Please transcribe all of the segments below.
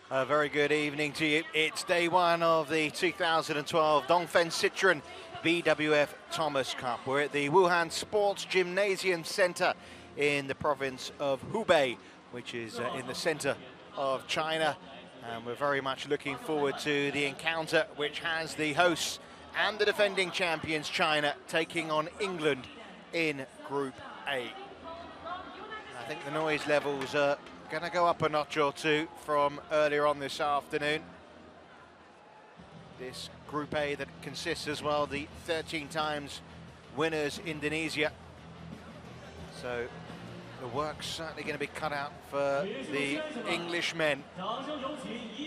A very good evening to you. It's day one of the 2012 Dongfeng Citroën BWF Thomas Cup. We're at the Wuhan Sports Gymnasium Center in the province of Hubei, which is in the center of China. And we're very much looking forward to the encounter, which has the hosts and the defending champions China taking on England in Group A. I think the noise levels are going to go up a notch or two from earlier on this afternoon. This Group A that consists as well the 13 times winners Indonesia. So the work's certainly going to be cut out for the English men.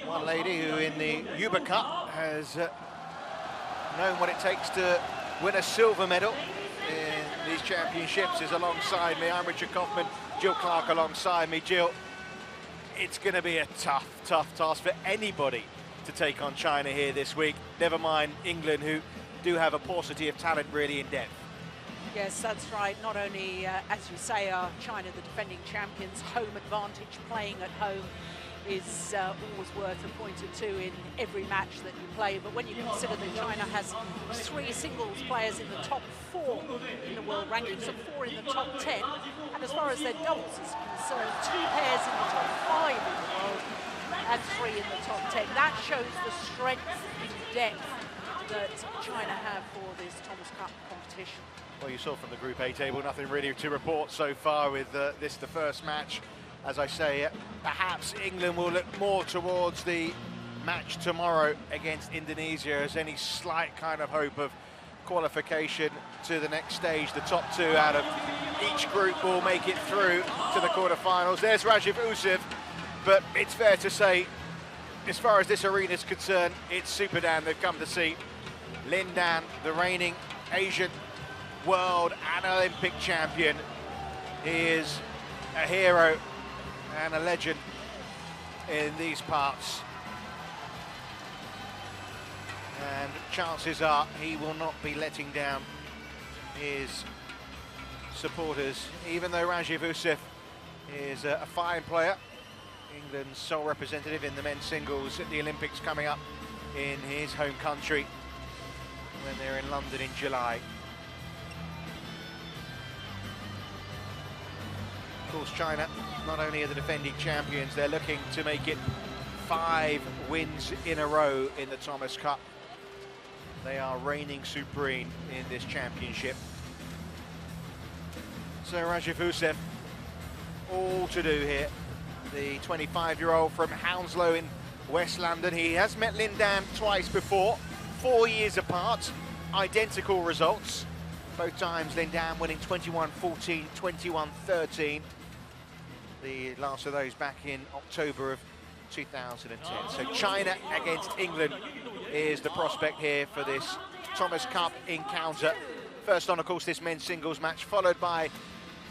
One lady who in the Hubei Cup has known what it takes to win a silver medal in these championships is alongside me. I'm Richard Kaufman, Jill Clark alongside me. Jill, it's going to be a tough task for anybody to take on China here this week. Never mind England, who do have a paucity of talent really in depth. Yes, that's right. Not only, as you say, are China the defending champions, home advantage, playing at home is always worth a point or two in every match that you play. But when you consider that China has 3 singles players in the top 4 in the world rankings and 4 in the top 10, and as far as their doubles is concerned, 2 pairs in the top 5 in the world and 3 in the top 10. That shows the strength and depth that China have for this Thomas Cup competition. Well, you saw from the Group A table, nothing really to report so far with the first match. As I say, perhaps England will look more towards the match tomorrow against Indonesia as any slight kind of hope of qualification to the next stage. The top 2 out of each group will make it through to the quarterfinals. There's Rajiv Usev, but it's fair to say, as far as this arena is concerned, it's Super Dan they've come to see. Lin Dan, the reigning Asian world and Olympic champion. He is a hero and a legend in these parts. And chances are he will not be letting down his supporters, even though Rajiv Usev is a fine player. England's sole representative in the men's singles at the Olympics coming up in his home country when they're in London in July. Of course, China, not only are the defending champions, they're looking to make it 5 wins in a row in the Thomas Cup. They are reigning supreme in this championship. So Rajiv Usev, all to do here. The 25-year-old from Hounslow in West London. He has met Lin Dan twice before, 4 years apart, identical results. Both times Lin Dan winning 21-14, 21-13. The last of those back in October of 2010. So China against England is the prospect here for this Thomas Cup encounter. First on, of course, this men's singles match, followed by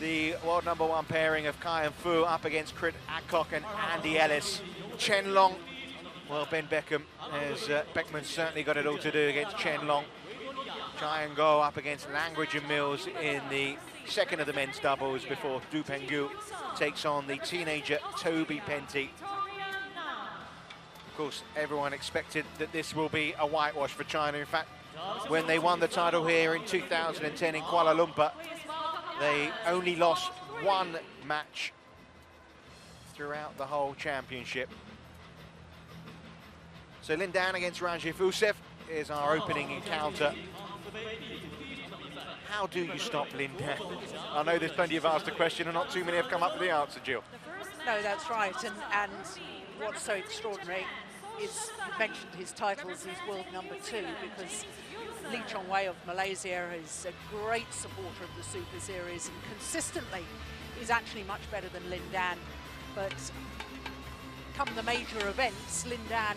the world #1 pairing of Kai and Fu up against Crit Adcock and Andy Ellis. Chen Long, well, Ben Beckham has Beckman certainly got it all to do against Chen Long. Try and go up against Langridge and Mills in the second of the men's doubles before Du Penggu takes on the teenager Toby Penty. Of course, everyone expected that this will be a whitewash for China. In fact, when they won the title here in 2010 in Kuala Lumpur, they only lost 1 match throughout the whole championship. So Lin Dan against Rajiv Usev is our opening encounter. How do you stop Lin Dan? I know there's plenty have asked the question and not too many have come up with the answer, Jill. No, that's right. And what's so extraordinary is, you mentioned his titles, he's world #2, because Lee Chong Wei of Malaysia is a great supporter of the Super Series and consistently is actually much better than Lin Dan. But come the major events, Lin Dan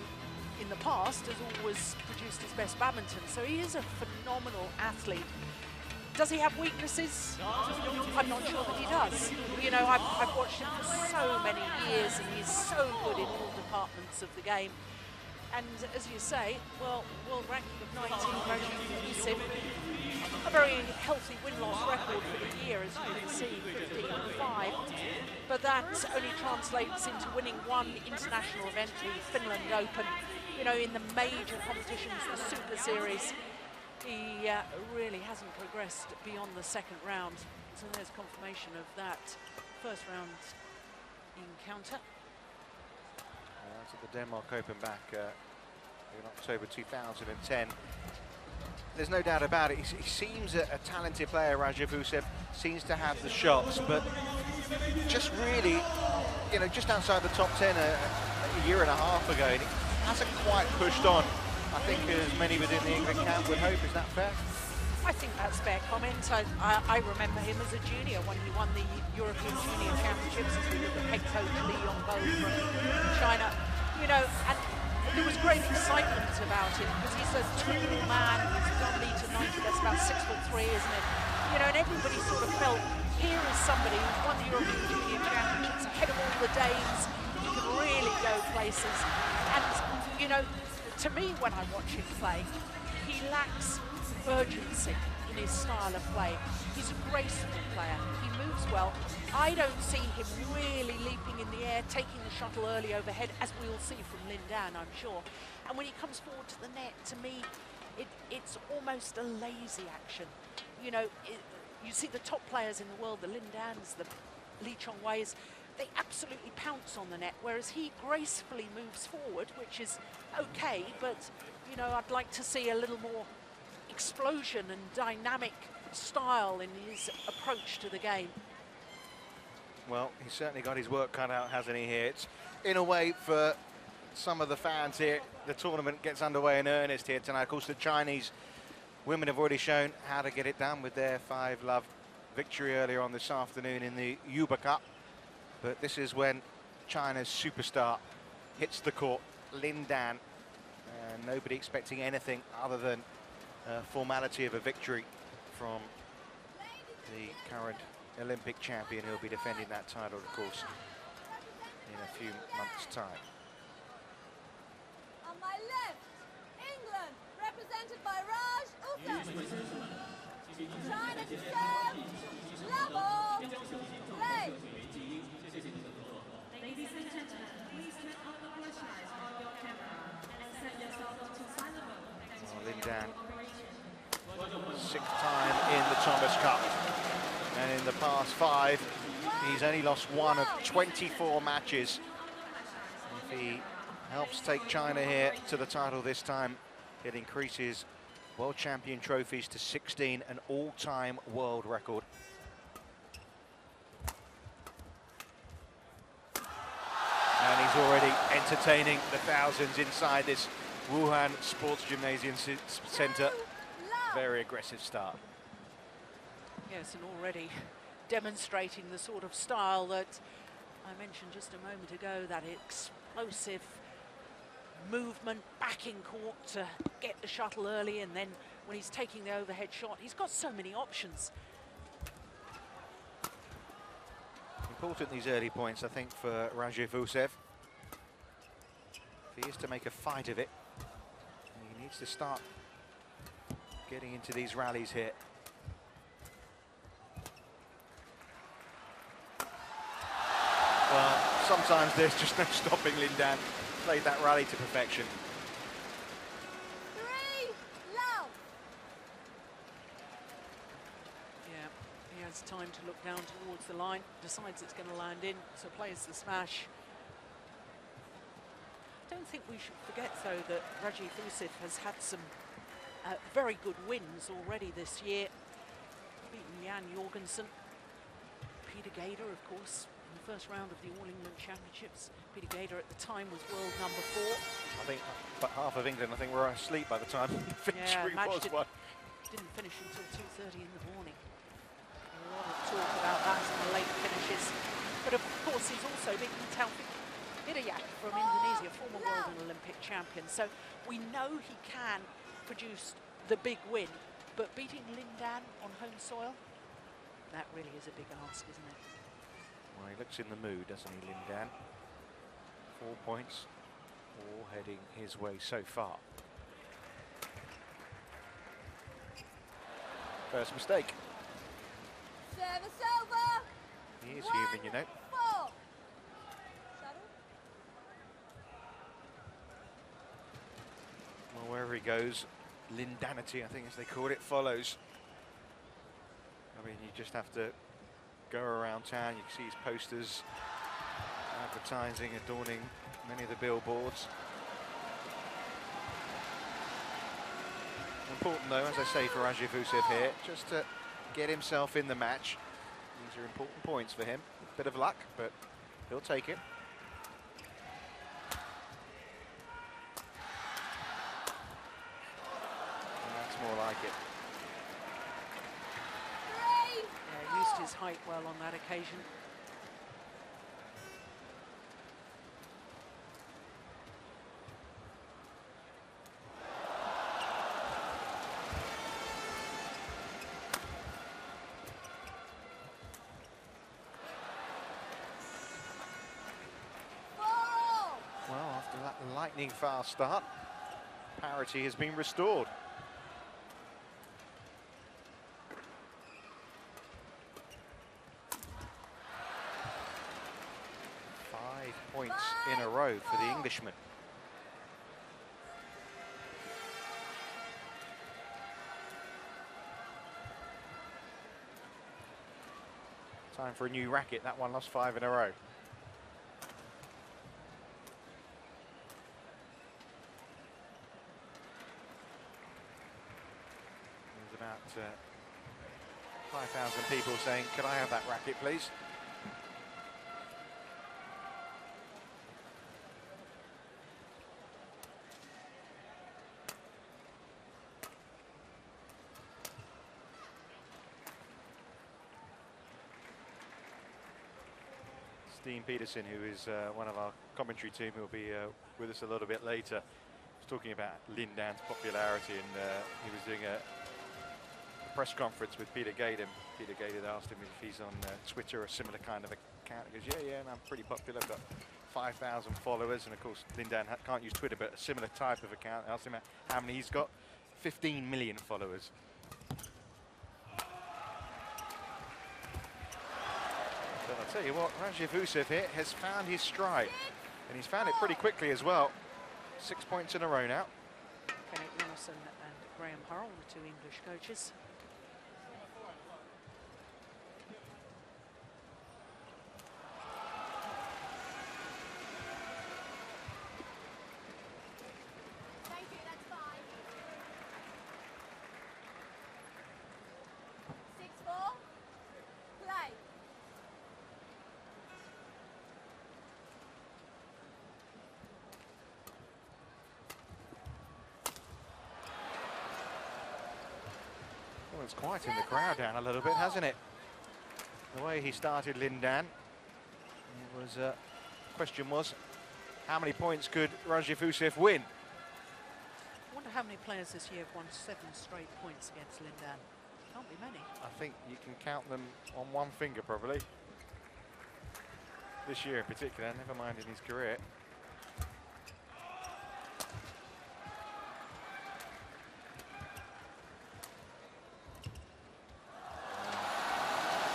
in the past has always produced his best badminton, so he is a phenomenal athlete. Does he have weaknesses? I'm not sure that he does. You know, I've watched him for so many years and he's so good in all departments of the game. And as you say, well, world ranking of 19, Rajiv Usev, a very healthy win-loss record for the year, as you can see, 15-5. but that only translates into winning one international event, the Finland Open. You know, in the major competitions, the Super Series, he really hasn't progressed beyond the second round. So there's confirmation of that first round encounter. That's at the Denmark Open back in October 2010. There's no doubt about it. He seems a talented player, Rajavusev, seems to have the shots, but just really, you know, just outside the top 10 a year and a half ago, and he hasn't quite pushed on. I think as many within the England camp would hope. Is that fair? I think that's fair comment. I remember him as a junior when he won the European Junior Championships as we were the head coach Li Yongbo from China. You know, and there was great excitement about him because he's a tall man. He's 1 meter 90. That's about 6'3", isn't it? You know, and everybody sort of felt here is somebody who's won the European Junior Championships ahead of all the Danes. He can really go places. And you know, to me, when I watch him play, he lacks urgency in his style of play. He's a graceful player. He moves well. I don't see him really leaping in the air, taking the shuttle early overhead, as we'll see from Lin Dan, I'm sure. And when he comes forward to the net, to me, it's almost a lazy action. You know, you see the top players in the world, the Lin Dans, the Lee Chongweis, they absolutely pounce on the net, whereas he gracefully moves forward, which is okay, but, you know, I'd like to see a little more explosion and dynamic style in his approach to the game. Well, he's certainly got his work cut out, hasn't he, here? It's, in a way, for some of the fans here, the tournament gets underway in earnest here tonight. Of course, the Chinese women have already shown how to get it done with their 5-love victory earlier on this afternoon in the Hubei Cup. But this is when China's superstar hits the court, Lin Dan, and nobody expecting anything other than formality of a victory from the current Olympic champion who'll be defending that title, of course, in a few months' time. On my left, England, represented by Rajavusev. China to serve, level, play. Ladies and gentlemen, please turn on the flashlight on your camera and set yourself to silent mode. Lin Dan, 6th time in the Thomas Cup, and in the past 5, he's only lost 1 of 24 matches. If he helps take China here to the title this time, it increases World Champion trophies to 16, an all-time world record. And he's already entertaining the thousands inside this Wuhan Sports Gymnasium Center. Very aggressive start. Yes, and already demonstrating the sort of style that I mentioned just a moment ago, that explosive movement back in court to get the shuttle early, and then when he's taking the overhead shot, he's got so many options. Important, these early points, I think, for Rajavusev. If he is to make a fight of it, he needs to start getting into these rallies here. Well, sometimes there's just no stopping Lin Dan. Played that rally to perfection. 3, love. Yeah, he has time to look down towards the line, decides it's going to land in, so plays the smash. I don't think we should forget, though, that Rajavusev has had some very good wins already this year. Beaten Jan Jorgensen, Peter Gader, of course, in the first round of the All England Championships. Peter Gader at the time was world number 4. I think but half of England, I think, were asleep by the time the victory was won. Didn't finish until 2:30 in the morning. A lot of talk about that in the late finishes. But of course, he's also beaten Taufik Hidayat from Indonesia, former world and Olympic champion. So we know he can produce the big win, but beating Lin Dan on home soil, that really is a big ask, isn't it? Well, he looks in the mood, doesn't he, Lin Dan? 4 points, all heading his way so far. First mistake. Service over. He is human, you know. 4. Well, wherever he goes, Lindanity, I think as they call it, follows. I mean, you just have to go around town. You can see his posters advertising, adorning many of the billboards. Important though, as I say, for Rajivusev here, just to get himself in the match. These are important points for him. Bit of luck, but he'll take it. And that's more like it. Yeah, used his height well on that occasion. Lightning fast start, parity has been restored. Five points in a row for the Englishman. Time for a new racket. That one lost 5 in a row. About 5,000 people saying, "Can I have that racket, please?" Steen Peterson, who is one of our commentary team, who will be with us a little bit later, was talking about Lindan's popularity, and he was doing a press conference with Peter Gaydon. Peter Gaydon asked him if he's on Twitter or a similar kind of account. He goes, yeah, and I'm pretty popular. I've got 5,000 followers, and of course Lindan can't use Twitter, but a similar type of account. I asked him how many he's got. 15 million followers. But I'll tell you what, Rajivusev here has found his stride, and he's found it pretty quickly as well. 6 points in a row now. Kenneth Willison and Graham Hurrell, the 2 English coaches. Thank you, that's fine. 6-4. Play. Well, it's quieting the crowd down a little bit, hasn't it? The way he started Lindan, it was, question was, how many points could Rajivusev win? I wonder how many players this year have won 7 straight points against Lindan. Can't be many. I think you can count them on one finger, probably. This year in particular, never mind in his career.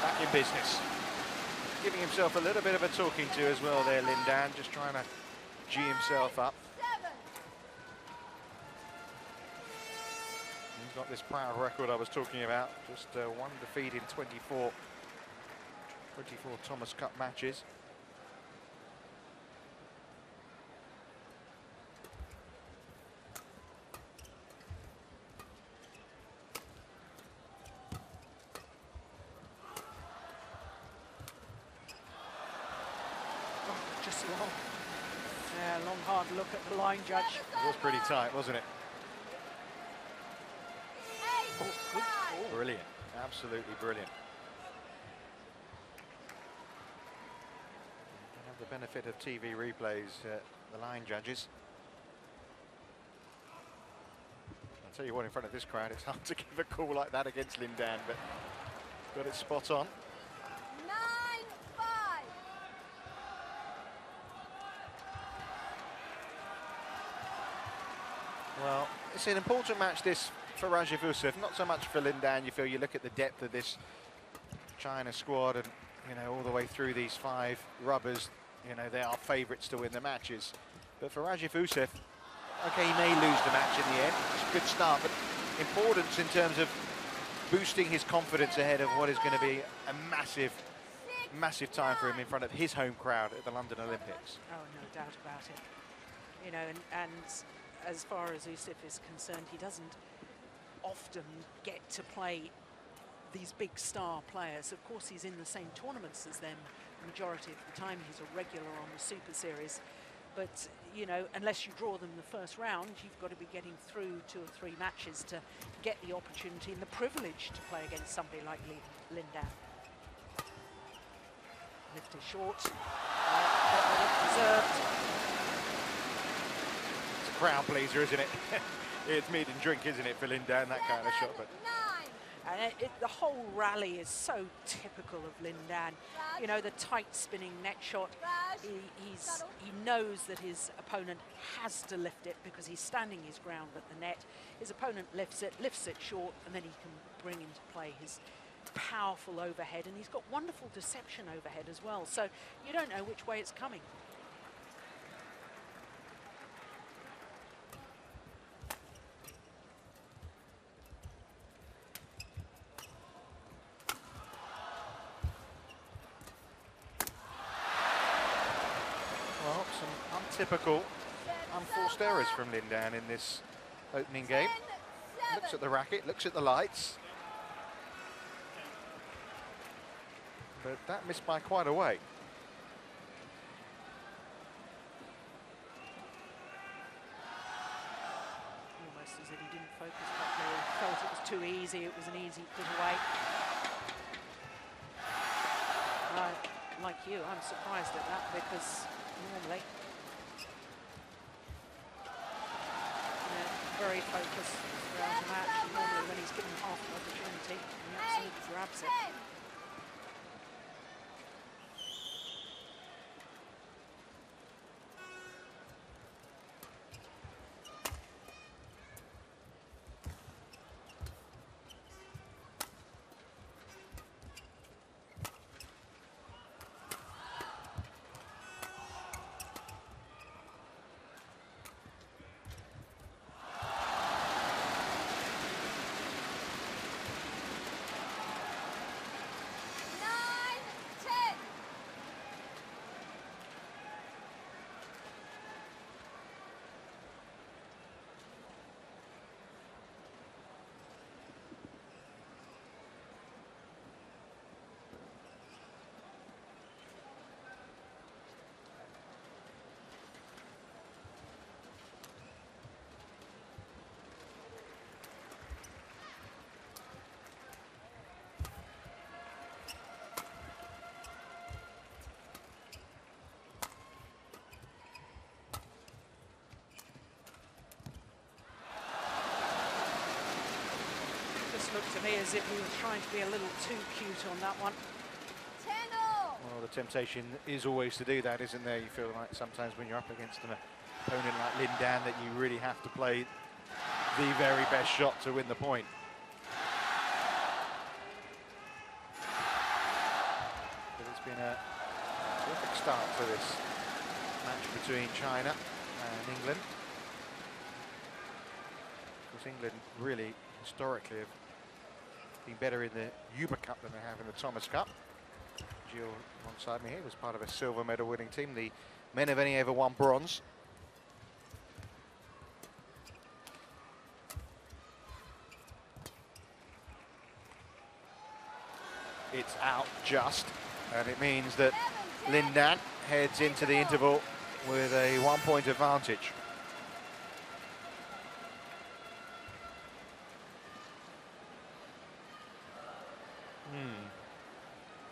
Back in business. Giving himself a little bit of a talking to as well there, Lindan, just trying to G himself up. 7. He's got this proud record I was talking about, just 1 defeat in 24 Thomas Cup matches. Just long. Yeah, long, hard look at the line judge. It was pretty tight, wasn't it? 8. Good. Brilliant, absolutely brilliant. They have the benefit of TV replays, the line judges. I'll tell you what, in front of this crowd, it's hard to give a call like that against Lindan, but got it spot on. 9-5. Well, it's an important match this for Rajivusev, not so much for Lindan. You feel, you look at the depth of this China squad, and you know, all the way through these 5 rubbers, you know, they are favourites to win the matches. But for Rajivusev, Okay, he may lose the match in the end. It's a good start, but importance in terms of boosting his confidence ahead of what is going to be a massive, massive time for him in front of his home crowd at the London Olympics. Oh, no doubt about it. You know, and as far as Usif is concerned, he doesn't often get to play these big star players. Of course, he's in the same tournaments as them the majority of the time. He's a regular on the Super Series. But, you know, unless you draw them the first round, you've got to be getting through 2 or 3 matches to get the opportunity and the privilege to play against somebody like Lin Dan. Lift is short. Deserved. It's a crowd pleaser, isn't it? It's meat and drink, isn't it, for Lin Dan, that kind of shot. But And the whole rally is so typical of Lin Dan. You know, the tight spinning net shot. He knows that his opponent has to lift it because he's standing his ground at the net. His opponent lifts it short, and then he can bring into play his powerful overhead. And he's got wonderful deception overhead as well. So you don't know which way it's coming. Typical unforced errors from Lin Dan in this opening game. Looks at the racket, looks at the lights. But that missed by quite a way. Almost as if he didn't focus properly. He felt it was too easy, it was an easy put away. Like you, I'm surprised at that because normally very focused throughout the match. And normally when he's given half an opportunity, he absolutely grabs it. Looked to me as if he was trying to be a little too cute on that one. Well, the temptation is always to do that, isn't there? You feel like sometimes when you're up against an opponent like Lin Dan that you really have to play the very best shot to win the point. But it's been a terrific start for this match between China and England. Of course, England really historically have been better in the Hubei Cup than they have in the Thomas Cup. Gilles alongside me here was part of a silver medal winning team. The men have only ever won bronze. It's out just, and it means that Lin Dan heads into the interval with a 1-point advantage.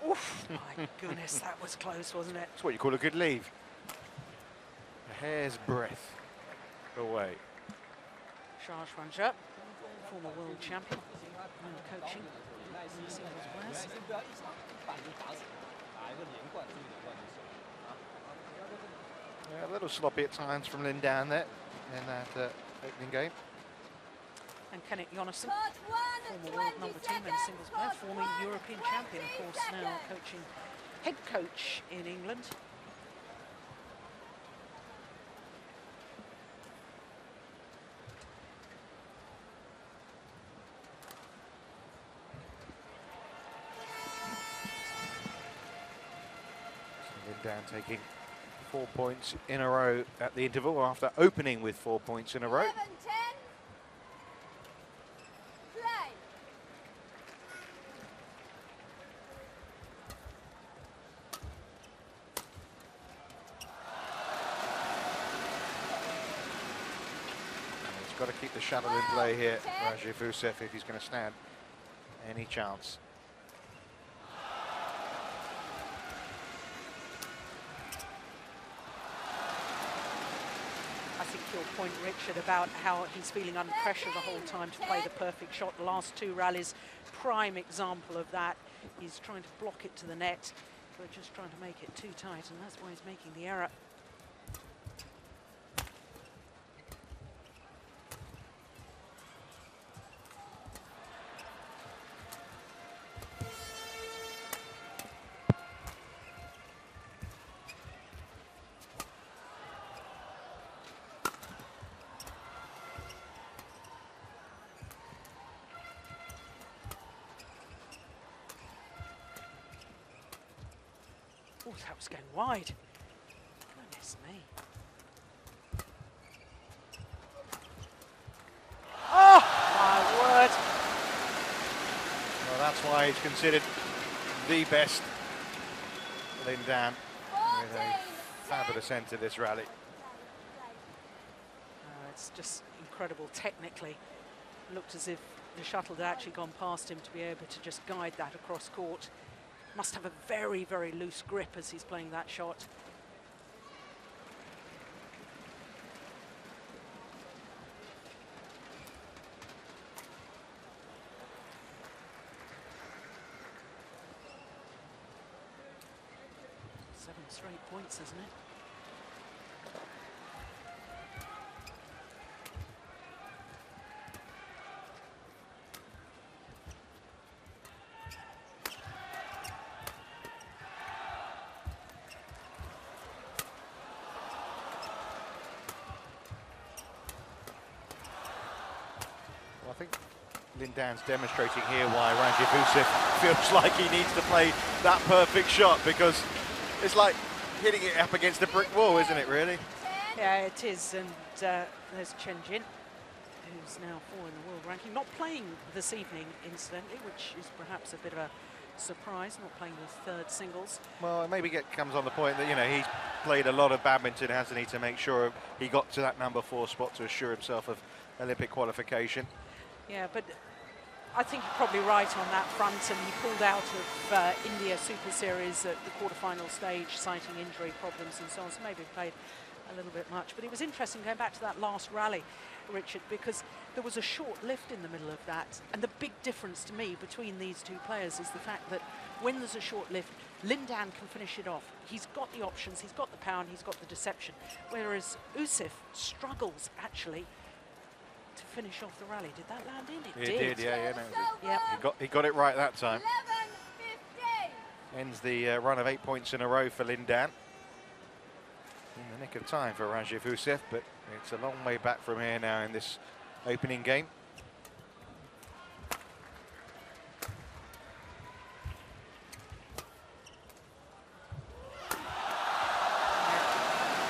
Oof, my goodness, that was close, wasn't it? That's what you call a good leave. A hair's breadth away. Charles Ranjit, former world champion, and coaching in the singles players. Yeah, a little sloppy at times from Lin Dan there in that opening game. And Kenneth Jonasson, former world number 2 men's singles player, former European champion, of course, now coaching, head coach in England. Dan taking 4 points in a row at the interval after opening with 4 points in a row. 11, 10. Play. And he's got to keep the shuttle in play here, Rajiv Usev, if he's going to stand any chance. I think your point, Richard, about how he's feeling under pressure the whole time to play the perfect shot. The last two rallies, prime example of that. He's trying to block it to the net, but just trying to make it too tight, and that's why he's making the error. Oh, that was going wide. Goodness me. Oh, my word. Well, that's why he's considered the best, Lin Dan, with a fabulous end to this rally. It's just incredible technically. Looked as if the shuttle had actually gone past him to be able to just guide that across court. Must have a very, very loose grip as he's playing that shot. Seven straight points, isn't it? I think Lin Dan's demonstrating here why Rajiv Usev feels like he needs to play that perfect shot, because it's like hitting it up against a brick wall, isn't it, really? Yeah, it is, and there's Chen Jin, who's now 4 in the world ranking, not playing this evening, incidentally, which is perhaps a bit of a surprise, not playing the third singles. Well, maybe comes on the point that, you know, he's played a lot of badminton, hasn't he, to make sure he got to that number 4 spot to assure himself of Olympic qualification. Yeah, but I think you're probably right on that front, and he pulled out of India Super Series at the quarterfinal stage, citing injury problems and so on, so maybe played a little bit much. But it was interesting going back to that last rally, Richard, because there was a short lift in the middle of that, and the big difference to me between these two players is the fact that when there's a short lift, Lin Dan can finish it off. He's got the options, he's got the power, and he's got the deception, whereas Usev struggles actually to finish off the rally. Did that land in? It did. Yeah, no, Yep. he got it right that time. 11, 15. Ends the run of 8 points in a row for Lin Dan. In the nick of time for Rajiv Usev, but it's a long way back from here now in this opening game.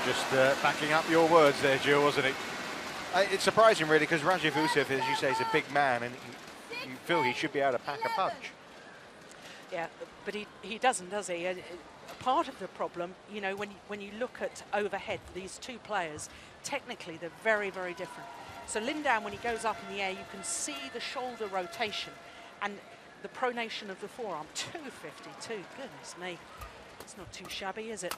Just backing up your words there, Jill, wasn't it? It's surprising, really, because Rajiv Usev, as you say, is a big man, and you feel he should be able to pack a punch. Yeah, but he doesn't, does he? Part of the problem, you know, when you look at overhead, these two players, technically they're very, very different. So Lin Dan, when he goes up in the air, you can see the shoulder rotation and the pronation of the forearm. 252, goodness me. It's not too shabby, is it?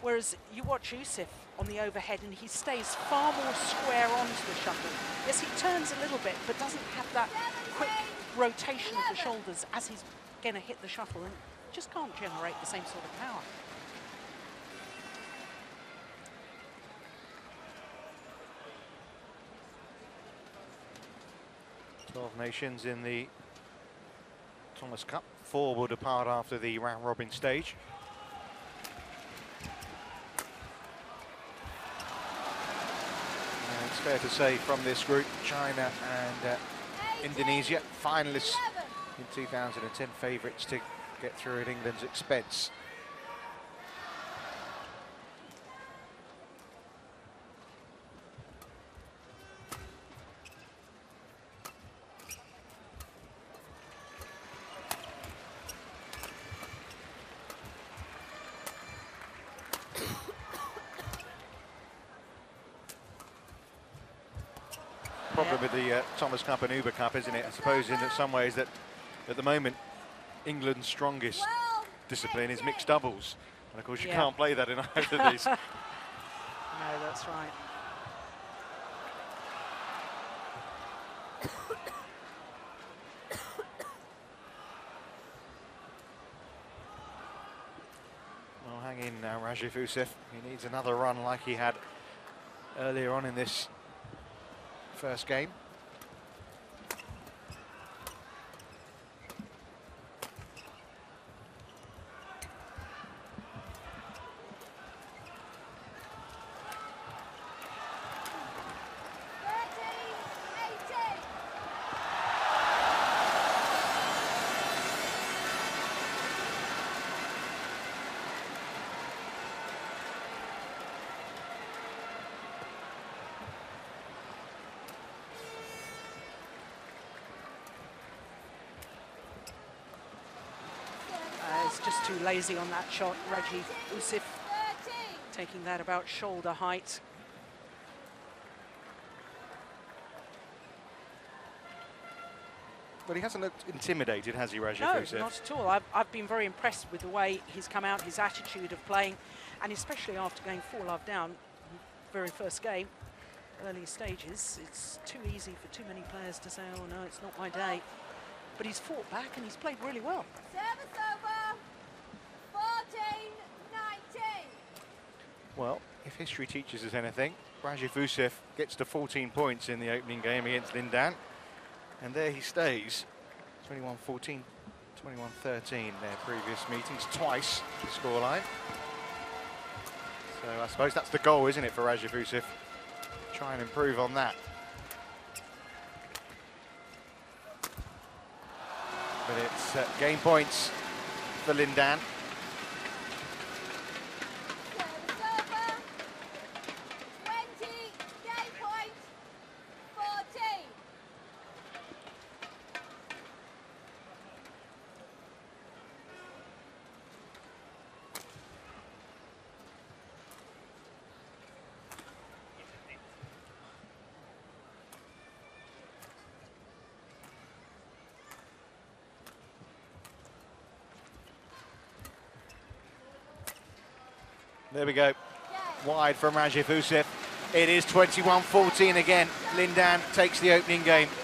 Whereas you watch Usev on the overhead and he stays far more square onto the shuttle. Yes, he turns a little bit, but doesn't have that quick rotation of the shoulders as he's going to hit the shuttle, and just can't generate the same sort of power. Twelve nations in the Thomas Cup. 4 will depart after the round-robin stage. And it's fair to say from this group, China and Indonesia, finalists in 2010, favourites to get through at England's expense. problem with the Thomas Cup and Uber Cup, isn't it? I suppose in some ways that at the moment England's strongest discipline is mixed doubles, and of course you can't play that in either of these. No, that's right. Well, hang in now, Rajiv Usif. He needs another run like he had earlier on in this first game. Just too lazy on that shot. Rajiv Usif taking that about shoulder height. But he hasn't looked intimidated, has he, Rajiv Usif? No, not at all. I've been very impressed with the way he's come out, his attitude of playing, and especially after going 4-love down in the very first game, early stages. It's too easy for too many players to say, oh no, it's not my day. But he's fought back and he's played really well. Service over. 14-19. Well, if history teaches us anything, Rajiv Usif gets to 14 points in the opening game against Lin Dan. And there he stays. 21-14, 21-13 their previous meetings, twice the scoreline. So I suppose that's the goal, isn't it, for Rajiv Usif? Try and improve on that. But it's game points for Lin Dan. Service over. 20. Game point. 14. There we go. Wide from Rajiv Usif. It is 21-14 again. Lin Dan takes the opening game. 14.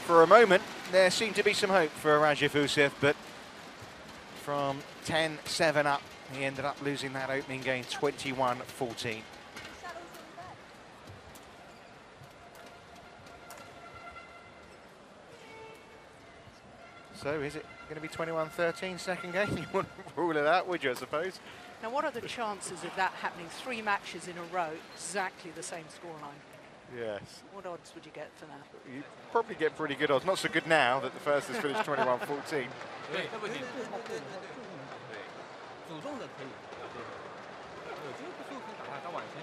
For a moment, there seemed to be some hope for Rajiv Usif, but from 10-7 up, he ended up losing that opening game 21-14. So is it going to be 21-13 second game? You wouldn't rule it out, would you, I suppose? Now, what are the chances of that happening 3 matches in a row, exactly the same scoreline? Yes. What odds would you get for that? You probably get pretty good odds. Not so good now that the first has finished 21-14. 对，对，主动的可以，对，我觉得不错，可以把它当晚先，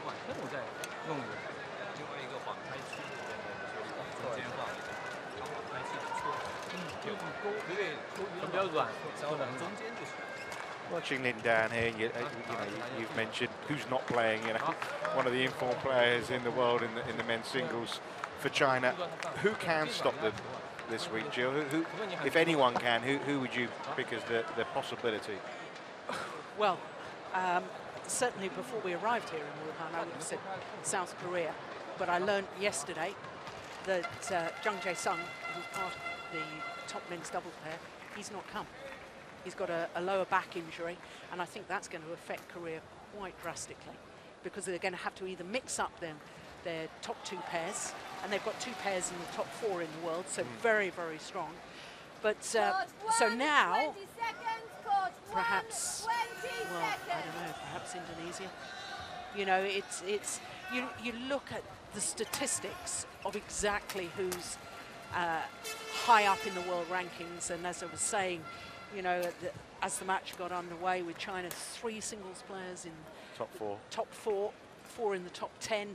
晚上我再用一个。另外一个缓拍器里面的中间放一个，它缓拍器不错，有勾，对，比较软，然后往中间就行。 Watching Lin Dan here, you've mentioned who's not playing. One of the informed players in the world in the men's singles for China. Who can stop them this week, Jill? Who, if anyone can, who would you pick as the possibility? Well, certainly before we arrived here in Wuhan, I would have said South Korea. But I learned yesterday that Jung Jae-sung, who's part of the top men's doubles pair, he's not come. He's got a lower back injury, and I think that's going to affect Korea quite drastically, because they're going to have to either mix up their top 2 pairs, and they've got 2 pairs in the top 4 in the world, so very, very strong. But so now, perhaps, well, I don't know, perhaps Indonesia. You know, you look at the statistics of exactly who's high up in the world rankings, and as I was saying, you know, as the match got underway with China, 3 singles players in top 4, 4 in the top 10.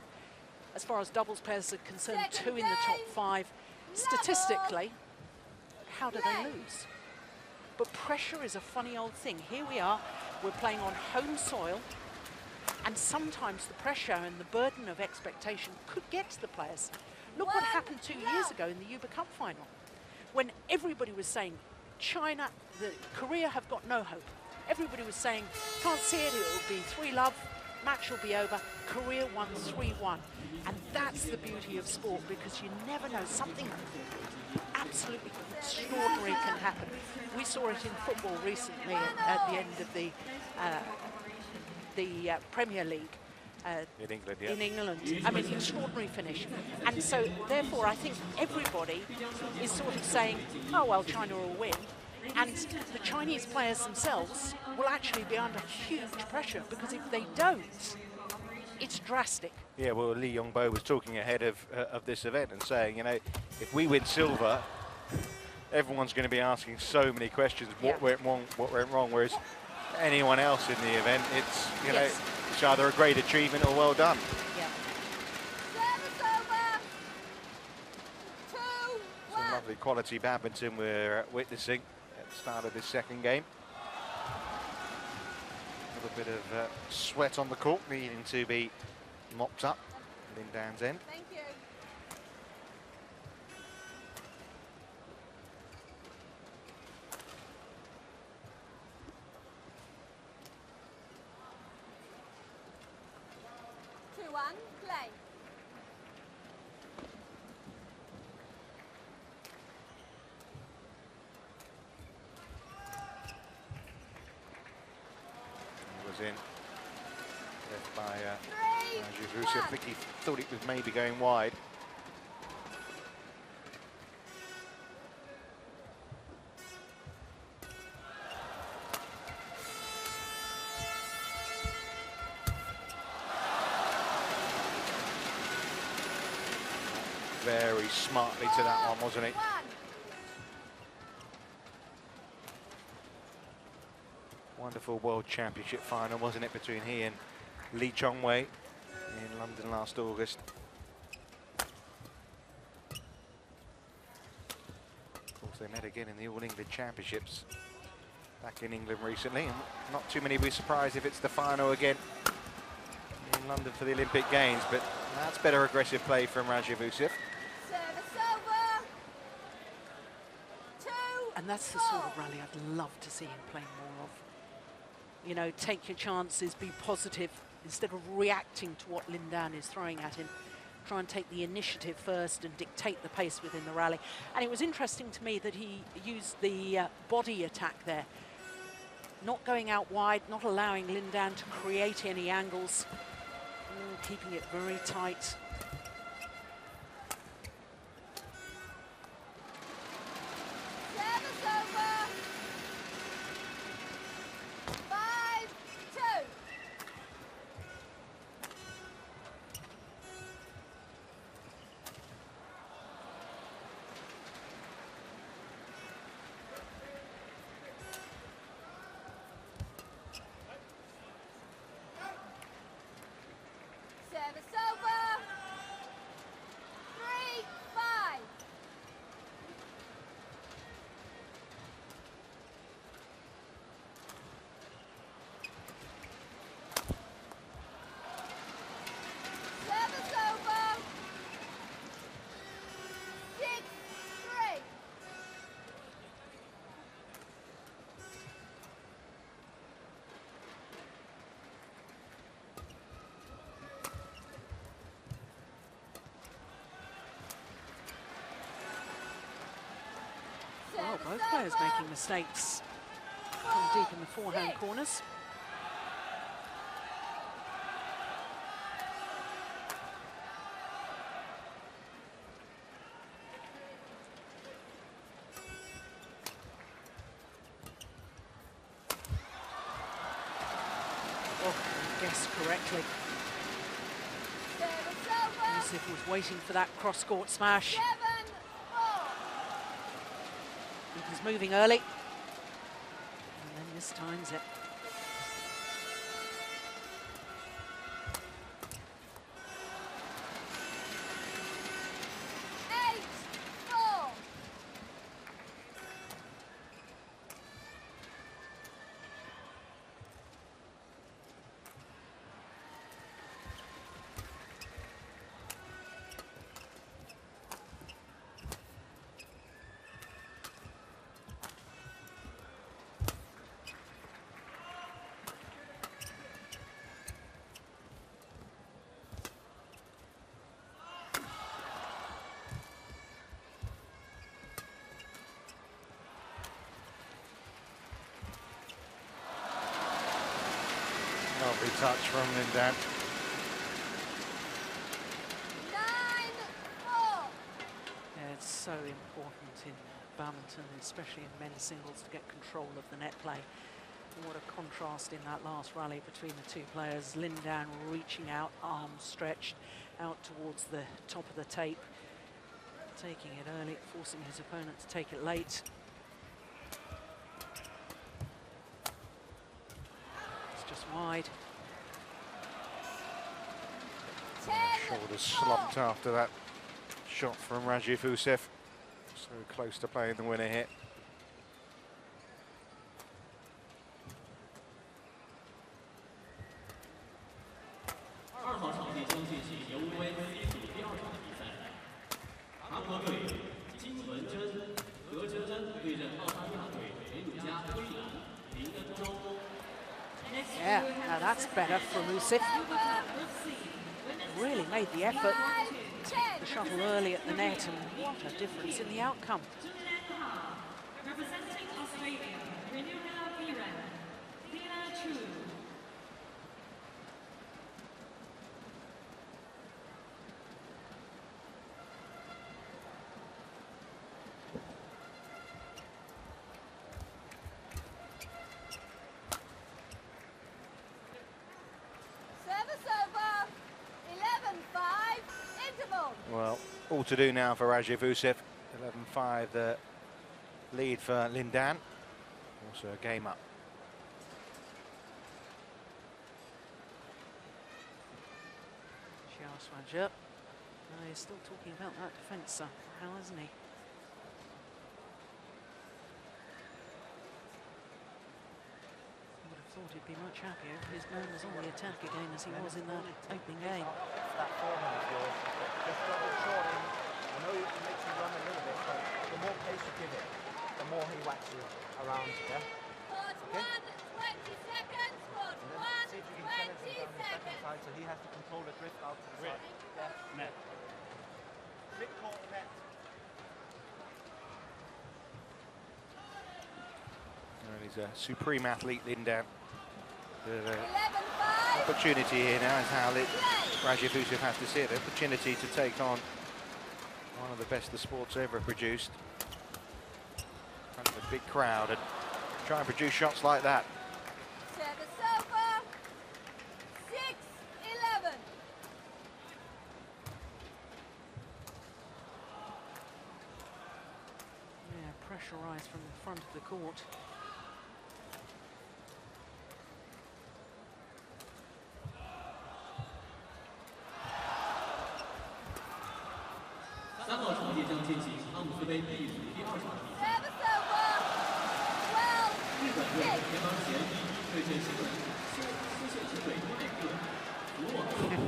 As far as doubles pairs are concerned, 2 in the top 5. Statistically, how do they lose? But pressure is a funny old thing. Here we are, we're playing on home soil. And sometimes the pressure and the burden of expectation could get to the players. Look what happened 2 years ago in the Hubei Cup final, when everybody was saying, China, Korea have got no hope. Everybody was saying, can't see it, it will be 3-love, match will be over. Korea won 3-1. And that's the beauty of sport, because you never know, something absolutely extraordinary can happen. We saw it in football recently at the end of the Premier League. In England, yeah. In England. I mean, extraordinary finish. And so, therefore, I think everybody is sort of saying, oh, well, China will win. And the Chinese players themselves will actually be under huge pressure, because if they don't, it's drastic. Yeah, well, Lee Yongbo was talking ahead of this event and saying, you know, if we win silver, everyone's going to be asking so many questions. What went wrong? Whereas anyone else in the event, it's, you know, it's either a great achievement or well done. Yeah. Service over. 2-1. Some lovely quality badminton we're witnessing at the start of this second game. A little bit of sweat on the court, needing to be mopped up. Lin Dan's end. Thank you. Play. Was in. Left by Raju. I think he thought it was maybe going wide. Very smartly to that one, wasn't it? Wonderful World Championship final, wasn't it, between he and Lee Chongwei in London last August. Of course, they met again in the All England Championships back in England recently, and not too many will be surprised if it's the final again in London for the Olympic Games, but that's better aggressive play from Rajavusev. And that's the sort of rally I'd love to see him play more of. You know, take your chances, be positive, instead of reacting to what Lin Dan is throwing at him. Try and take the initiative first and dictate the pace within the rally. And it was interesting to me that he used the body attack there. Not going out wide, not allowing Lin Dan to create any angles, keeping it very tight. Well, both players making mistakes from deep in the forehand corners. Oh, guessed correctly. Yusuf was waiting for that cross-court smash. He's moving early, and then mistimes it. Lovely touch from Lindan. 9-4. Yeah, it's so important in badminton, especially in men's singles, to get control of the net play. And what a contrast in that last rally between the two players. Lindan reaching out, arms stretched out towards the top of the tape, taking it early, forcing his opponent to take it late. It's just wide. 10-4. Shoulders slumped after that shot from Rajiv Usev. So close to playing the winner here. Yeah, now that's better from Usev. Really made the effort. 9-10. The shuttle early at the net, and what a difference in the outcome. Representing Australia, biennial Iran, Tina Chu. Service over. 11-5. Interval. Well, all to do now for Rajiv Usev. 11-5 the lead for Lindan. Also a game up. Xiao he's still talking about that defence, how isn't he? I would have thought he'd be much happier if his man was on the attack again as he was in that opening game. That forehand of yours, just double short in. I know it makes you run a little bit, but the more pace you give it, the more he whacks you around, yeah? Court Okay. 1, 20 seconds. Court And then 1, see if you can 20 challenge him down the second seconds. side, so he has to control the drift out to the side. Yeah. Net. Mid-court net. Well, he's a supreme athlete, Lindan. The 11-5. opportunity here now is how Rajiv Usev has to see it. The opportunity to take on one of the best the sport's ever produced. In front of a big crowd and try and produce shots like that. Service over. 6-11. Yeah, pressurised from the front of the court. Service over. 12-6.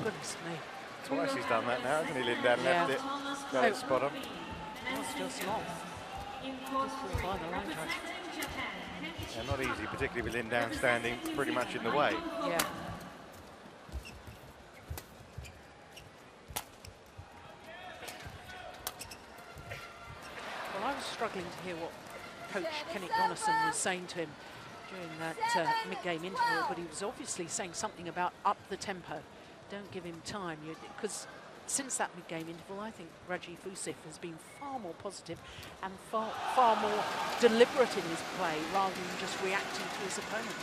Goodness me, Twice he's done that now, hasn't he, Lindan? Yeah. Left it, got it spot on. that's just long. Just by the line touch. Yeah, not easy, particularly with Lindan standing pretty much in the way. Yeah. Well, I was struggling to hear what Coach Kenneth Donaldson was saying to him during that mid-game interval, but he was obviously saying something about up the tempo. Don't give him time, because since that mid-game interval, I think Rajiv Usev has been far more positive and far more deliberate in his play rather than just reacting to his opponent.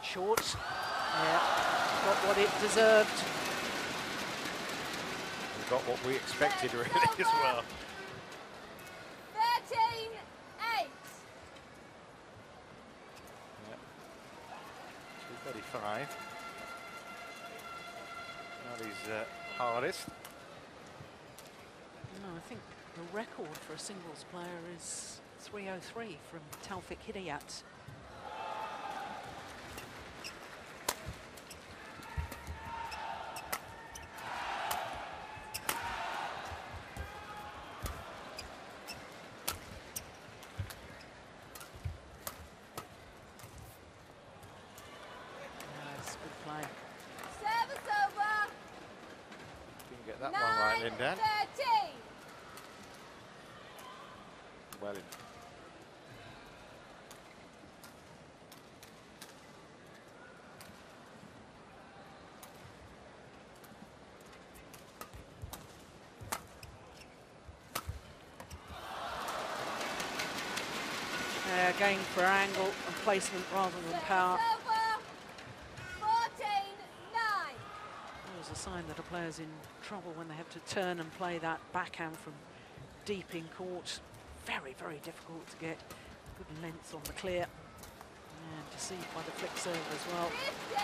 Short, yeah, got what it deserved. We got what we expected really as well. 13-8. 235. Not his hardest. No, I think the record for a singles player is 303 from Taufik Hidayat. that one right, Lindan. 13. Well in. Going for angle and placement rather than power. Service over. 14-9. There's a sign that a player's in trouble when they have to turn and play that backhand from deep in court. Very, very difficult to get good length on the clear. And deceived by the flick serve as well. 15-9.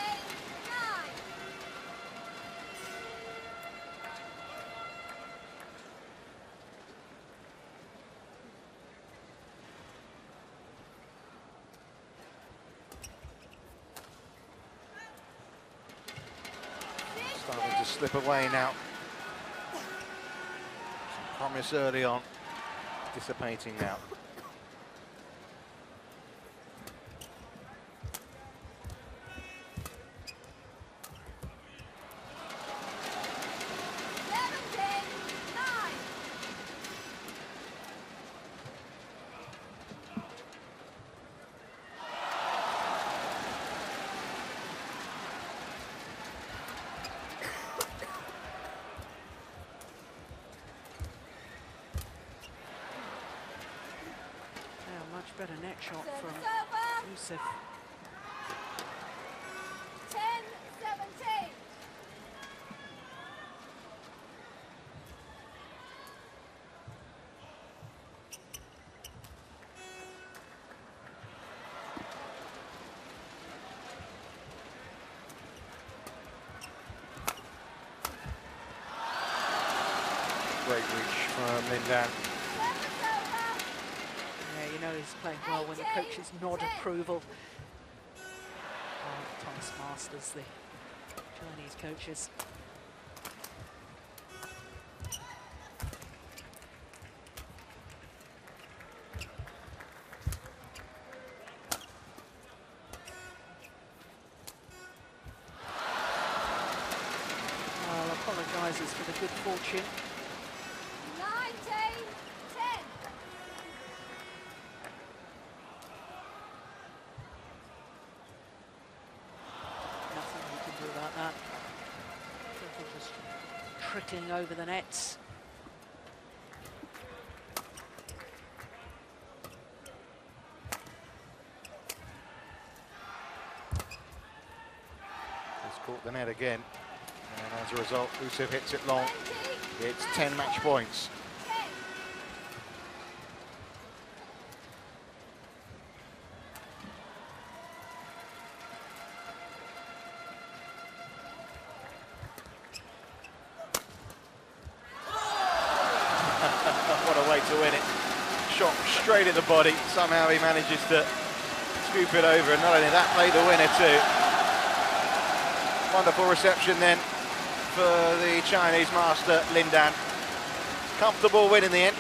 Starting to slip away now. Some promise early on, dissipating now. Much better net shot Service from over. Yusuf. 10-17. Great reach from Lindan. Yeah, you know he's playing well when the coaches nod approval. Thomas Masters, the Chinese coaches. Well, apologises for the good fortune. 19-10. Nothing you can do about that. Something just trickling over the nets. He's caught the net again. And as a result, Yusuf hits it long. 20. It's 10 match points. 10. What a way to win it. Shot straight at the body. Somehow he manages to scoop it over. And not only that, played the winner too. Wonderful reception then for the Chinese master, Lindan. Comfortable win in the end.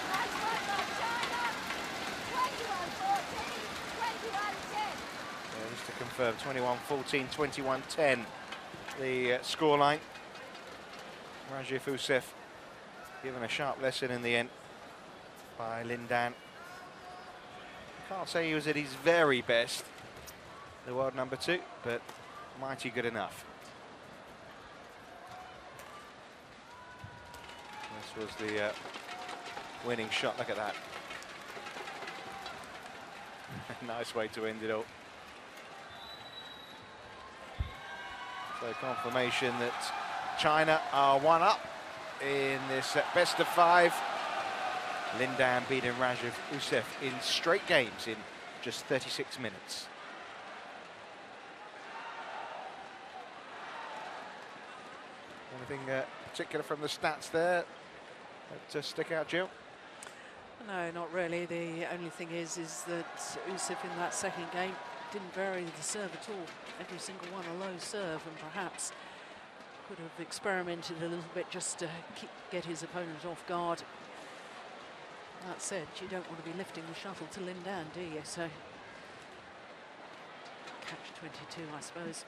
Nice work by China. 21-14, 21-10. Just to confirm, 21-14, 21-10, the scoreline. Rajiv Youssef given a sharp lesson in the end by Lindan. Can't say he was at his very best, the world number 2, but mighty good enough. This was the winning shot. Look at that. Nice way to end it all. So confirmation that China are 1 up in this best of 5. Lindan beating Rajiv Youssef in straight games in just 36 minutes. Anything particular from the stats there that stick out, Jill? No, not really. The only thing is that Youssef in that second game didn't vary the serve at all. Every single one a low serve, and perhaps could have experimented a little bit just to get his opponent off guard. That said, you don't want to be lifting the shuttle to Lindan, do you? So, catch 22, I suppose.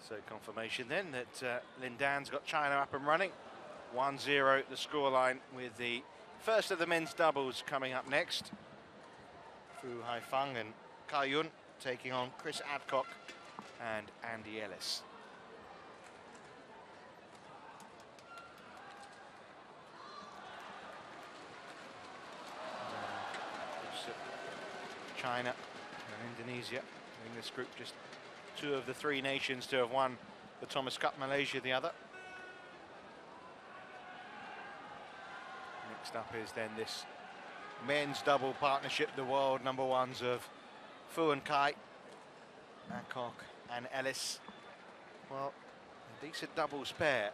So confirmation then that Lin Dan's got China up and running. 1-0 the scoreline, with the first of the men's doubles coming up next. Fu Haifeng and Kai Yun taking on Chris Adcock and Andy Ellis. China and Indonesia in this group, just two of the three nations to have won the Thomas Cup, Malaysia the other. Next up is then this men's double partnership, the world number ones of Fu and Kai, Adcock and Ellis. Well, a decent doubles pair,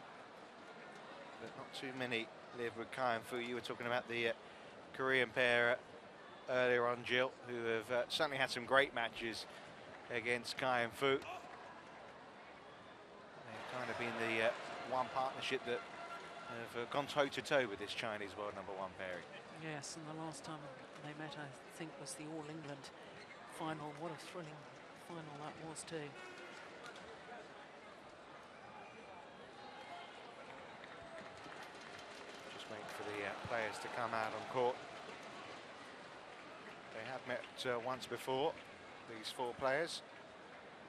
but not too many live with Kai and Fu. You were talking about the Korean pair earlier on, Jill, who have certainly had some great matches against Kai and Fu. They've kind of been the one partnership that have gone toe-to-toe with this Chinese world number one pairing. Yes, and the last time they met, I think, was the All England final. What a thrilling final that was too. Just waiting for the players to come out on court. They have met once before, these four players.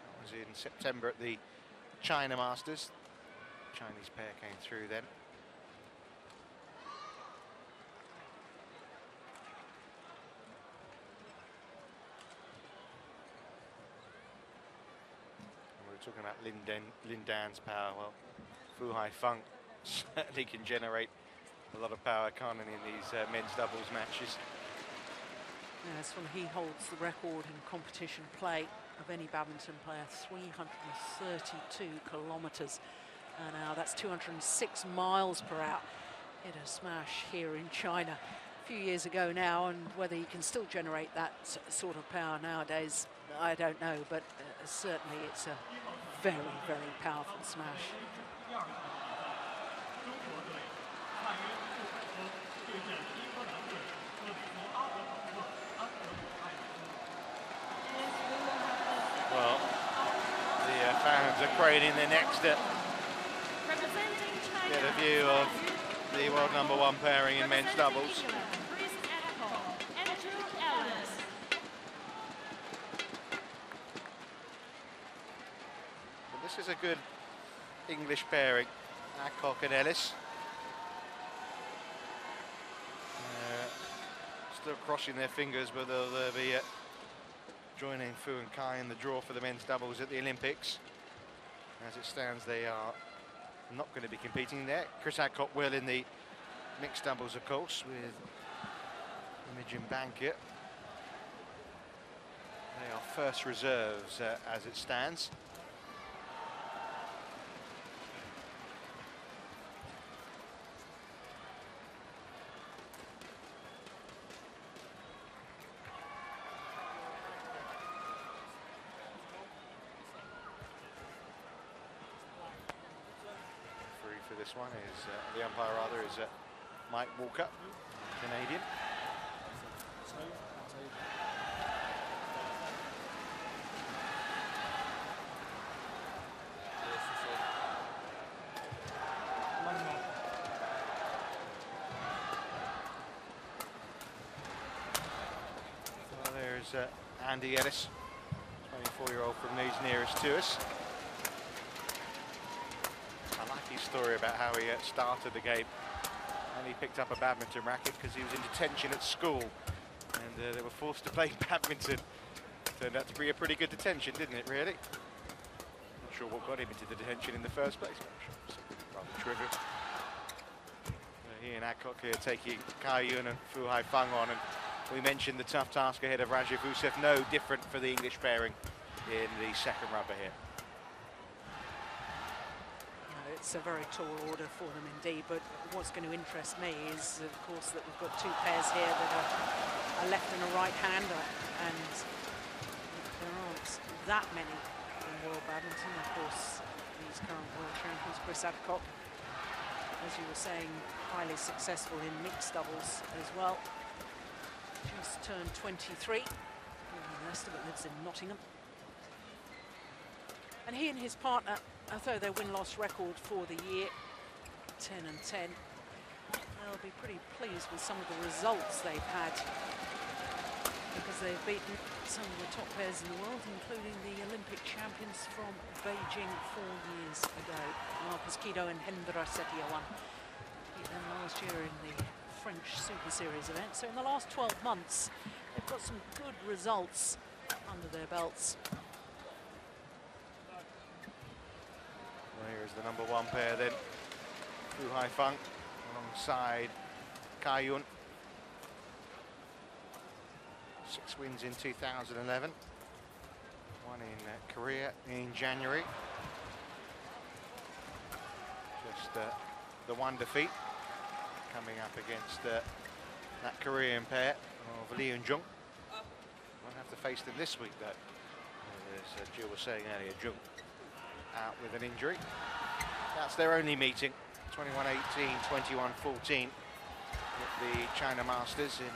That was in September at the China Masters. Chinese pair came through then. And we were talking about Lin Dan's power. Well, Fu Haifeng certainly can generate a lot of power, can't he, in these men's doubles matches. Yes, well, he holds the record in competition play of any badminton player, 332 kilometres an hour. That's 206 miles per hour. Hit a smash here in China a few years ago now, and whether he can still generate that sort of power nowadays, I don't know, but certainly it's a very, very powerful smash. Well, the fans are craning their necks to get a view of the world number one pairing in men's doubles. But this is a good English pairing, Adcock and Ellis. Still crossing their fingers whether they'll be joining Fu and Kai in the draw for the men's doubles at the Olympics. As it stands, they are not going to be competing there. Chris Adcock will in the mixed doubles, of course, with Imogen Bankett. They are first reserves as it stands. This one is the umpire rather is Mike Walker, Canadian. Well, there's Andy Ellis, 24-year-old from Leeds, nearest to us. Story about how he started the game, and he picked up a badminton racket because he was in detention at school, and they were forced to play badminton. Turned out to be a pretty good detention, didn't it, really? Not sure what got him into the detention in the first place, but I'm sure it's rather trivial. He and Adcock here taking Kai Yun and Fu Haifeng on, and we mentioned the tough task ahead of Rajiv Usev, no different for the English pairing in the second rubber here. It's a very tall order for them indeed, but what's going to interest me is, of course, that we've got two pairs here that are a left and a right-hander, and there aren't that many in world badminton. Of course, these current world champions, Chris Adcock, as you were saying, highly successful in mixed doubles as well. Just turned 23, and the rest of it lives in Nottingham. And he and his partner, although their win-loss record for the year, 10-10, they'll be pretty pleased with some of the results they've had, because they've beaten some of the top players in the world, including the Olympic champions from Beijing 4 years ago. Marcus Kido and Hendra Setiawan beat them last year in the French Super Series event. So in the last 12 months, they've got some good results under their belts. Well, here is the number 1 pair then. Fu Haifeng alongside Kai Yun. 6 wins in 2011. 1 in Korea in January. Just the 1 defeat. Coming up against that Korean pair of Lee and Jung. Won't have to face them this week though. As Jill was saying earlier, Jung out with an injury. That's their only meeting. 21-18, 21-14 at the China Masters in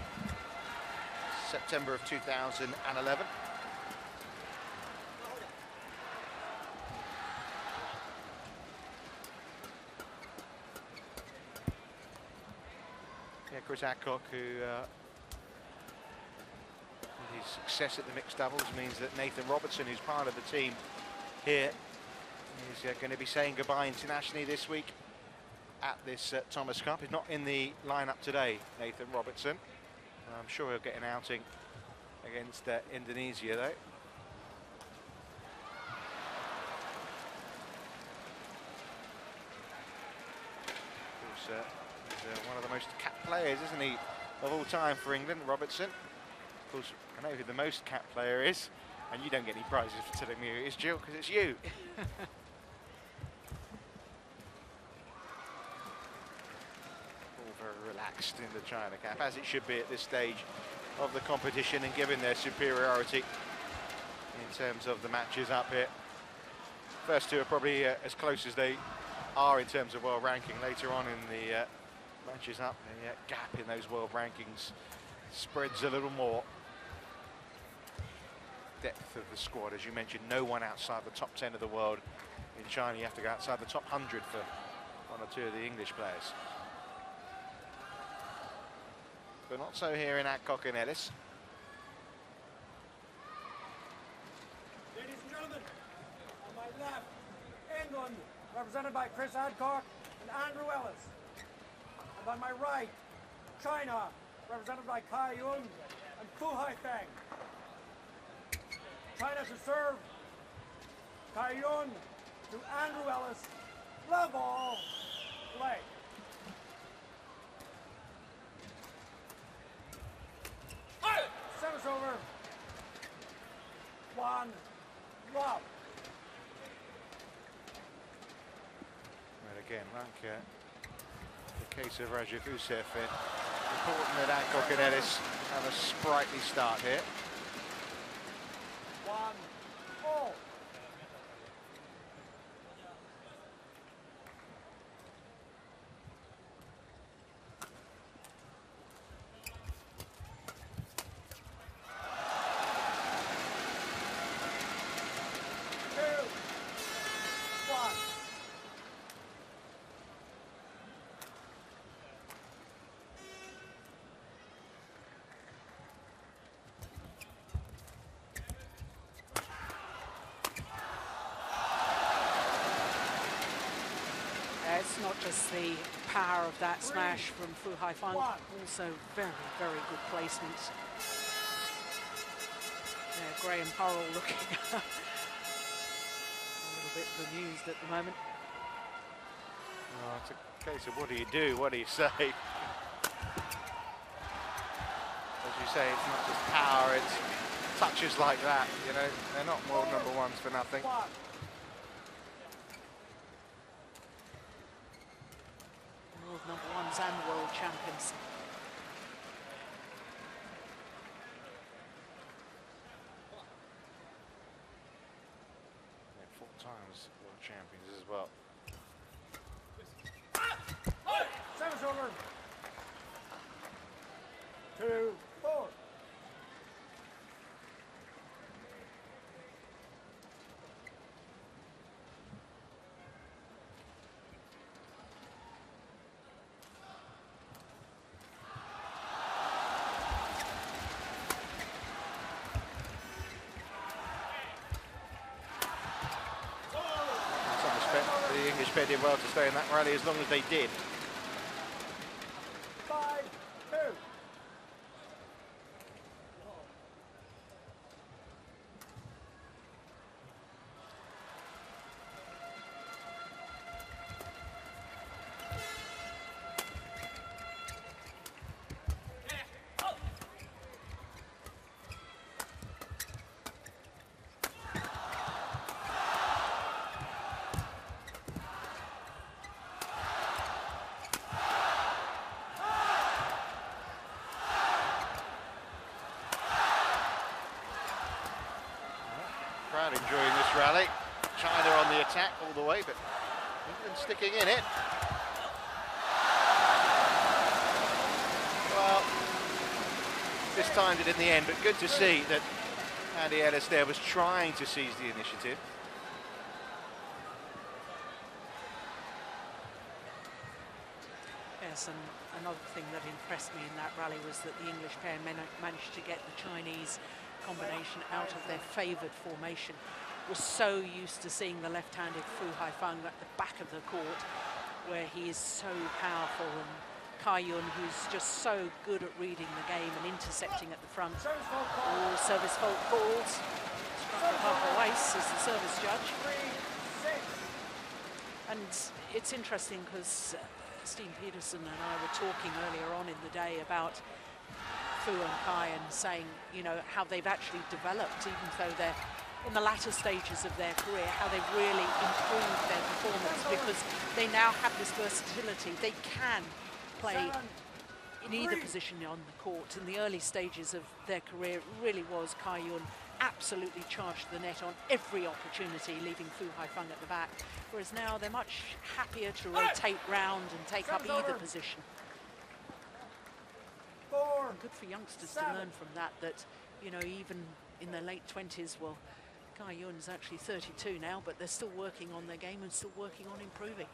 September of 2011. Yeah, Chris Adcock, who with his success at the mixed doubles means that Nathan Robertson, who's part of the team here, is going to be saying goodbye internationally this week at this Thomas Cup. He's not in the lineup today, Nathan Robertson. I'm sure he'll get an outing against Indonesia though. Of course, he's one of the most capped players, isn't he, of all time for England, Robertson. Of course, I know who the most capped player is, and you don't get any prizes for telling me who it is, Jill, because it's you. All very relaxed in the China cap, as it should be at this stage of the competition, and given their superiority in terms of the matches up here. First 2 are probably as close as they are in terms of world ranking. Later on in the matches up, the gap in those world rankings spreads a little more. Depth of the squad, as you mentioned, no one outside the top 10 of the world. In China, you have to go outside the top 100 for 1 or 2 of the English players. But not so here in Adcock and Ellis. Ladies and gentlemen, on my left, England, represented by Chris Adcock and Andrew Ellis. And on my right, China, represented by Kai Yun and Fu Haifeng. China to serve, Kai Yun to Andrew Ellis, love all, play. Service over. 1, love. Well, again, like the case of Raja Gusev, important that Adcock and Ellis have a sprightly start here. 1, all. It's not just the power of that smash from Fu Haifeng, also very, very good placement. Yeah, Graham Hurrell looking a little bit bemused at the moment. Oh, it's a case of what do you do, what do you say? As you say, it's not just power, it's touches like that, you know, they're not world number 1s for nothing. World number 1s and world champions. Yeah, 4 times world champions as well. Service over. 2, 4. they did well to stay in that rally as long as they did. 5-2. Crowd enjoying this rally. China on the attack all the way, but England sticking in it. Well, this timed it in the end, but good to see that Andy Ellis there was trying to seize the initiative. Yes, and another thing that impressed me in that rally was that the English pair managed to get the Chinese combination out of their favoured formation. We're so used to seeing the left-handed Fu Haifeng at the back of the court, where he is so powerful, and Cai Yun, who's just so good at reading the game and intercepting at the front. Oh, service fault called. Struck above the waist as the service judge. And it's interesting because Steen Peterson and I were talking earlier on in the day about Fu and Kai, and saying, you know, how they've actually developed, even though they're in the latter stages of their career, how they've really improved their performance, because they now have this versatility. They can play in either position on the court. In the early stages of their career, it really was Cai Yun absolutely charged the net on every opportunity, leaving Fu Haifeng at the back, whereas now they're much happier to rotate round and take up either position. And good for youngsters to learn from that, you know, even in their late 20s, well, Cai Yun's actually 32 now, but they're still working on their game and still working on improving.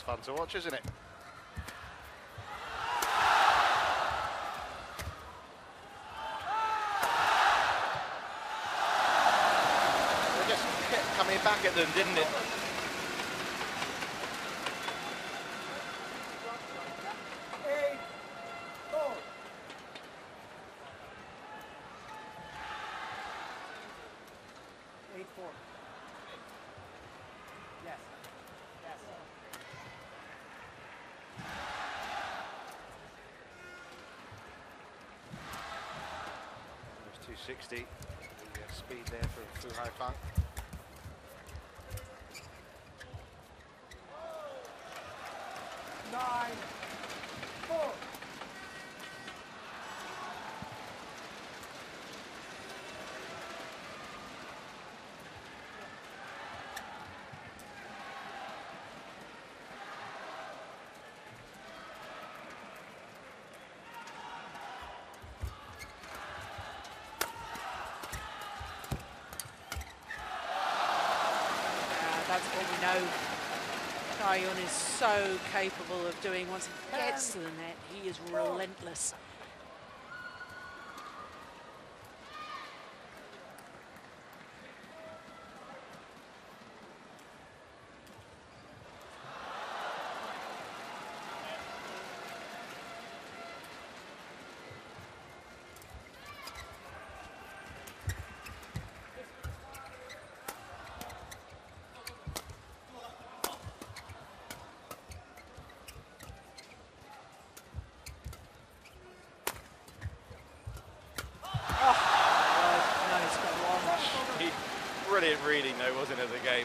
Fun to watch, isn't it? They just kept coming back at them, didn't it? There's 260. The speed there for Fu Haifeng. That's what we know Cai Yun is so capable of doing. Once he gets to the net, he is relentless. Brilliant reading though, wasn't it, of the game?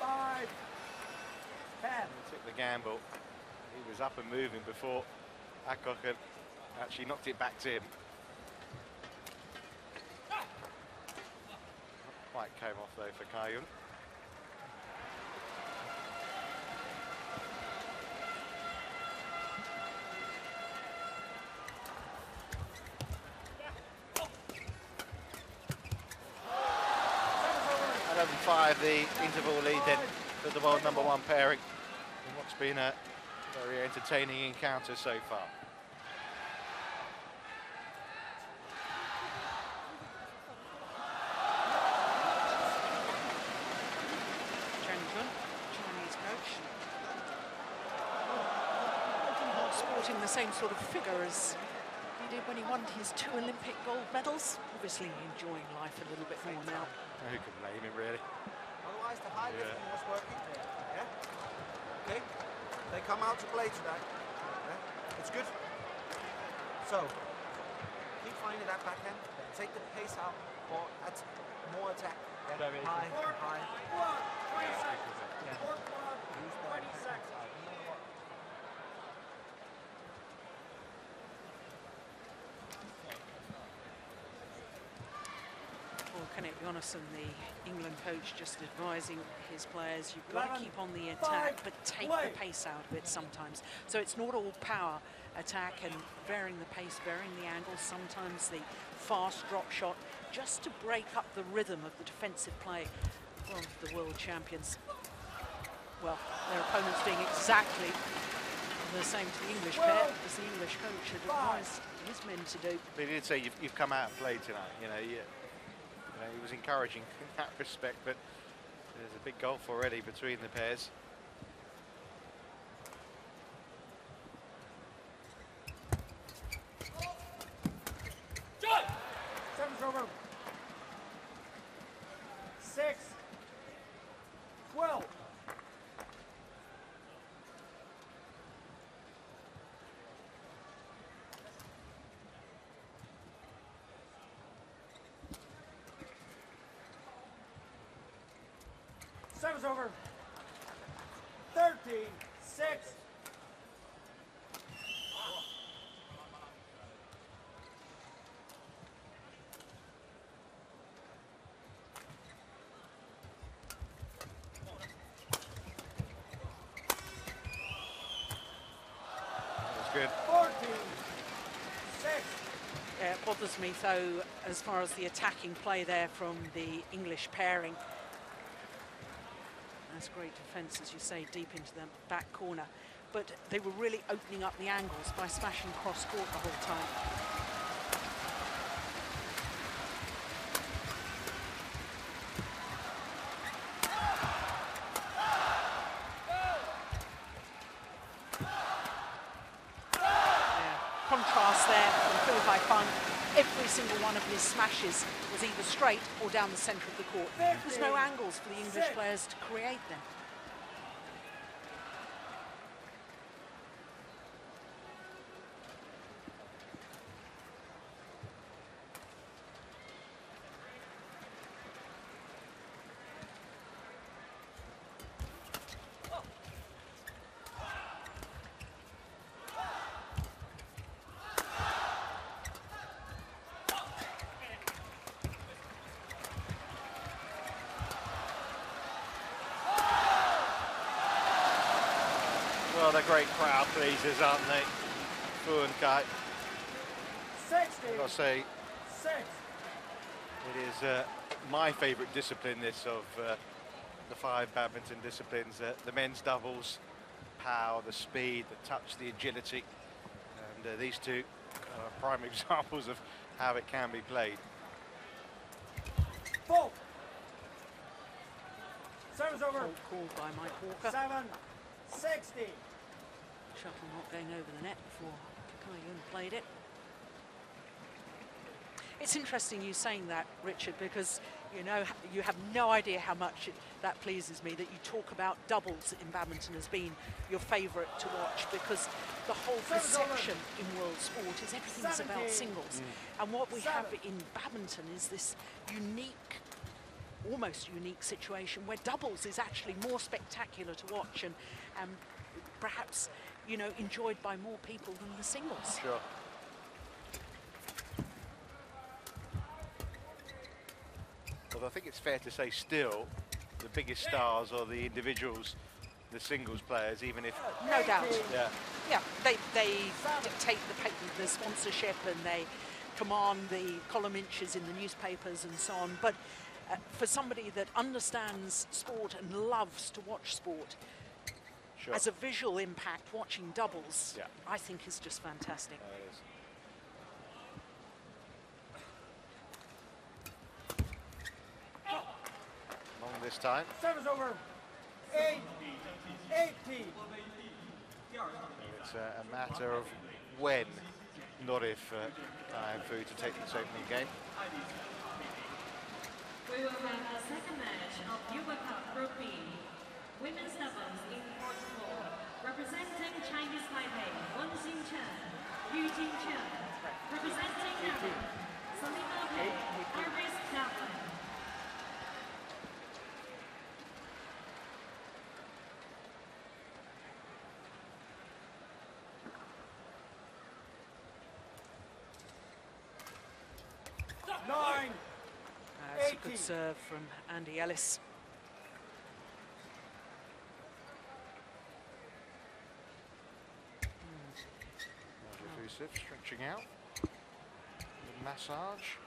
5-10. He took the gamble. He was up and moving before Adcock had actually knocked it back to him. quite came off though for Kayun. Five, the interval lead then for the world #1 pairing in what's been a very entertaining encounter so far. Chinese coach, not sporting the same sort of figure as he did when he won his 2 Olympic gold medals. Obviously enjoying life a little bit more now. Who can blame him, really? Otherwise, the high lifting was working. Yeah. Okay. They come out to play tonight. Yeah. It's good. So, keep finding that backhand. Take the pace out or more attack. Yeah. High, high. 20 seconds. 20 seconds. Kenneth Jonassen, the England coach, just advising his players, you've got to keep on the attack, but take the pace out of it sometimes. So it's not all power attack and varying the pace, varying the angle, sometimes the fast drop shot, just to break up the rhythm of the defensive play of the world champions. Well, their opponents doing exactly the same to the English pair as the English coach had advised his men to do. But he did say you've come out and played tonight, you know, he was encouraging in that respect, but there's a big gulf already between the pairs. Seven's over. 6, 12. Seven's over. 13, 6. That's good. 14, 6. It bothers me, though, as far as the attacking play there from the English pairing. That's great defence, as you say, deep into the back corner. But they were really opening up the angles by smashing cross-court the whole time. Contrast there from Phil Haifeng. Every single one of his smashes was either straight or down the centre of the court. There was no angles for the English players to create them. Well, they're great crowd pleasers, aren't they? Fu and Kai. 60. I've got to say, 6. it is my favourite discipline, this, of the 5 badminton disciplines. The men's doubles, power, the speed, the touch, the agility. And these two are prime examples of how it can be played. 4. Seven's over. Fault called by Mike Walker. 7, 60. Shuttle not going over the net before Kayun played it. It's interesting you saying that, Richard, because you know you have no idea how much that pleases me that you talk about doubles in badminton as being your favourite to watch, because the whole perception in world sport is everything's about singles. And what we have in badminton is this unique, almost unique situation where doubles is actually more spectacular to watch and perhaps, you know, enjoyed by more people than the singles. Sure. Although I think it's fair to say still the biggest stars are the individuals, the singles players, even if... No doubt. Yeah. Yeah, they dictate the sponsorship, and they command the column inches in the newspapers and so on. But for somebody that understands sport and loves to watch sport, Sure. as a visual impact, watching doubles, Yeah. I think is just fantastic. It is. Long this time. Service over. 8-18. It's a matter of when, not if, Kai Fu to take this opening game. We will have the second match of Hubei Cup Group B. Women's doubles in Portugal. Representing Chinese Taipei, Wang Xingchen, Yu Jingchen. Representing Netherlands, Selina Pei, Iris Dowling. It's a good serve from Andy Ellis. Elusive, stretching out. Massage.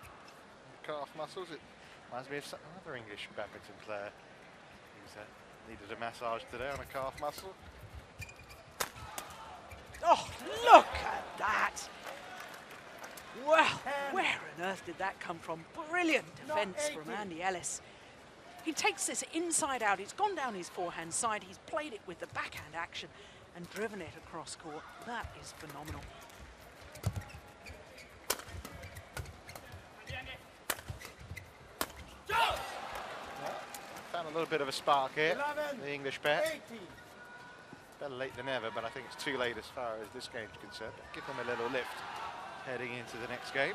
Calf muscles. It reminds me of another English badminton player who's needed a massage today on a calf muscle. Oh, look at that! Well, where on earth did that come from? Brilliant defense from Andy Ellis. He takes this inside out. It's gone down his forehand side. He's played it with the backhand action and driven it across court. That is phenomenal. Found a little bit of a spark here, 11, the English pair. 18. Better late than never, but I think it's too late as far as this game's concerned. Give them a little lift heading into the next game.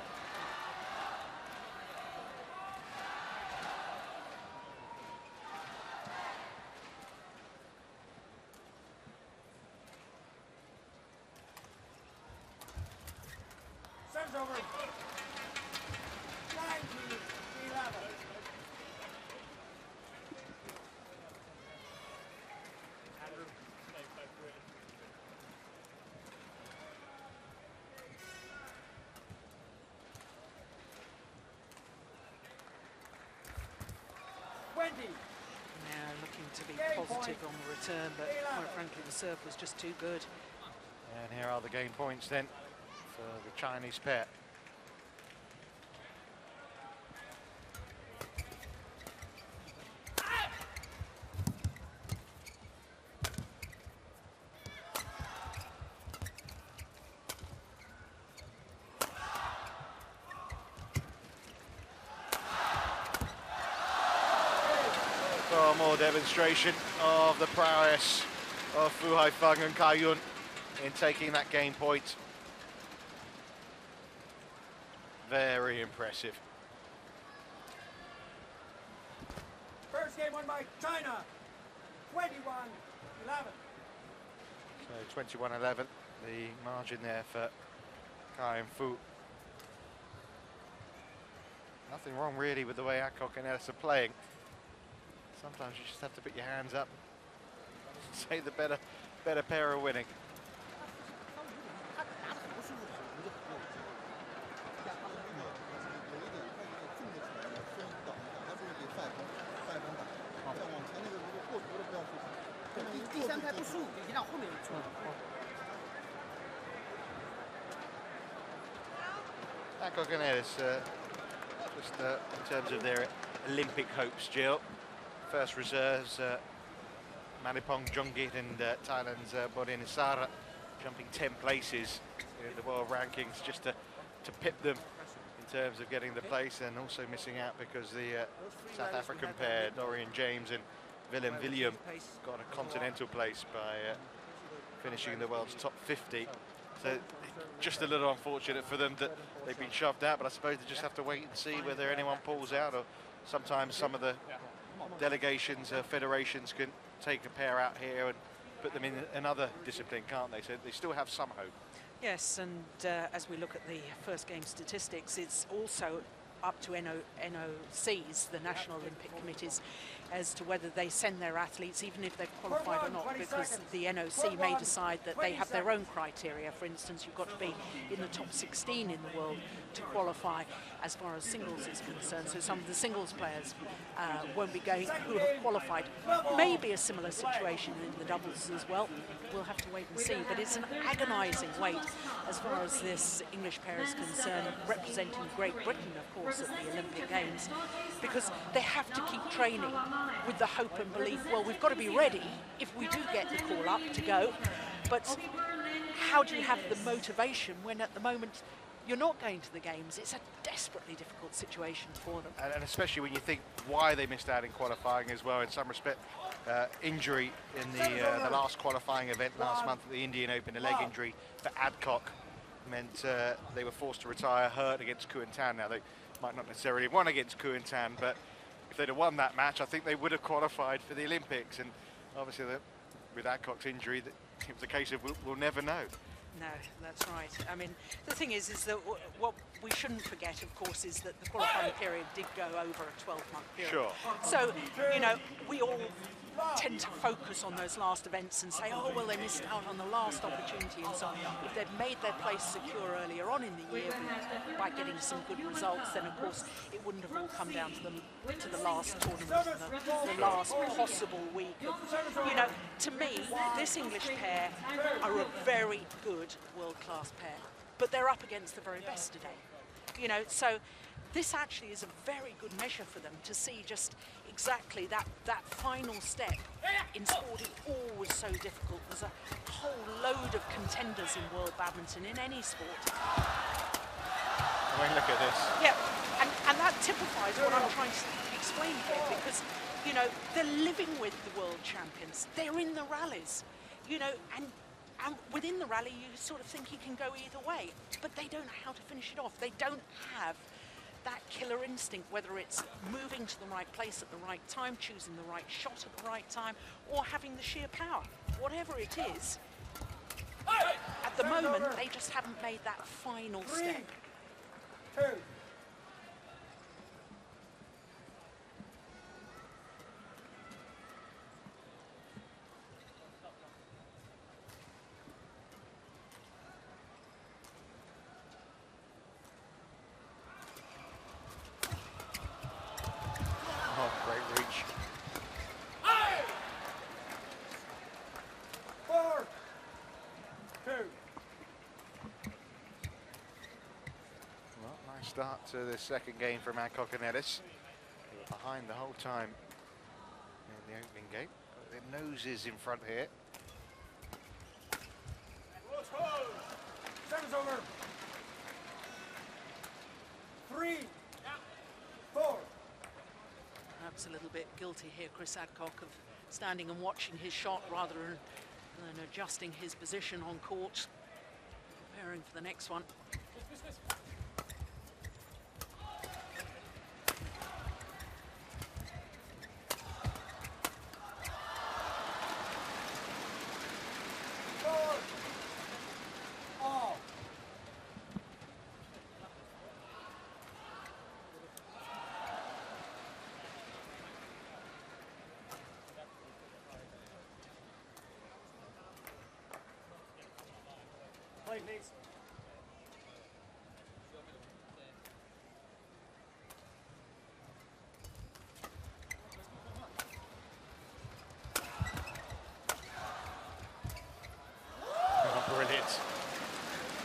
Serves over. 19-11. Now looking to be positive on the return, but quite frankly the serve was just too good. And here are the game points then for the Chinese pair. For more demonstration of the prowess of Fu Haifeng and Kai Yun in taking that game point. Very impressive. First game won by China. 21-11. So 21-11, the margin there for Kai and Fu. Nothing wrong really with the way Adcock and Ellis are playing. Sometimes you just have to put your hands up and say the better pair are winning. Adcock and Ellis, just in terms of their Olympic hopes, Jill. First reserves, Manipong Jongit and Thailand's Bodin Isara jumping 10 places in the world rankings just to pip them in terms of getting the place, and also missing out because the South African pair, Dorian James and Willem William, got a continental place by finishing in the world's top 50. So just a little unfortunate for them that they've been shoved out, but I suppose they just have to wait and see whether anyone pulls out, or sometimes some of the delegations, federations can take a pair out here and put them in another discipline, can't they? So they still have some hope. Yes, and as we look at the first game statistics, it's also up to NOCs, the National Olympic Committees, as to whether they send their athletes, even if they've qualified or not, because the NOC may decide that they have their own criteria. For instance, you've got to be in the top 16 in the world to qualify as far as singles is concerned. So some of the singles players won't be going, who have qualified. Maybe a similar situation in the doubles as well. We'll have to wait and see, but it's an agonising wait as far as this English pair is concerned, representing Great Britain, of course, at the Olympic Games, because they have to keep training with the hope and belief, well, we've got to be ready if we do get the call up to go, but how do you have the motivation when at the moment you're not going to the Games? It's a desperately difficult situation for them. And especially when you think why they missed out in qualifying as well, in some respect. Injury in the last qualifying event last month at the Indian Open, a leg injury for Adcock meant they were forced to retire hurt against Kuantan. Now, they might not necessarily have won against Kuantan, but if they'd have won that match, I think they would have qualified for the Olympics. And obviously, with Adcock's injury, it was a case of we'll never know. No, that's right. I mean, the thing is that what we shouldn't forget, of course, is that the qualifying period did go over a 12-month period. Sure. So, you know, we all tend to focus on those last events and say, oh, well, they missed out on the last opportunity and so on. If they'd made their place secure earlier on in the year by getting some good results, then, of course, it wouldn't have all come down to the last tournament, the last possible week. You know, to me, this English pair are a very good world-class pair, but they're up against the very best today. You know, so this actually is a very good measure for them to see just exactly that final step in sport is always so difficult. There's a whole load of contenders in world badminton, in any sport. I mean, look at this. Yeah, and that typifies what I'm trying to explain here, because, you know, they're living with the world champions. They're in the rallies, you know, and within the rally you sort of think you can go either way, but they don't know how to finish it off. They don't have that killer instinct, whether it's moving to the right place at the right time, choosing the right shot at the right time, or having the sheer power. Whatever it is, at the moment, they just haven't made that final step. 2. Oh, great reach. 4. 2. Well, nice start to the second game from Adcock and Ellis. They were behind the whole time in the opening game. Got their noses in front here. Service over. 3. 4. Perhaps a little bit guilty here, Chris Adcock, of standing and watching his shot rather than adjusting his position on court, preparing for the next one. Play, please. Oh, brilliant.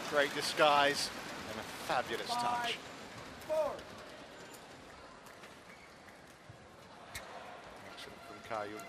Great disguise and a fabulous touch. 4. Excellent from Caillou.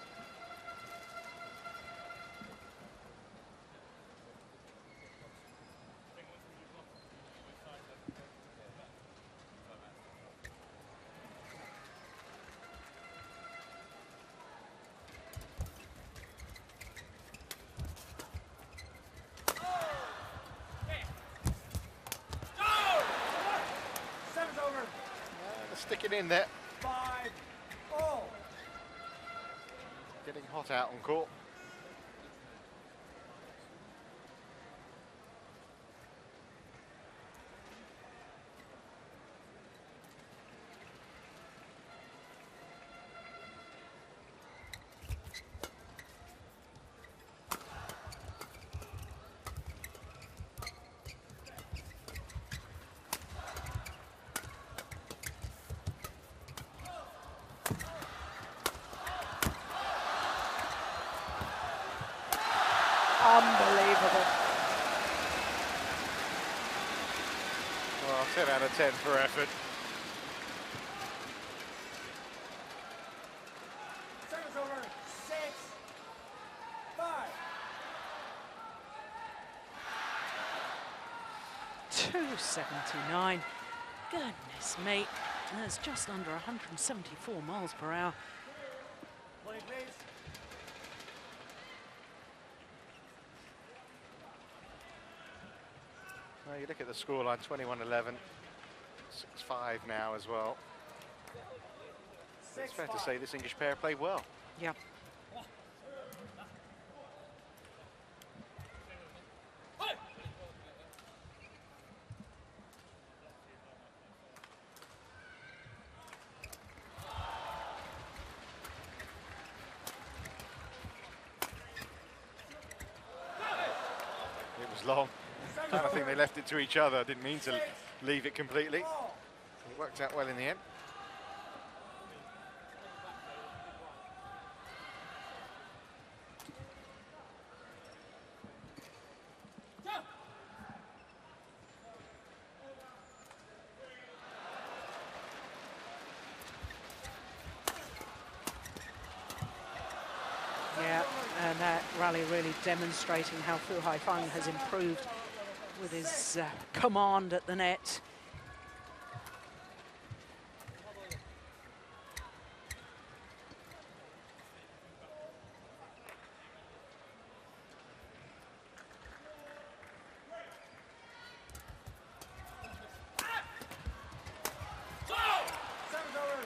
Service over. Sticking in there, 5. All. getting hot out on court. Unbelievable. Well, 10 out of 10 for effort. Service over. 6-5. 279. Goodness me. That's just under 174 miles per hour. Play, please. Well, you look at the scoreline, 21-11, 6-5 now as well. It's fair to say this English pair played well. Yeah. It was long. I don't think they left it to each other. Didn't mean to leave it completely. It worked out well in the end. Yeah, and that rally really demonstrating how Fu Haifeng has improved with his command at the net. Service over.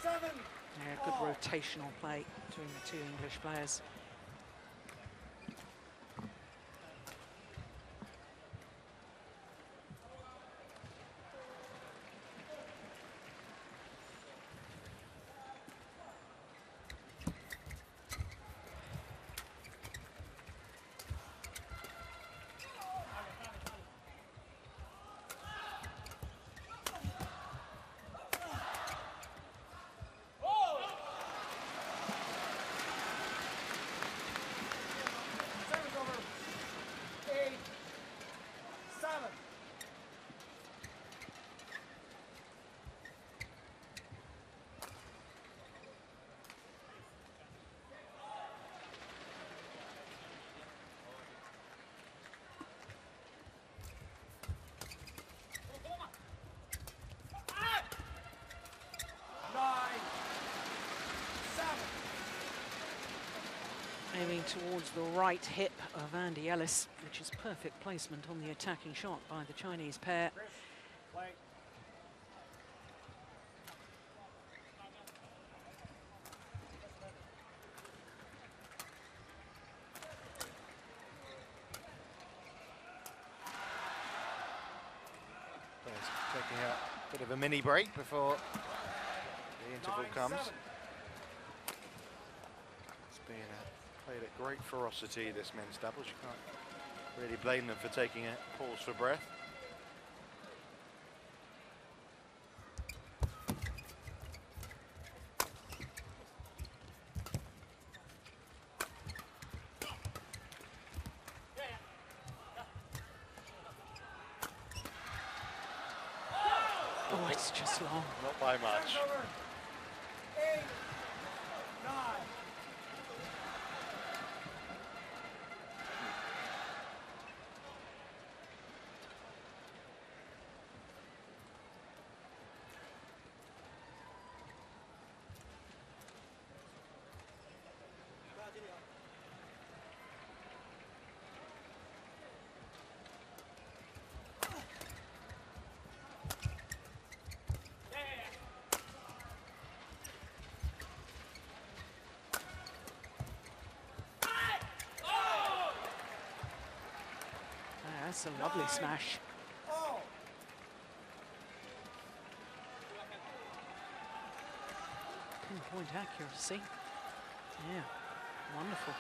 7. Yeah, good rotational play between the two English players. Service over. 8-7. Aiming towards the right hip of Andy Ellis, which is perfect placement on the attacking shot by the Chinese pair. Play. Players taking a bit of a mini break before the interval 9-7. comes. It's been played at great ferocity, this men's doubles. You can't really blame them for taking a pause for breath. Oh, it's just long. Not by much. Service over. 8-9. That's a lovely smash. All. Pinpoint accuracy. Yeah, wonderful.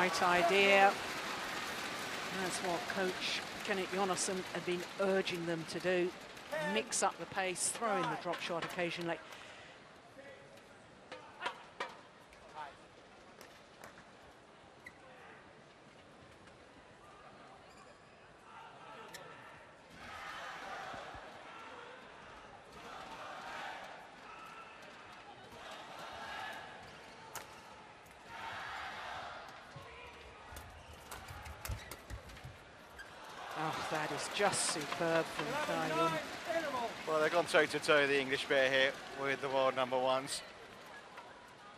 right idea. That's what Coach Kenneth Jonasson had been urging them to do. Mix up the pace, throw in the drop shot occasionally. Oh, that is just superb from Kai. Well, they've gone toe-to-toe, the English pair here, with the world number ones.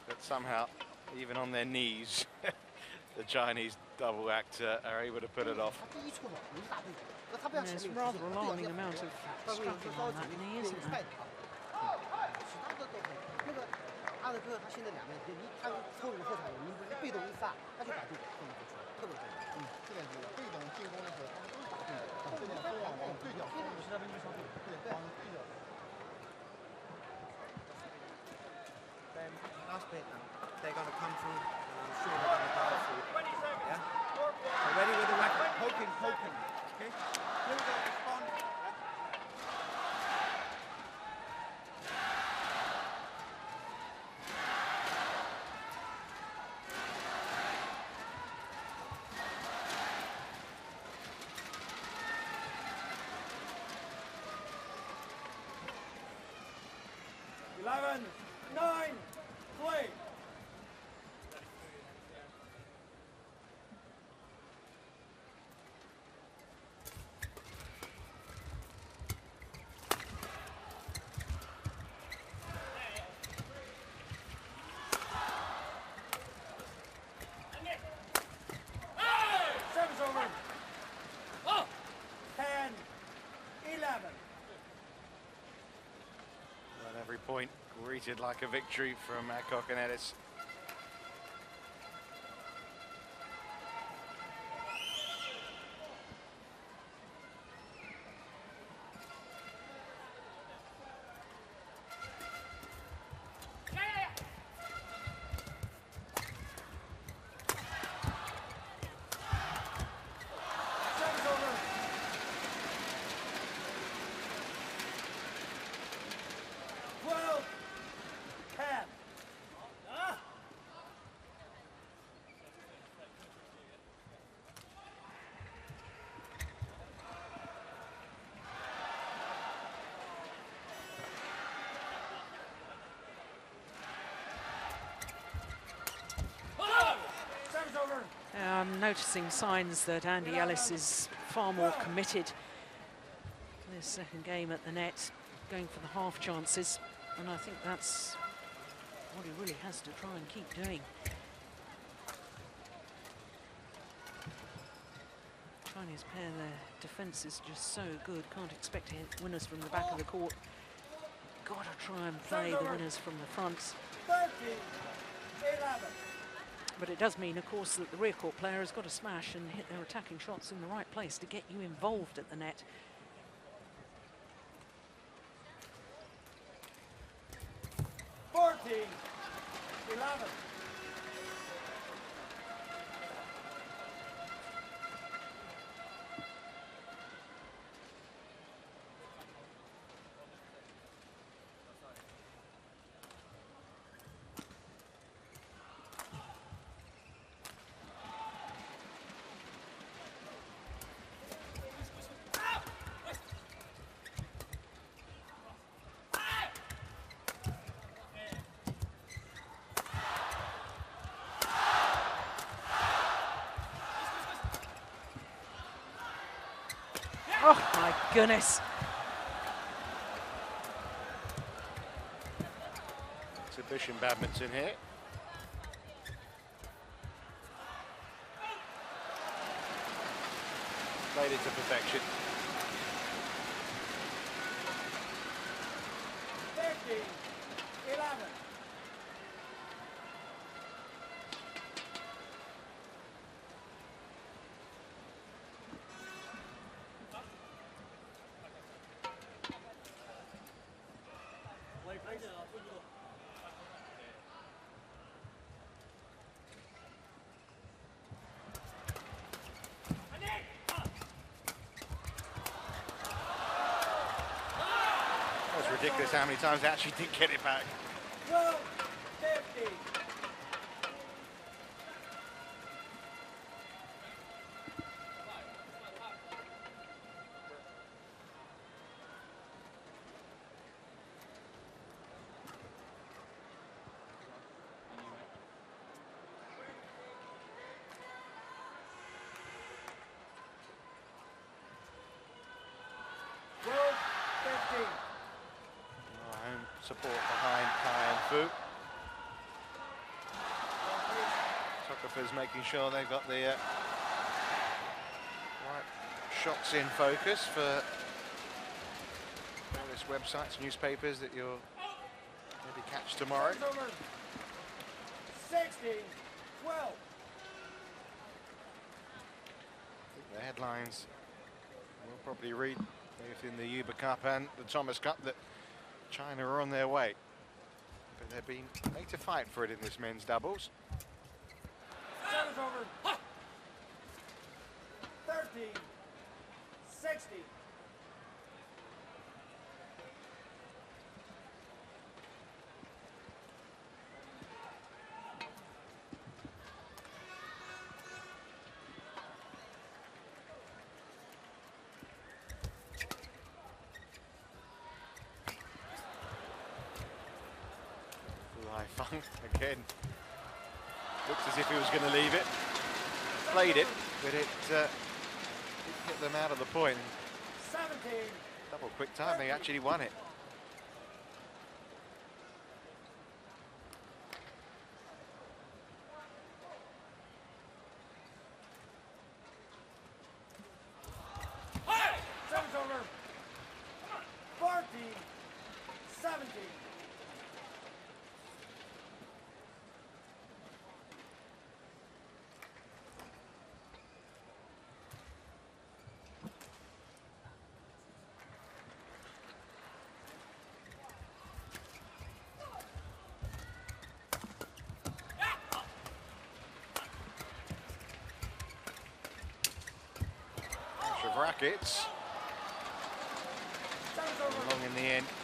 But somehow, even on their knees, the Chinese double act are able to put it off. There's a rather alarming amount of strapping on that knee, isn't there? 阿德哥他现在两面，你他后面后场有一被动一发，他就打对后面就出，特别对。这点是被动进攻的时候，他们都是打对的，这点非常往对角，是那边就说对，对，往对角。Then last bit now, they're going to come through, and I'm sure they're going to dive through. Yeah. So ready with the racket, poking. Okay. Here we go. Respond. Every point greeted like a victory from Adcock and Ellis. I'm noticing signs that Andy Ellis is far more committed to this second game at the net, going for the half chances, and I think that's what he really has to try and keep doing. Chinese pair, their defence is just so good, can't expect to hit winners from the back of the court. Got to try and play the winners from the front. 13-11. But it does mean, of course, that the rear court player has got to smash and hit their attacking shots in the right place to get you involved at the net. Oh my goodness. Exhibition badminton here. Played it to perfection. 13-11. ridiculous how many times they actually did get it back. 12-50. Home support behind Kai and Fu. Photographers making sure they've got the right shots in focus for various websites, newspapers that you'll maybe catch tomorrow. 16-12. The headlines we'll probably read both in the Hubei Cup and the Thomas Cup that China are on their way, but they're being made to fight for it in this men's doubles. Service over. 13-60. Fung again. Looks as if he was going to leave it. Played it, but it didn't get them out of the point. 17. Double quick time, they actually won it. Service over. 14-17. Of rackets. Long in the end. 40.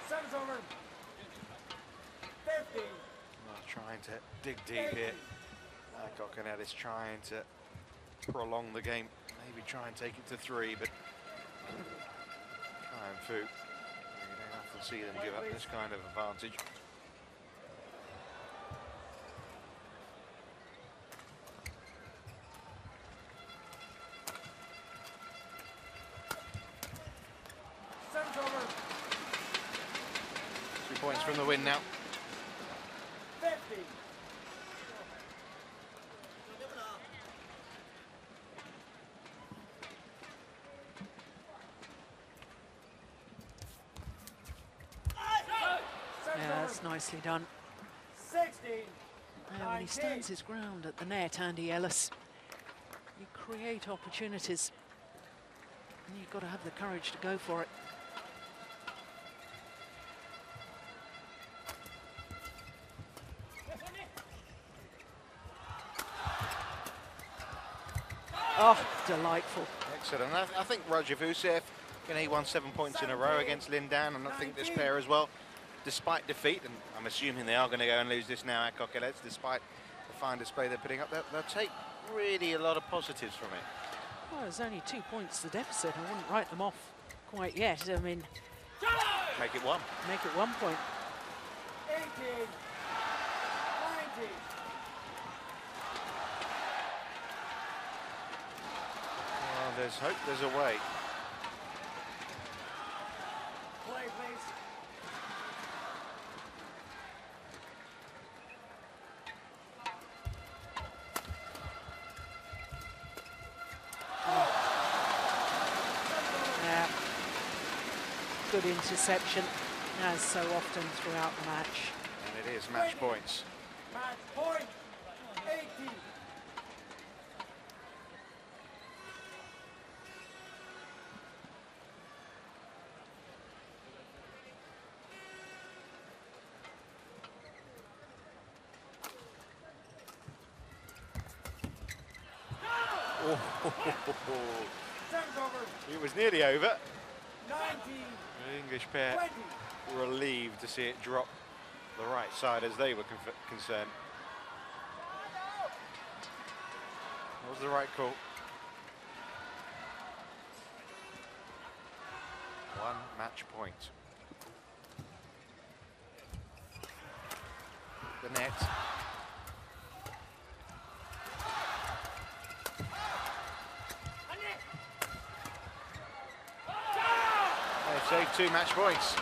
Service over. 50. Trying to dig deep here. Coconut is trying to prolong the game, maybe try and take it to 3, but Kai and Fu, you don't often see them give up this kind of advantage. Service over. 2 points from the win now. 50. Yeah, that's nicely done. 16. Yeah, when he stands his ground at the net, Andy Ellis, you create opportunities, and you've got to have the courage to go for it. Oh, delightful. Excellent. I think Roger Vucev, he won 7 points in a row against Lin Dan, and I think this pair as well, despite defeat, and I'm assuming they are going to go and lose this now at Coquelettes, despite the fine display they're putting up, they'll take really a lot of positives from it. Well, there's only 2 points the deficit. I wouldn't write them off quite yet. I mean, Make it 1. make it 1 point. 18. 19. Well, there's hope, there's a way. Play, please. Yeah. Good interception, as so often throughout the match. And it is match points. Match point. 18. Oh, Service over. it was nearly over. 19. The English pair 20. relieved to see it drop the right side as they were concerned. That was the right call. One match point. The net. They've saved 2 match points.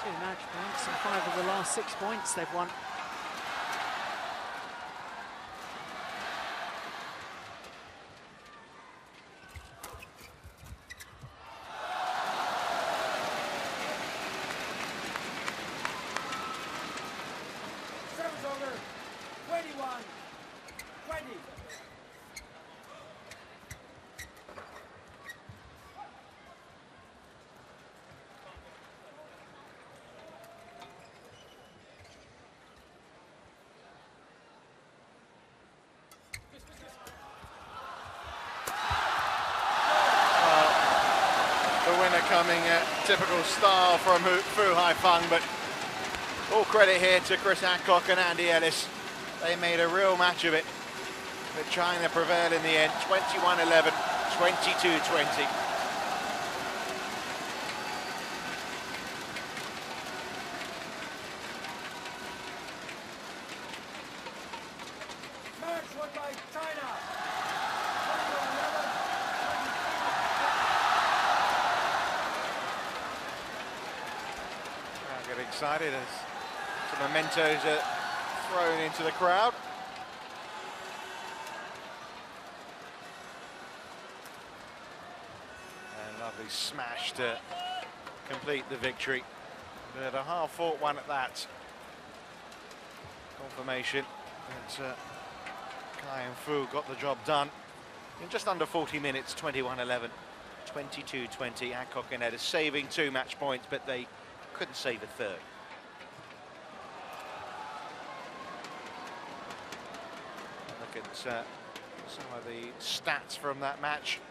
Two match points and 5 of the last 6 points they've won. Service over. 21. 20. The winner coming at typical style from Fu Haifeng, but all credit here to Chris Adcock and Andy Ellis. They made a real match of it. But China prevailed in the end, 21-11, 22-20. Match won by China. Get excited as some mementos are thrown into the crowd. And lovely smash to complete the victory. But a half-fought one at that. Confirmation that Kai and Fu got the job done in just under 40 minutes, 21-11, 22-20. Adcock and Edis saving 2 match points, but they couldn't save a third. Look at some of the stats from that match.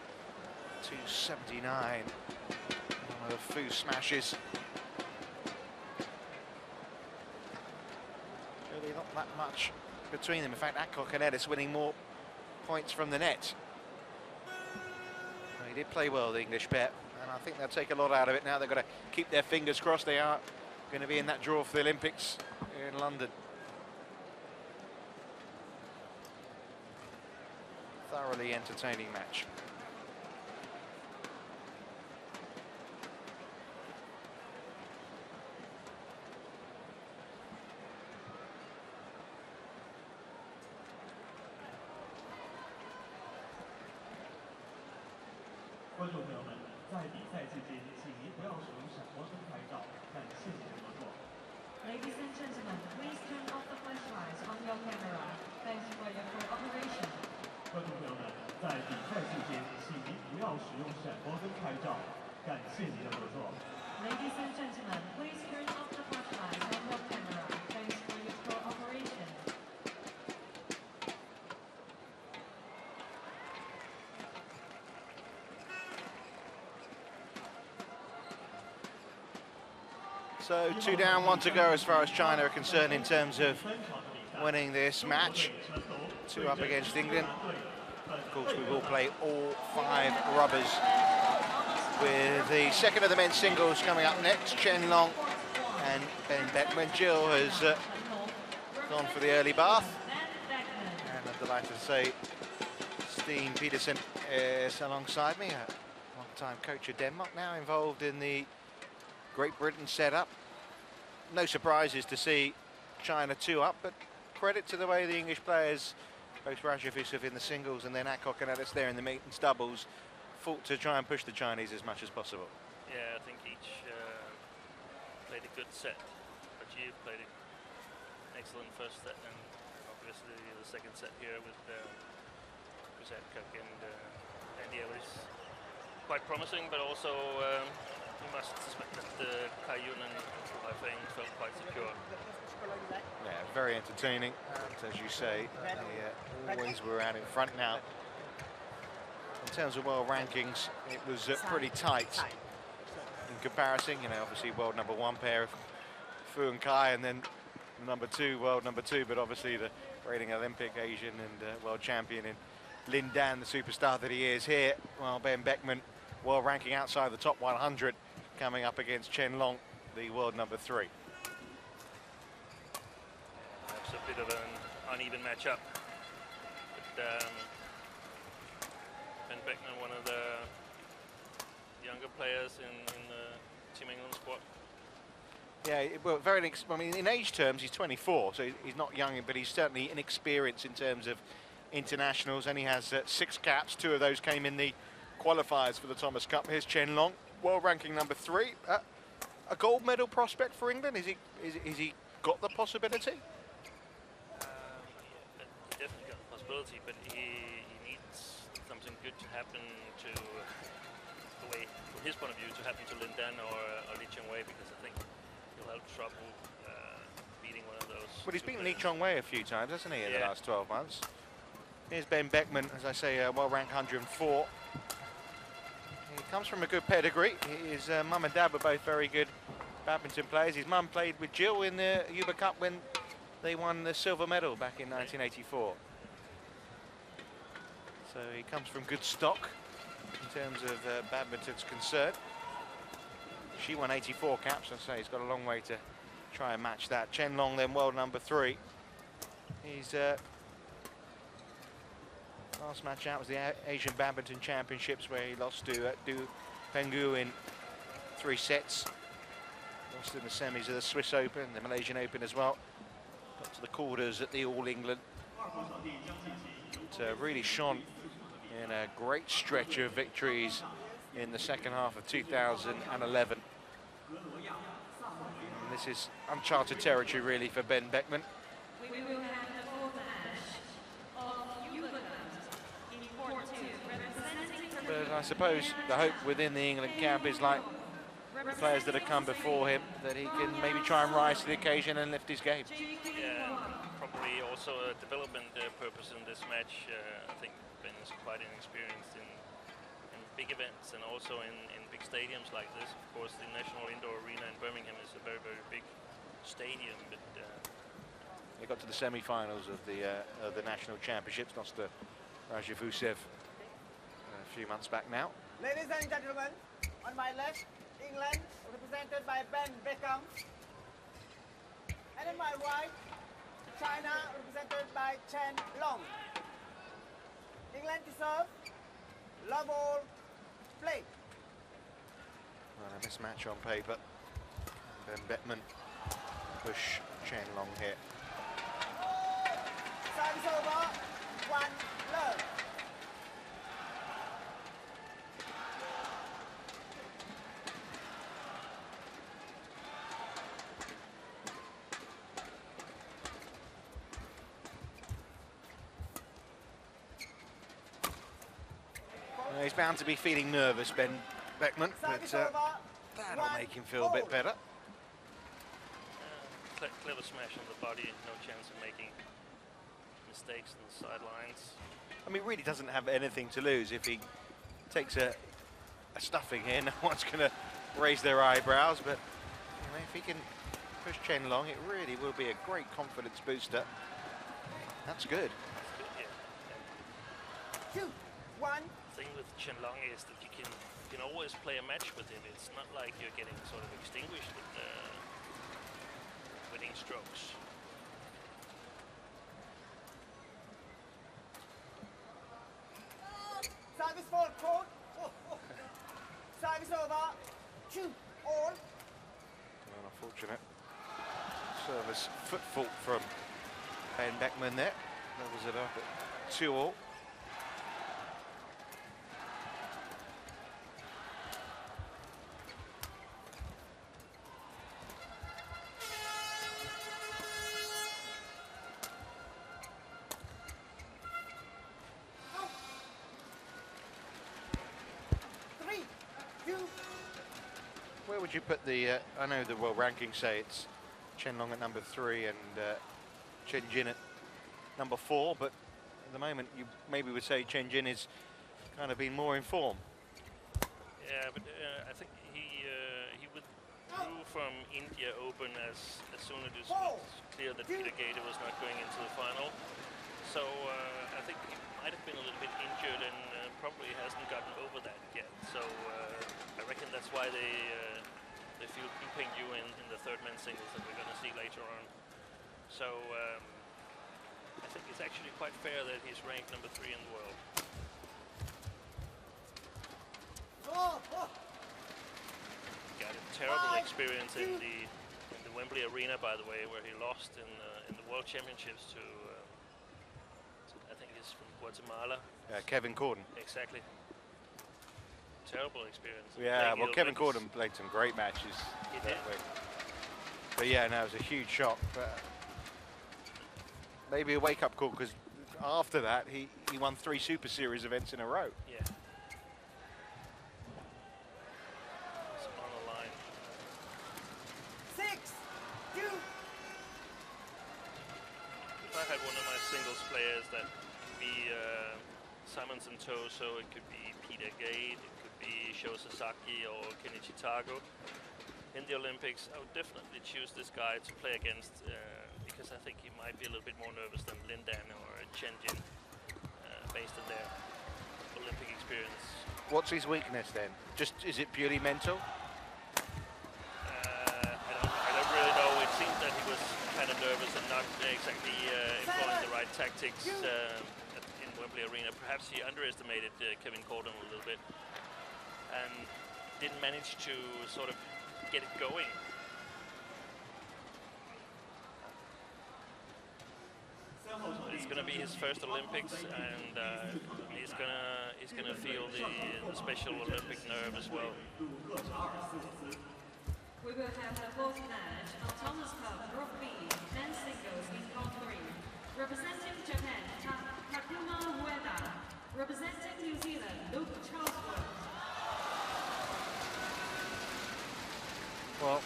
279. One of the Fu smashes. Really not that much between them. In fact, Adcock and Edis winning more points from the net. They did play well, the English pair. And I think they'll take a lot out of it now. They've got to keep their fingers crossed. They are going to be in that draw for the Olympics in London. Thoroughly entertaining match. Ladies and gentlemen, please turn off the flashlights on your camera. Thanks for your cooperation. 观众朋友们，在比赛期间，请您不要使用闪光灯拍照，感谢您的合作。 Ladies and gentlemen, please turn off the flashlights on your camera. Thanks for your cooperation. So 2 down, 1 to go as far as China are concerned in terms of winning this match. 2 up against England. Of course, we will play all 5 rubbers with the second of the men's singles coming up next. Chen Long and Ben Beckman. Jill has gone for the early bath. And I'm delighted to say Steen Petersen is alongside me, a long-time coach of Denmark, now involved in the Great Britain setup. No surprises to see China 2 up, but credit to the way the English players, both Rajafisov in the singles and then Adcock and Ellis there in the maintenance doubles, fought to try and push the Chinese as much as possible. Yeah, I think each played a good set. Rajiv played an excellent first set, and obviously the second set here with Chris Adcock and biennial is quite promising, but also we must suspect that Kai Yun and Lai Feng felt quite secure. Yeah, very entertaining. And as you say, they always were out in front now. In terms of world rankings, it was pretty tight in comparison. You know, obviously world number 1 pair of Fu and Kai, and then world number two, but obviously the reigning Olympic, Asian and world champion in Lin Dan, the superstar that he is here. Well, Ben Beckman, world ranking outside the top 100, coming up against Chen Long, the world number 3. Perhaps a bit of an uneven matchup. But Ben Beckman, one of the younger players in the Team England squad. Yeah, well, I mean, in age terms, he's 24, so he's not young, but he's certainly inexperienced in terms of internationals, and he has 6 caps. 2 of those came in the qualifiers for the Thomas Cup. Here's Chen Long, world ranking number 3. A gold medal prospect for England? Is he got the possibility? He definitely got the possibility, but he needs something good to happen to the way, from his point of view, to happen to Lin Dan or Li Chongwei, because I think he'll have trouble beating one of those. Well, he's beaten Li Chongwei a few times, hasn't he, in the last 12 months? Here's Ben Beckman, as I say, well ranked 104. He comes from a good pedigree. His mum and dad were both very good badminton players. His mum played with Jill in the Hubei Cup when they won the silver medal back in 1984. So he comes from good stock in terms of badminton's concerned. She won 84 caps, I say he's got a long way to try and match that. Chen Long, then world number 3. He's last match out was the Asian Badminton Championships, where he lost to Du Penggu in 3 sets. Lost in the semis of the Swiss Open, the Malaysian Open as well. Got to the quarters at the All England. But, really shone in a great stretch of victories in the second half of 2011. And this is uncharted territory really for Ben Beckman. We will have the fourth match of Hubei in court 2, representing. But I suppose the hope within the England camp is like the players that have come before him, that he can maybe try and rise to the occasion and lift his game. Yeah, probably also a development purpose in this match. I think Ben is quite inexperienced in big events and also in big stadiums like this. Of course, the National Indoor Arena in Birmingham is a very, very big stadium, but He got to the semi-finals of the National Championships, lost to Rajiv Husev a few months back now. Ladies and gentlemen, on my left, England, represented by Ben Beckham. And on my right, China, represented by Chen Long. England to serve, love all, play. Well, a mismatch on paper. Ben Beckman push Chen Long here. Service over, 1 love. He's bound to be feeling nervous, Ben Beckman, but that'll make him feel a bit better. clever smash on the body, no chance of making mistakes on the sidelines. I mean, really doesn't have anything to lose if he takes a stuffing here. No one's going to raise their eyebrows, but you know, if he can push Chen Long, it really will be a great confidence booster. That's good. That's good, yeah. 2, 1. The thing with Chen Long is that you can always play a match with him. It's not like you're getting sort of extinguished with winning strokes. Service for court. Service over. 2 all. Well, unfortunate service foot fault from Ben Beckman there. Levels it up at 2 all. would you put the, I know the world rankings say it's Chen Long at number 3 and Chen Jin at number 4, but at the moment you maybe would say Chen Jin is kind of been more in form. Yeah, but I think he withdrew from India Open as soon as it was clear that Peter Gade was not going into the final. So I think he might have been a little bit injured and probably hasn't gotten over that yet. So I reckon that's why they feel Peng Yu in the third men's singles that we're going to see later on. So I think it's actually quite fair that he's ranked number 3 in the world. Got a terrible experience in the Wembley Arena, by the way, where he lost in the World Championships to I think he's from Guatemala. Kevin Corden. Exactly. Terrible experience. Yeah, well, Kevin Corden played some great matches. He did. But yeah, no, it was a huge shock. But maybe a wake-up call, because after that, he won 3 Super Series events in a row. Yeah. It's on the line. 6, 2. If I had one of my singles players, that could be Simon Santoso, it could be Peter Gade, it could be Sho Sasaki or Kenichi Tago. In the Olympics, I would definitely choose this guy to play against because I think he might be a little bit more nervous than Lin Dan or Chen Jin based on their Olympic experience. What's his weakness then? Is it purely mental? I don't really know. It seemed that he was kind of nervous and not exactly employing the right tactics in Wembley Arena. Perhaps he underestimated Kevin Corden a little bit and didn't manage to sort of get it going. It's going to be his first Olympics, and he's gonna feel the special Olympic nerve as well. We will have the fourth match of Thomas Cup Group B men's singles in Block 3. Representing Japan, Takuma Ueda. Representing New Zealand, Luke Charlesworth. Well,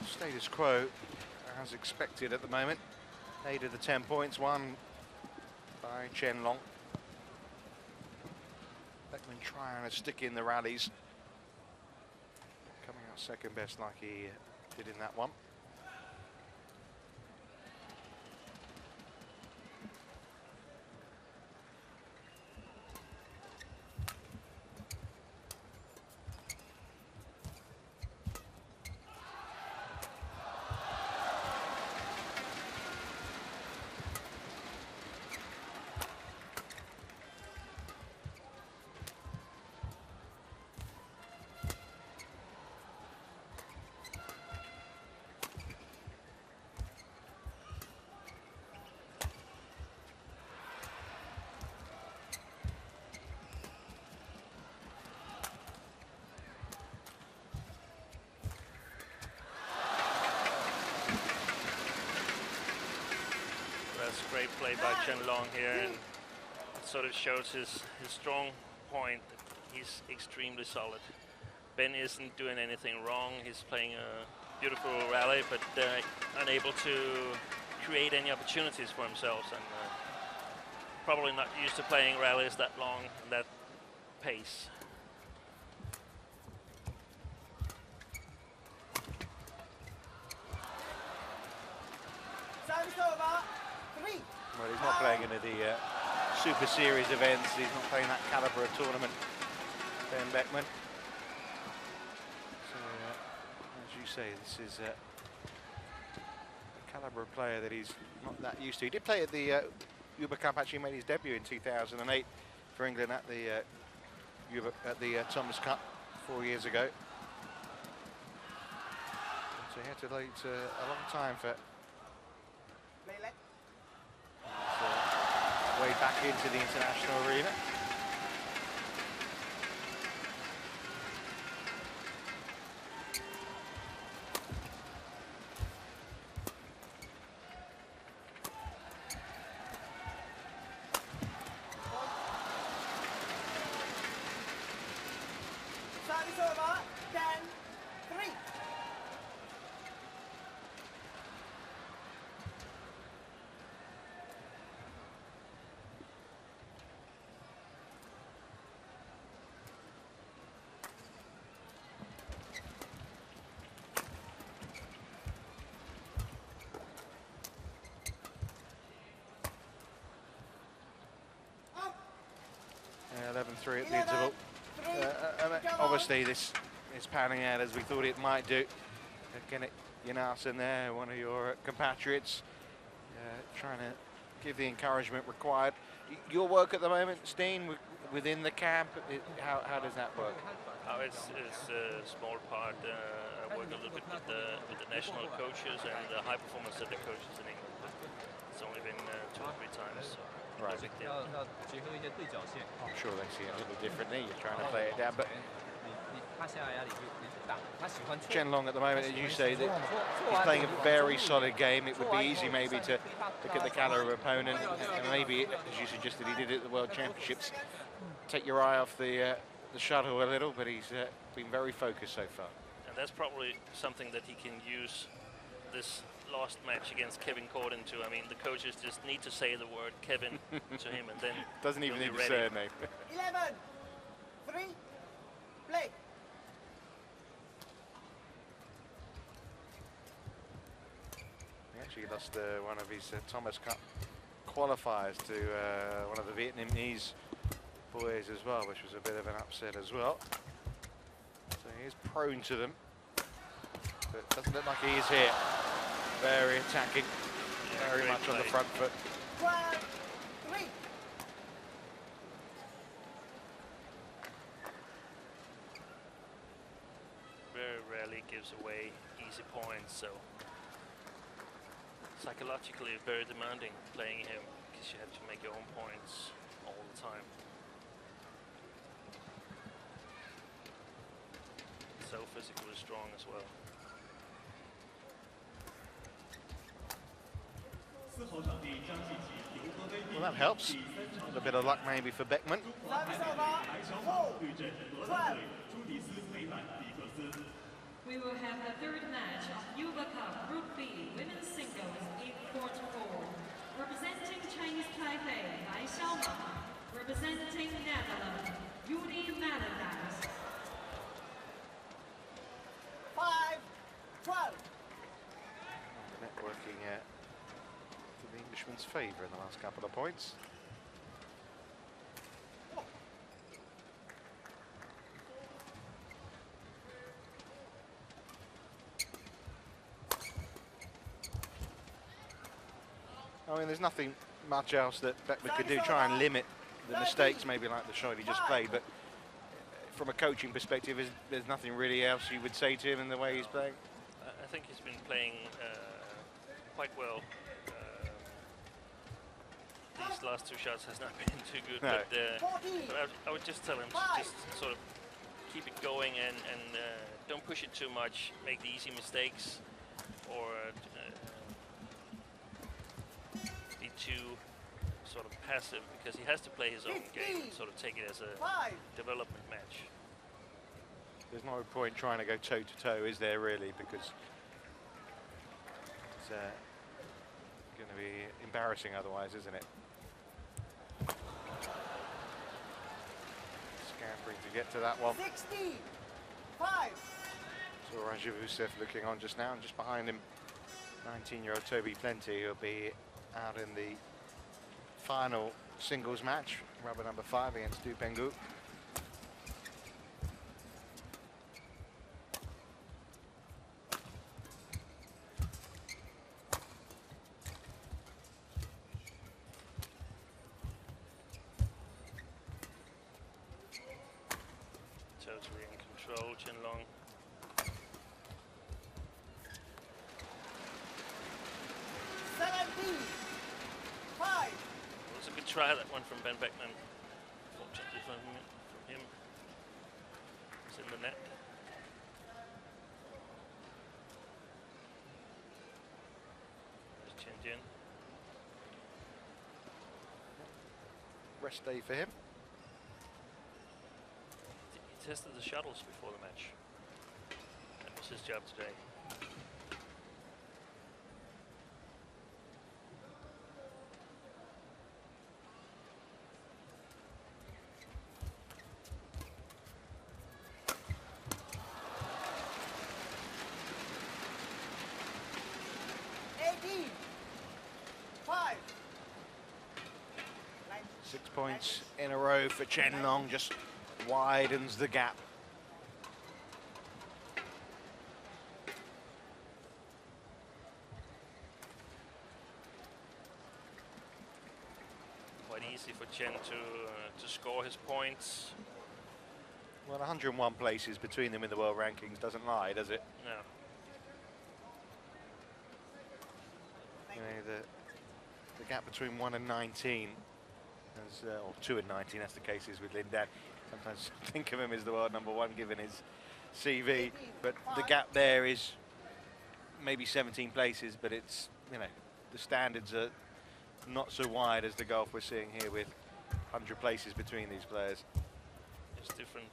status quo as expected at the moment. 8 of the 10 points won by Chen Long. Beckman trying to stick in the rallies. Coming out second best like he did in that one. Great play by Chen Long here, and it sort of shows his strong point. He's extremely solid. Ben isn't doing anything wrong. He's playing a beautiful rally, but unable to create any opportunities for himself, and probably not used to playing rallies that long, that pace. Well, he's not playing any of the Super Series events. He's not playing that caliber of tournament, Ben Beckman. So, as you say, this is a caliber of player that he's not that used to. He did play at the Hubei Cup, actually made his debut in 2008 for England at the Thomas Cup 4 years ago. So he had to wait a long time for way back into the international arena. Service over, 10. and 3 at the interval. Obviously, this is panning out as we thought it might do. Again, Jonassen there, one of your compatriots, trying to give the encouragement required. Your work at the moment, Steen, within the camp, how does that work? It's a small part. I work a little bit with the national coaches and the high performance center coaches in England. It's only been 2 or 3 times. So right. no big deal. I'm sure they see it a little differently. You're trying to play it down, but Chen Long at the moment, as you say, that he's playing a very solid game. It would be easy maybe to look at the caliber of opponent, and maybe, as you suggested, he did it at the World Championships. Take your eye off the shuttle a little, but he's been very focused so far. And that's probably something that he can use this last match against Kevin Corden to. I mean, the coaches just need to say the word Kevin to him, and then doesn't even need to say a name. 11, 3, play. He actually lost one of his Thomas Cup qualifiers to one of the Vietnamese boys as well, which was a bit of an upset as well. So he is prone to them, but it doesn't look like he is here. Very attacking, very much on the front foot. 12, 3. very rarely gives away easy points, so psychologically very demanding playing him because you have to make your own points all the time. So physically strong as well. Well, that helps. A bit of luck maybe for Beckman. We will have the third match of Yuba Cup Group B Women's Singles in Court 4. Representing Chinese Taipei, Bai Xiaoma. Representing Netherlands, Yudi Maladas. 5, 12. Networking to the Englishman's favour in the last couple of points. I mean, there's nothing much else that Beckman could do, try and limit the mistakes, maybe like the shot he just played, but from a coaching perspective, there's nothing really else you would say to him in the way he's playing? I think he's been playing quite well. These last 2 shots has not been too good, No. but I would just tell him to just sort of keep it going and don't push it too much, make the easy mistakes, or be too sort of passive, because he has to play his own game and sort of take it as a development match. There's no point trying to go toe-to-toe, is there really? Because it's going to be embarrassing otherwise, isn't it? Scampering to get to that one. 16, 5. So Rajavusev looking on just now, and just behind him, 19-year-old Toby Plenty, who'll be out in the final singles match, rubber number 5 against Du Penggu. Totally in control, Chen Long. It was a good try, that one from Ben Beckman. Fortunately from him, it's in the net. There's Chen Jin. Rest day for him. He tested the shuttles before the match. That was his job today. 6 points in a row for Chen Long, just widens the gap. Quite easy for Chen to score his points. Well, 101 places between them in the world rankings doesn't lie, does it? No. You know, the gap between 1 and 19, or 2 and 19, as the case is with Lin Dan. Sometimes think of him as the world #1 given his CV, but the gap there is maybe 17 places, but it's, you know, the standards are not so wide as the golf we're seeing here with 100 places between these players. It's different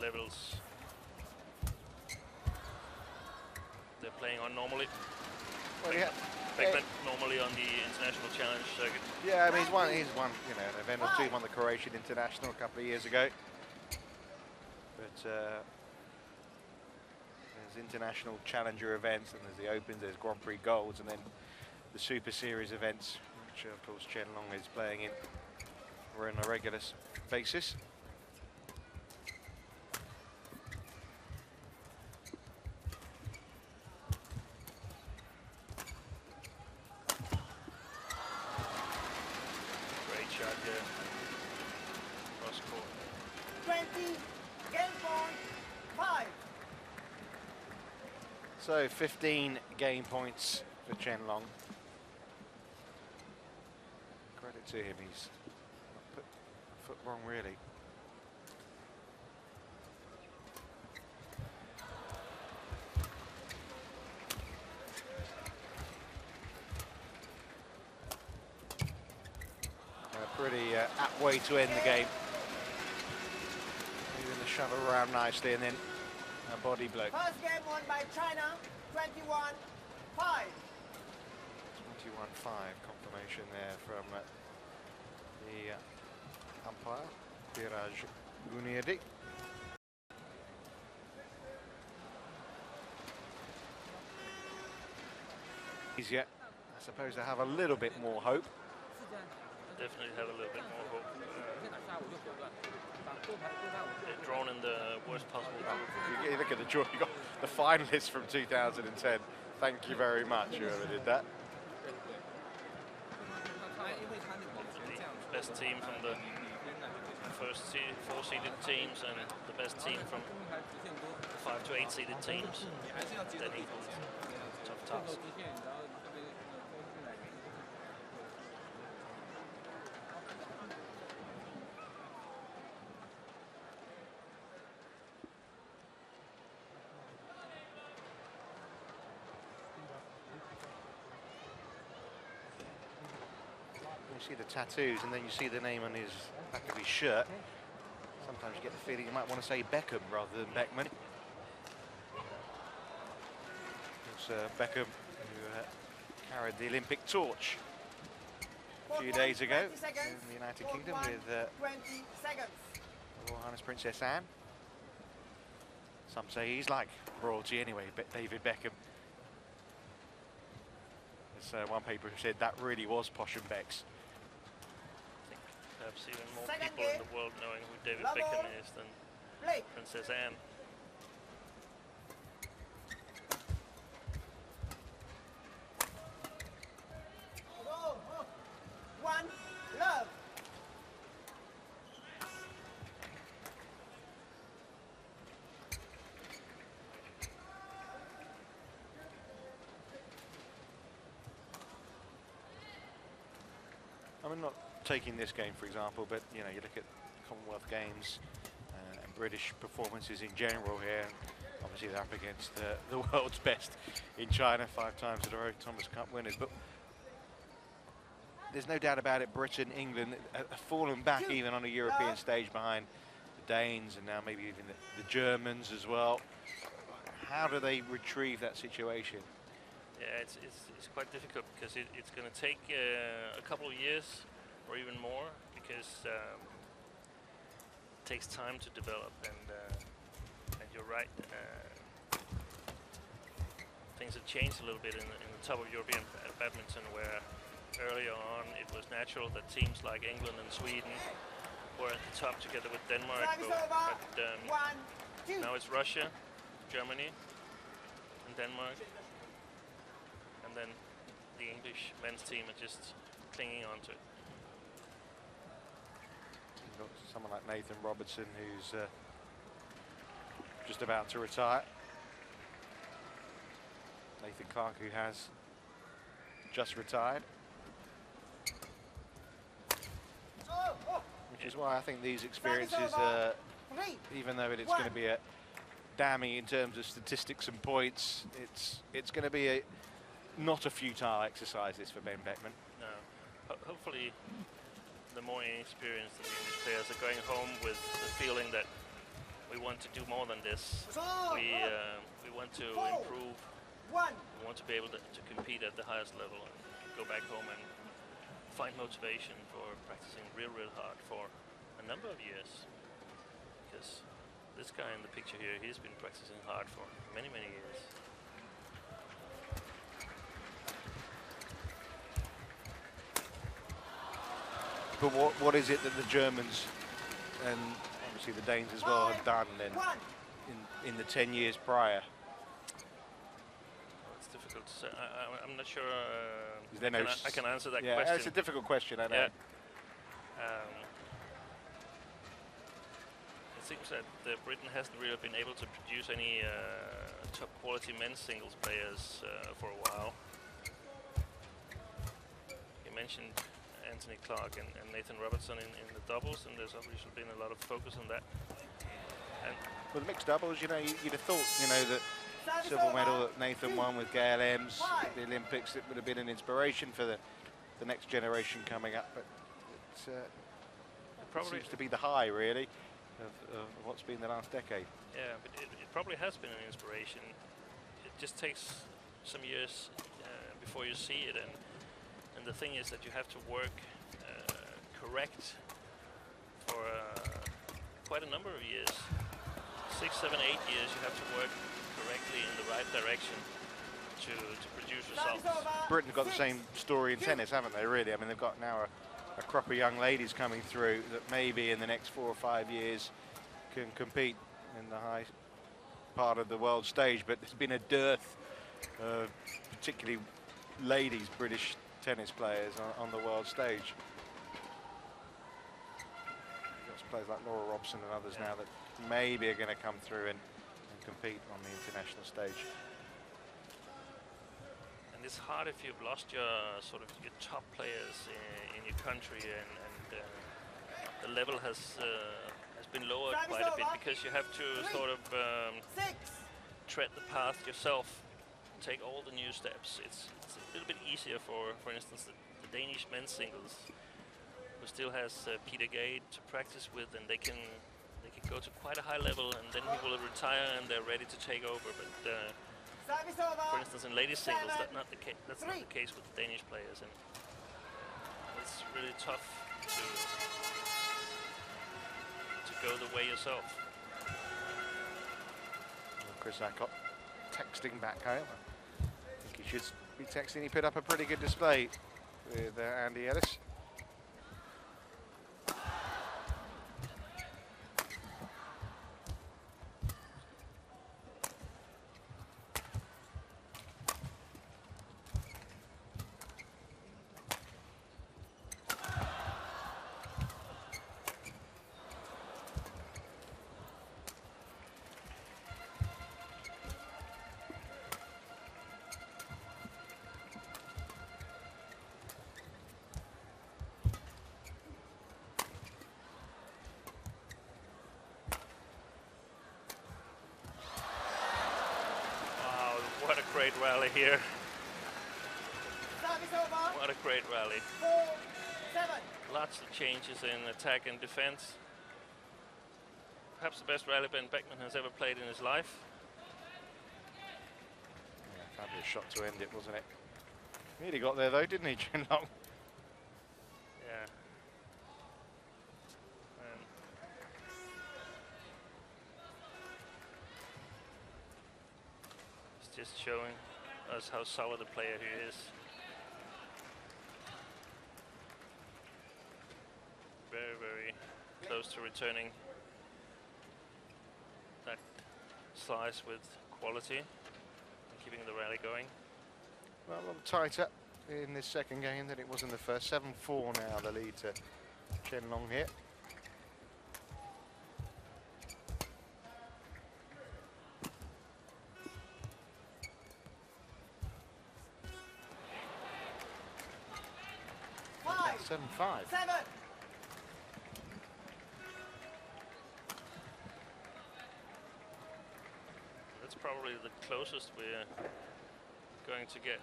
levels they're playing on normally. Well, yeah. Beckman normally on the international challenge circuit. Yeah, I mean, he's won, you know, an event or two, won the Croatian International a couple of years ago. But there's international challenger events, and there's the Opens, there's Grand Prix Golds, and then the Super Series events, which of course Chen Long is playing in on a regular basis. Great shot here. Cross court. 20, game point, 5. So 15 game points for Chen Long. Credit to him, he's not put a foot wrong really. A pretty apt way to end the game. Moving the shuttle around nicely, and then a body blow. First game won by China, 21-5. 21-5 confirmation there from the umpire, Biraj Guniadi. Easier, I suppose, to have a little bit more hope. Definitely have a little bit more hope. They're drawn in the worst possible group. You look at the draw, you got the finalists from 2010. Thank you very much, whoever did that. The best team from the first 4 seeded teams and the best team from the 5 to 8 seeded teams. Then equals tough task. You see the tattoos, and then you see the name on his back of his shirt. Sometimes you get the feeling you might want to say Beckham rather than Beckman. It's Beckham who carried the Olympic torch a few days ago in the United Kingdom with 20 seconds. Royal Highness Princess Anne. Some say he's like royalty anyway, but David Beckham. There's one paper who said that really was Posh and Beck's. Perhaps even more people in the world knowing who David Beckham is than Princess Anne. One, love. I'm not taking this game, for example, but you know, you look at Commonwealth Games and British performances in general here. Obviously, they're up against the world's best in China 5 times in a row, Thomas Cup winners. But there's no doubt about it, Britain, England have fallen back even on a European stage behind the Danes and now maybe even the Germans as well. How do they retrieve that situation? Yeah, it's quite difficult because it's going to take a couple of years or even more, because it takes time to develop, and you're right, things have changed a little bit in the top of European badminton, where earlier on, it was natural that teams like England and Sweden were at the top together with Denmark. But now it's Russia, Germany, and Denmark. And then the English men's team are just clinging on to it. You've got someone like Nathan Robertson, who's just about to retire. Nathan Clark, who has just retired. Which is why I think these experiences, even though it's going to be a damning in terms of statistics and points, it's going to be not a futile exercise this for Ben Beckman. No. Hopefully the more inexperienced the English players are going home with the feeling that we want to do more than this. We want to improve. We want to be able to compete at the highest level and go back home and find motivation for practicing real hard for a number of years. Because this guy in the picture here, he's been practicing hard for many years. But what is it that the Germans and obviously the Danes as well have done in the 10 years prior? Well, it's difficult to say. I'm not sure I can answer that yeah, question. It's a difficult question, I know. Yeah. It seems that Britain hasn't really been able to produce any top quality men's singles players for a while. You mentioned Anthony Clark and Nathan Robertson in the doubles, and there's obviously been a lot of focus on that. And Well, the mixed doubles, you'd have thought, that silver medal that Nathan won with Gail Ems at the Olympics, it would have been an inspiration for the next generation coming up, but it probably seems to be the high, really, of what's been the last decade. Yeah, but it probably has been an inspiration. It just takes some years before you see it, and the thing is that you have to work correct for quite a number of years. 6, 7, 8 years you have to work correctly in the right direction to produce results. Britain have got the same story in tennis, haven't they, really? I mean, they've got now a crop of young ladies coming through that maybe in the next 4 or 5 years can compete in the high part of the world stage, but there's been a dearth of particularly ladies British tennis players on the world stage. You've got players like Laura Robson and others now that maybe are going to come through and compete on the international stage. And it's hard if you've lost your your top players in your country, and the level has been lowered quite a bit, because you have to tread the path yourself, take all the new steps. It's a little bit easier for instance, the Danish men's singles, who still has Peter Gade to practice with, and they can go to quite a high level, and then he will retire and they're ready to take over. But for instance, in ladies singles, that's not the case with the Danish players, and it's really tough to go the way yourself. Chris Adcock texting back home. I think he should be texting. He put up a pretty good display with Andy Ellis. What a great rally here. What a great rally. Lots of changes in attack and defense. Perhaps the best rally Ben Beckman has ever played in his life. Yeah, fabulous shot to end it, wasn't it? Really got there though, didn't he, Chen Long? Yeah. It's just showing us how solid a player he is. close to returning that slice with quality and keeping the rally going. Well, a little tighter in this second game than it was in the first. 7-4 now, the lead to Chen Long here. Five. 7-5. 7. That's probably the closest we're going to get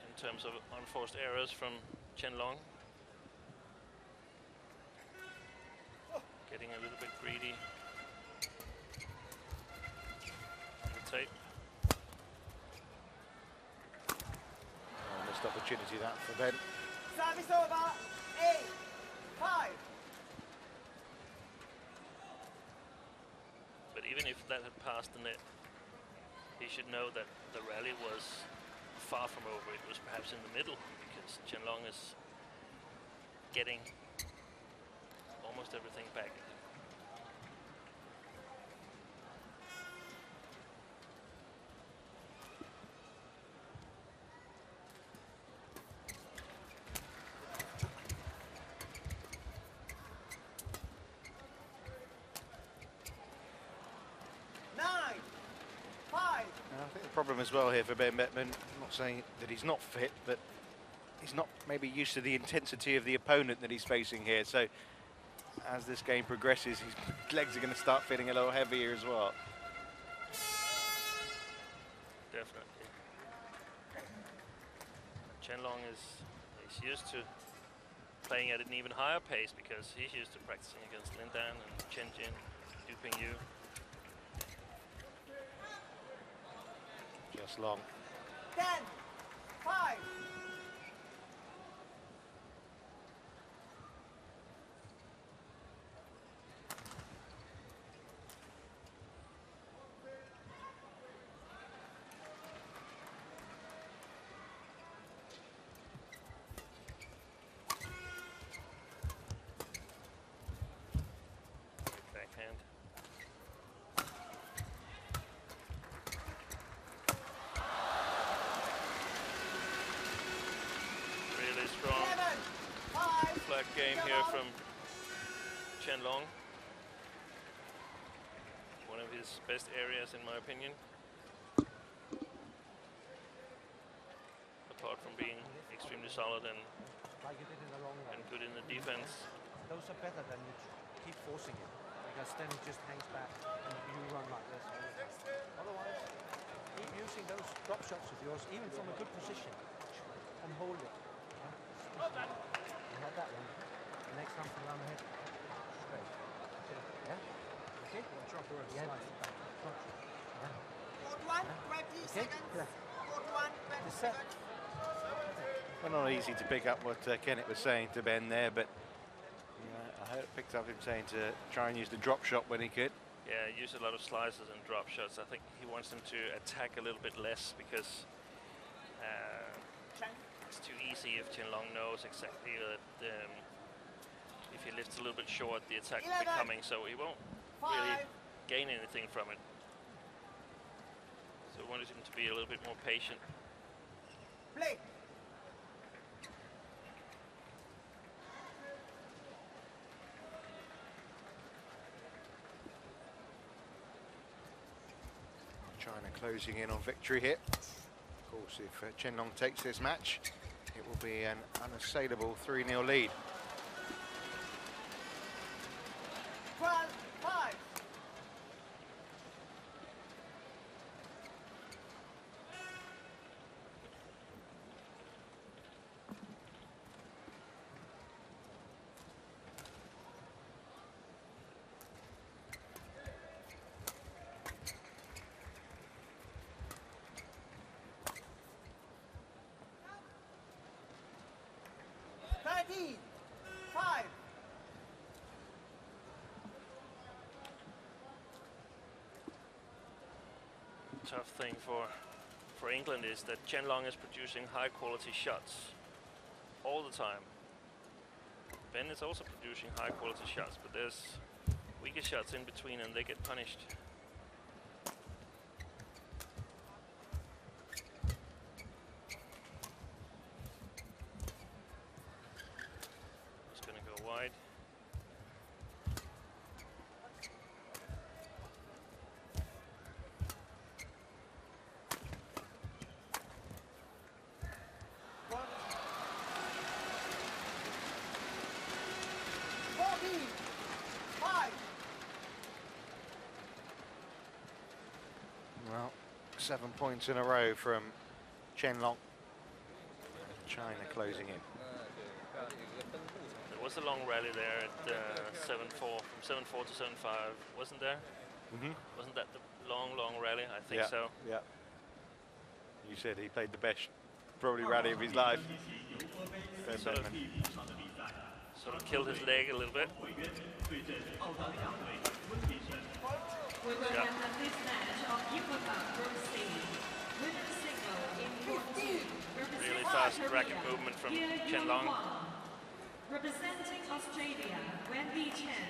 in terms of unforced errors from Chen Long. Getting a little bit greedy on the tape. Oh, missed opportunity that for Ben. Service over. 8-5. But even if that had passed the net, he should know that the rally was far from over. It was perhaps in the middle, because Chen Long is getting almost everything back. I think the problem as well here for Ben Bettman, I'm not saying that he's not fit, but he's not maybe used to the intensity of the opponent that he's facing here. So as this game progresses, his legs are going to start feeling a little heavier as well. Definitely. Chen Long is used to playing at an even higher pace because he's used to practicing against Lin Dan and Chen Jin, Du Pingyu. Just Long. 10-5. Backhand. Really strong 7-5. flat game here from Chen Long. One of his best areas, in my opinion. Apart from being extremely solid and Like you did in the long run. good in the defense. Those are better than you keep forcing it, because then it just hangs back and you run like this all the time. Otherwise, keep using those drop shots of yours, even from a good position, and hold it. You had that one. The next time from around the head. Straight. Yeah? Okay? Drop or Yeah. slice. Drop shot. Yeah. Code 1, 20 Okay? seconds. Yeah. Code 1, 20 It's set. seconds. Well, not easy to pick up what Kenneth was saying to Ben there, but I picked up him saying to try and use the drop shot when he could. Yeah, use a lot of slices and drop shots. I think he wants them to attack a little bit less because it's too easy if Chen Long knows exactly that if he lifts a little bit short, the attack will be 11, coming, so he won't really 5. gain anything from it. So we wanted him to be a little bit more patient. Play. China closing in on victory here. Of course, if Chen Long takes this match, it will be an unassailable 3-0 lead. 12-5. Tough thing for England is that Chen Long is producing high quality shots all the time. Ben is also producing high quality shots, but there's weaker shots in between and they get punished. It's gonna go wide. Well, 7 points in a row from Qianlong. China closing in. There was a long rally there at 7-4, from 7-4 to 7-5, wasn't there? Wasn't that the long rally? I think so. Yeah. You said he played the best, probably rally of his life. Ben Beckman. Sort of killed his leg a little bit. We will have the fifth match of Yuba Cup Group C. Women's single in court 2. Really fast racket movement from Qianlong. Representing Australia, Wendy Chen.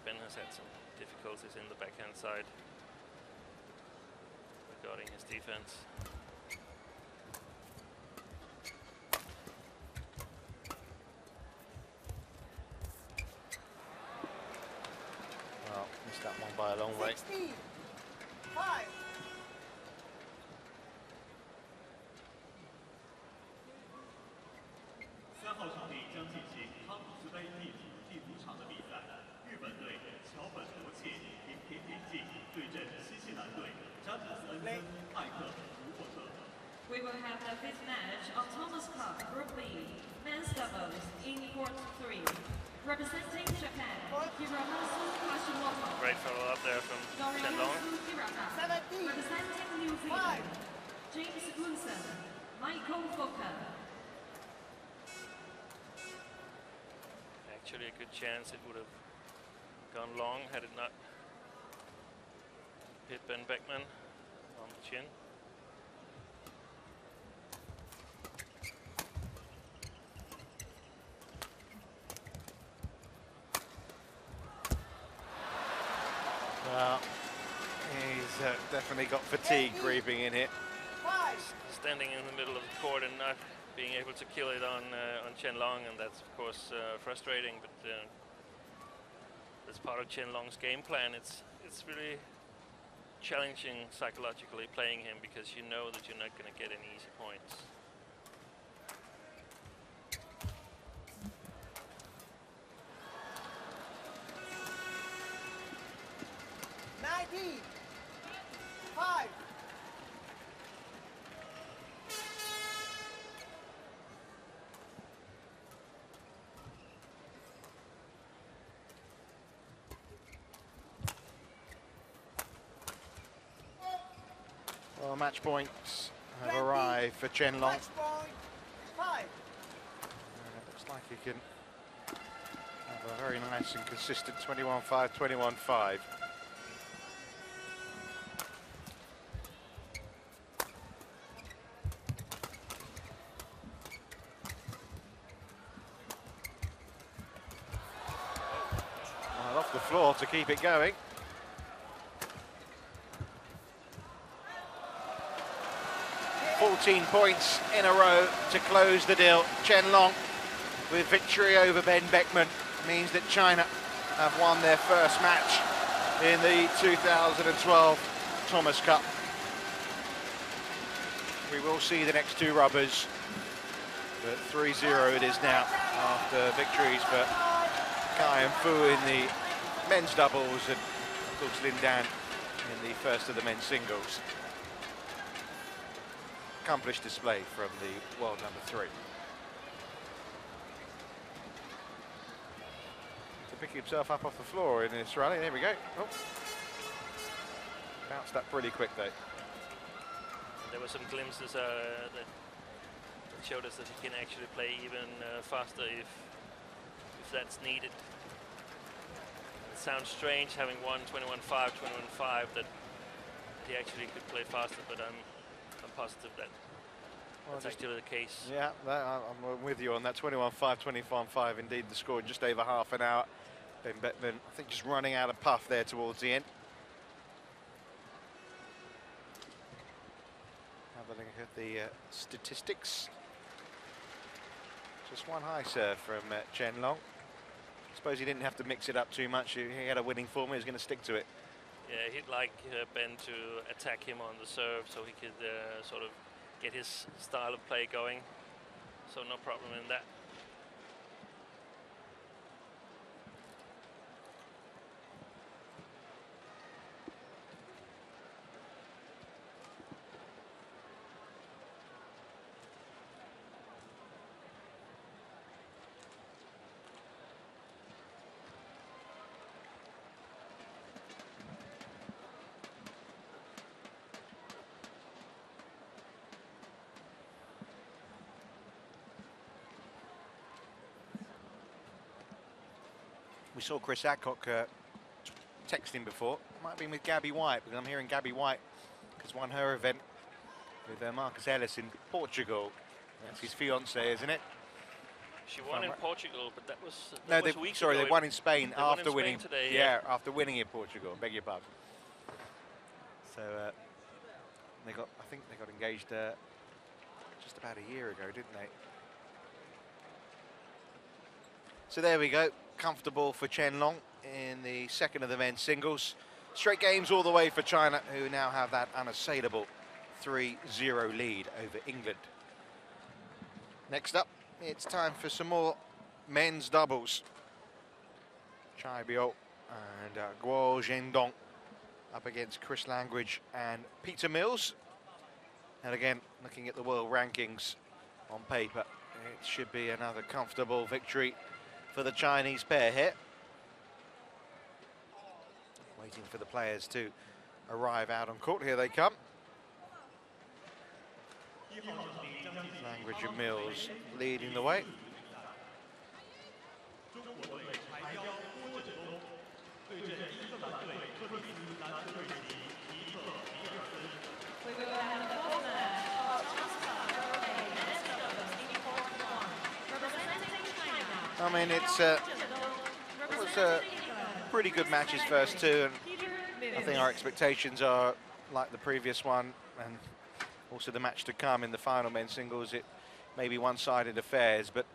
Ben has had some difficulties in the backhand side regarding his defense. Well, missed that one by a long way. 5. We will have the fifth match of Thomas Cup Group B, men's doubles in court 3. Representing Japan, Hiromasu Hashimoto. Great follow up there from Qianlong. Noriyasu Hirata. Representing New Zealand, James Woonson, Michael Fokker. Actually a good chance it would have gone long had it not hit Ben Beckman on the chin. Well, he's definitely got fatigue creeping in here. Standing in the middle of the court and not being able to kill it on Qianlong, and that's of course frustrating. But that's part of Qianlong's game plan. It's really challenging psychologically playing him because you know that you're not going to get any easy points. Well, match points have arrived for Qianlong. Match point 5. It looks like he can have a very nice and consistent 21-5, 21-5. Well, off the floor to keep it going. $14 points in a row to close the deal. Qianlong with victory over Ben Beckman means that China have won their first match in the 2012 Thomas Cup. We will see the next two rubbers, but 3-0 it is now after victories for Kai and Fu in the men's doubles and of course Lin Dan in the first of the men's singles. Accomplished display from the world number 3. To pick himself up off the floor in this rally. There we go. Oh. Bounced up pretty quick though. There were some glimpses that showed us that he can actually play even faster if that's needed. It sounds strange having won 21-5, 21-5 that he actually could play faster, but I'm positive that that's actually the case. Yeah, I'm with you on that. 21-5, 21-5, indeed the score in just over half an hour. Ben Bettman, I think, just running out of puff there towards the end. Have a look at the statistics. Just one high serve from Chen Long. I suppose he didn't have to mix it up too much. He had a winning form, he was going to stick to it. Yeah, he'd like Ben to attack him on the serve so he could sort of get his style of play going. So no problem in that. We saw Chris Adcock texting before. Might have been with Gabby White, because I'm hearing Gabby White has won her event with Marcus Ellis in Portugal. That's his fiancée, isn't it? She won in Portugal, but that was sorry, they won in Spain after winning today. Yeah, after winning in Portugal. Beg your pardon. So I think they got engaged just about a year ago, didn't they? So there we go. Comfortable for Chen Long in the second of the men's singles. Straight games all the way for China, who now have that unassailable 3-0 lead over England. Next up, it's time for some more men's doubles. Chai Biao and Guo Zhendong up against Chris Langridge and Peter Mills. And again, looking at the world rankings on paper, it should be another comfortable victory for the Chinese pair here. Waiting for the players to arrive out on court. Here they come. Langridge and Mills leading the way. I mean, it was a pretty good match his first two, and I think our expectations are like the previous one, and also the match to come in the final men's singles. It may be one-sided affairs, but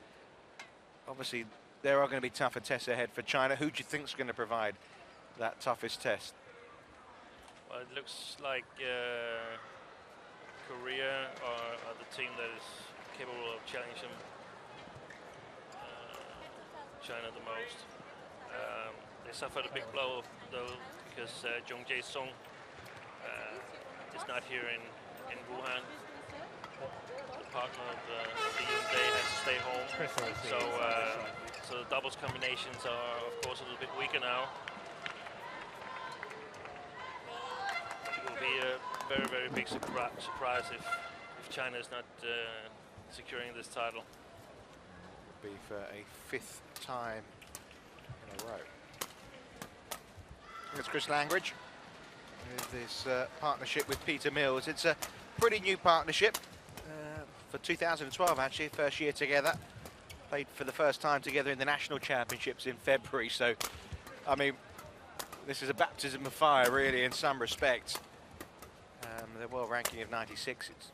obviously there are going to be tougher tests ahead for China. Who do you think is going to provide that toughest test? Well, it looks like Korea are the team that is capable of challenging China the most. They suffered a big blow though, because Jung Jae-sung is not here in Wuhan. The partner of the day has to stay home. So the doubles combinations are of course a little bit weaker now. It will be a very, very big surprise if China is not securing this title. Be for a fifth time in a row. It's Chris Langridge with this partnership with Peter Mills. It's a pretty new partnership for 2012 actually, first year together. Played for the first time together in the national championships in February, so I mean this is a baptism of fire really in some respects. The world ranking of 96, it's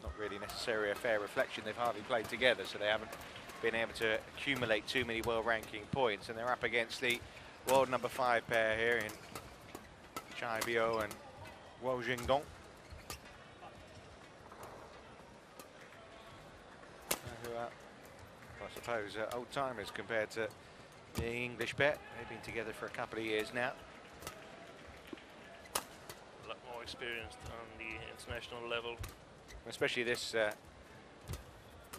not really necessarily a fair reflection. They've hardly played together, so they haven't been able to accumulate too many world ranking points, and they're up against the world number 5 pair here in Chai Biao and Guo Zhendong. Who are, I suppose, old timers compared to the English pair. They've been together for a couple of years now. A lot more experienced on the international level. Especially this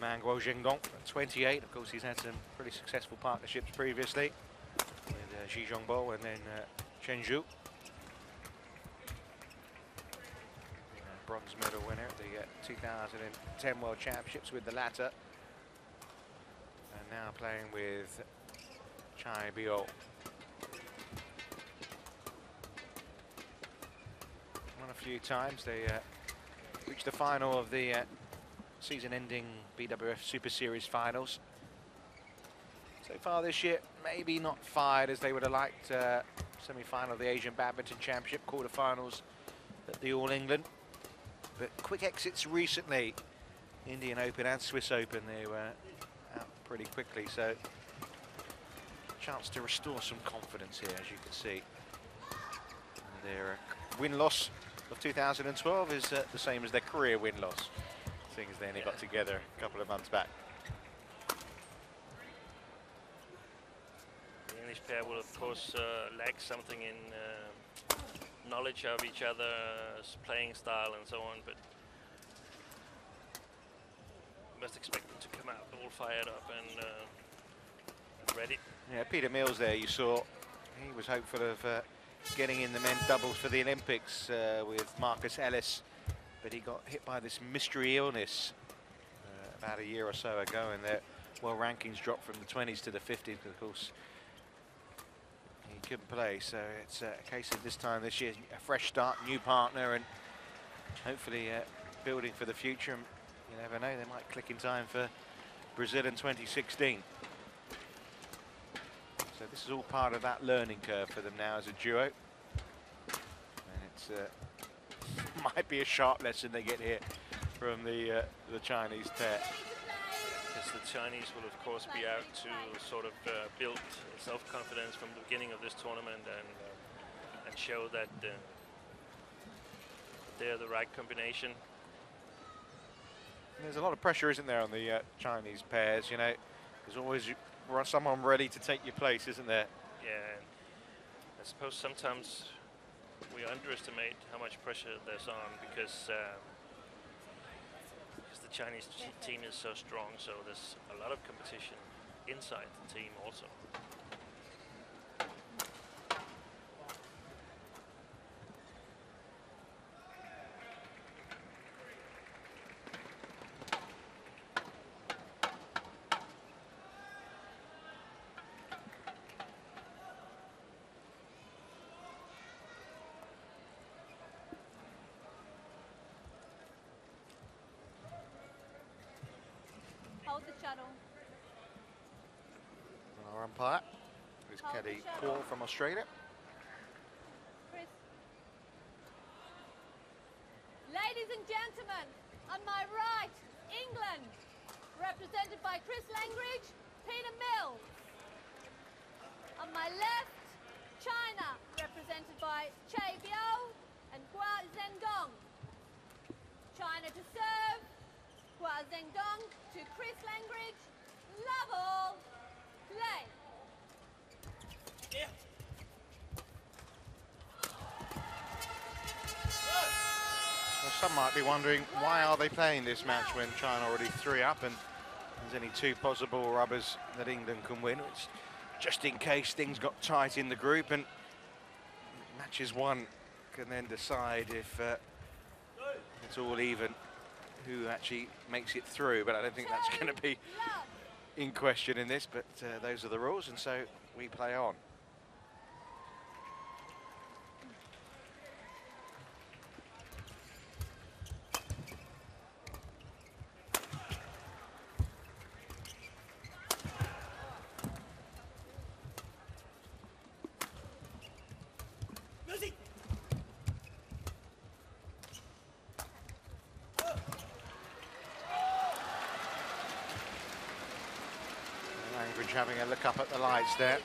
man, Guo Zhendong, at 28. Of course, he's had some pretty successful partnerships previously with Xi Zhongbo and then Chen Zhu. Bronze medal winner at the 2010 World Championships with the latter. And now playing with Chai Biao. Won a few times. They reached the final of the season-ending BWF Superseries finals. So far this year, maybe not fired as they would have liked. Semi-final of the Asian Badminton Championship, quarter-finals at the All England. But quick exits recently, Indian Open and Swiss Open, they were out pretty quickly. So chance to restore some confidence here, as you can see. Their win-loss of 2012 is the same as their career win-loss, seeing as they only got together a couple of months back. The English pair will, of course, lack something in knowledge of each other's playing style and so on, but you must expect them to come out all fired up and ready. Yeah, Peter Mills there, you saw, he was hopeful of getting in the men's doubles for the Olympics with Marcus Ellis, but he got hit by this mystery illness about a year or so ago, and their rankings dropped from the 20s to the 50s, of course. He couldn't play, so it's a case of this time this year, a fresh start, new partner, and hopefully building for the future. And you never know, they might click in time for Brazil in 2016. So this is all part of that learning curve for them now as a duo. And it's might be a sharp lesson they get here from the Chinese pair. Yes, the Chinese will of course be out to sort of build self-confidence from the beginning of this tournament and show that they're the right combination. There's a lot of pressure, isn't there, on the Chinese pairs? You know, there's always someone ready to take your place, isn't there? Yeah, and I suppose sometimes we underestimate how much pressure there's on because the Chinese team is so strong, so there's a lot of competition inside the team also. Hold the shuttle. Our umpire is Kelly Paul from Australia. Chris. Ladies and gentlemen, on my right, England, represented by Chris Langridge, Peter Mills. On my left, China, represented by Che Biao and Hua Zhendong. China to serve. Hua Zhendong to Chris Langridge. Level. Play. Well, some might be wondering, why are they playing this match when China already 3 up and there's only 2 possible rubbers that England can win? It's just in case things got tight in the group, and matches 1 can then decide if it's all even who actually makes it through, but I don't think that's going to be in question in this, but those are the rules, and so we play on. Langridge having a look up at the lights there.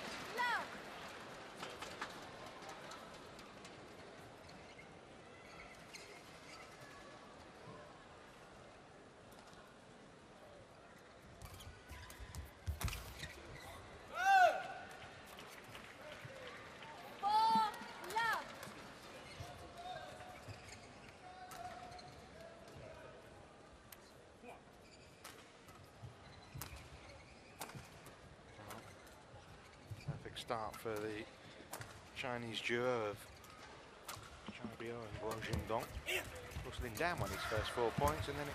Start for the Chinese duo of Chai Biao and Hua Zhendong. Of course, Lin Dan won his first 4 points, and then it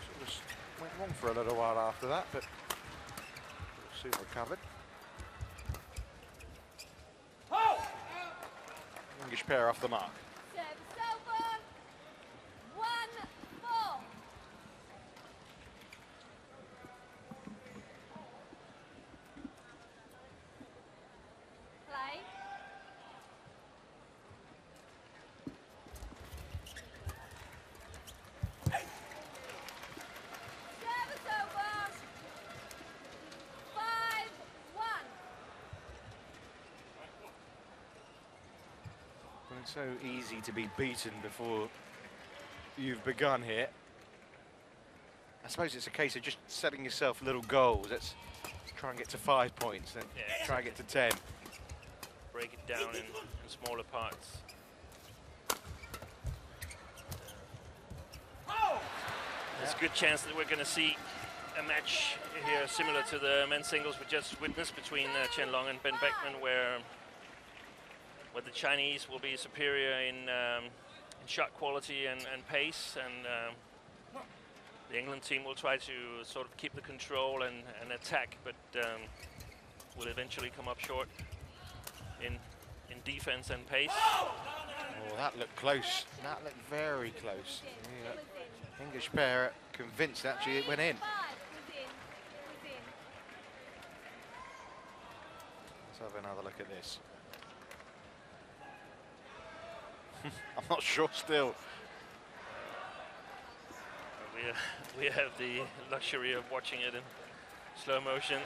sort of went wrong for a little while after that, but soon recovered. English pair off the mark. Service over. 1-5. So easy to be beaten before you've begun here. I suppose it's a case of just setting yourself little goals. Let's try and get to 5 points, then try and get to 10. Break it down in smaller parts. There's a good chance that we're going to see a match here similar to the men's singles we just witnessed between Chen Long and Ben Beckman, where the Chinese will be superior in shot quality and pace, and the England team will try to sort of keep the control and attack, but will eventually come up short in defense and pace. Oh, that looked close. That looked very close. The English pair convinced actually it went in. Let's have another look at this. I'm not sure still. We have the luxury of watching it in slow motion.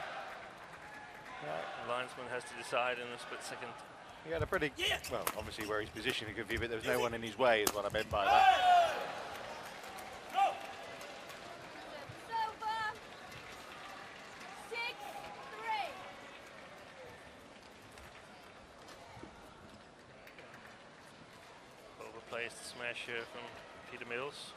The linesman has to decide in a split second. He had a pretty, well, obviously where he's positioned a good view, but there was no one in his way is what I meant by that. Overplaced smash here from Peter Mills.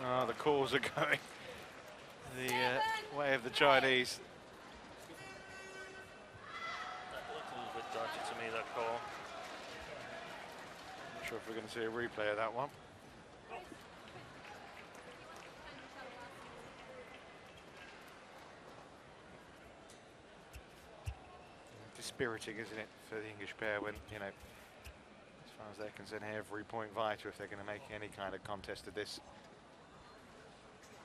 Oh, the calls are going the way of the Chinese. That looked a little bit dodgy to me, that call. Not sure if we're going to see a replay of that one. Dispiriting, isn't it, for the English pair when, you know, as far as they're concerned, every point vital if they're going to make any kind of contest of this.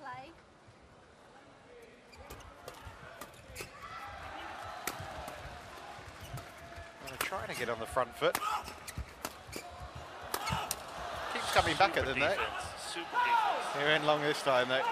Play. Well, they're trying to get on the front foot. Keeps coming back at them, though. Super defense. They went long this time, though.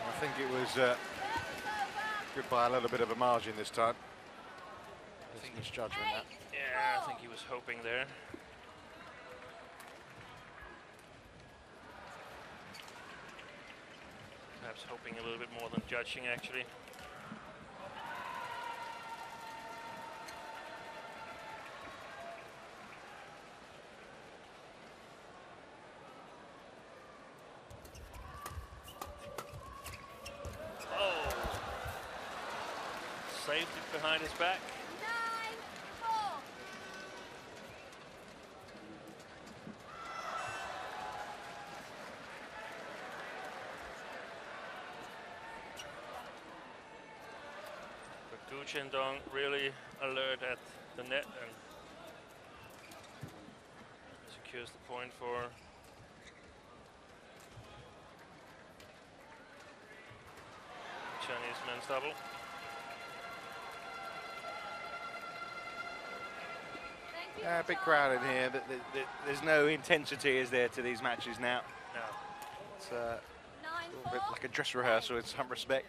I think it was good by a little bit of a margin this time. I think misjudgment that. Yeah, I think he was hoping there. Perhaps hoping a little bit more than judging, actually. Saved it behind his back. 9-4. But Gu Chendong really alert at the net and secures the point for Chinese men's double. Big crowd in here, but there's no intensity, is there, to these matches now? No. It's a little bit like a dress rehearsal in some respect.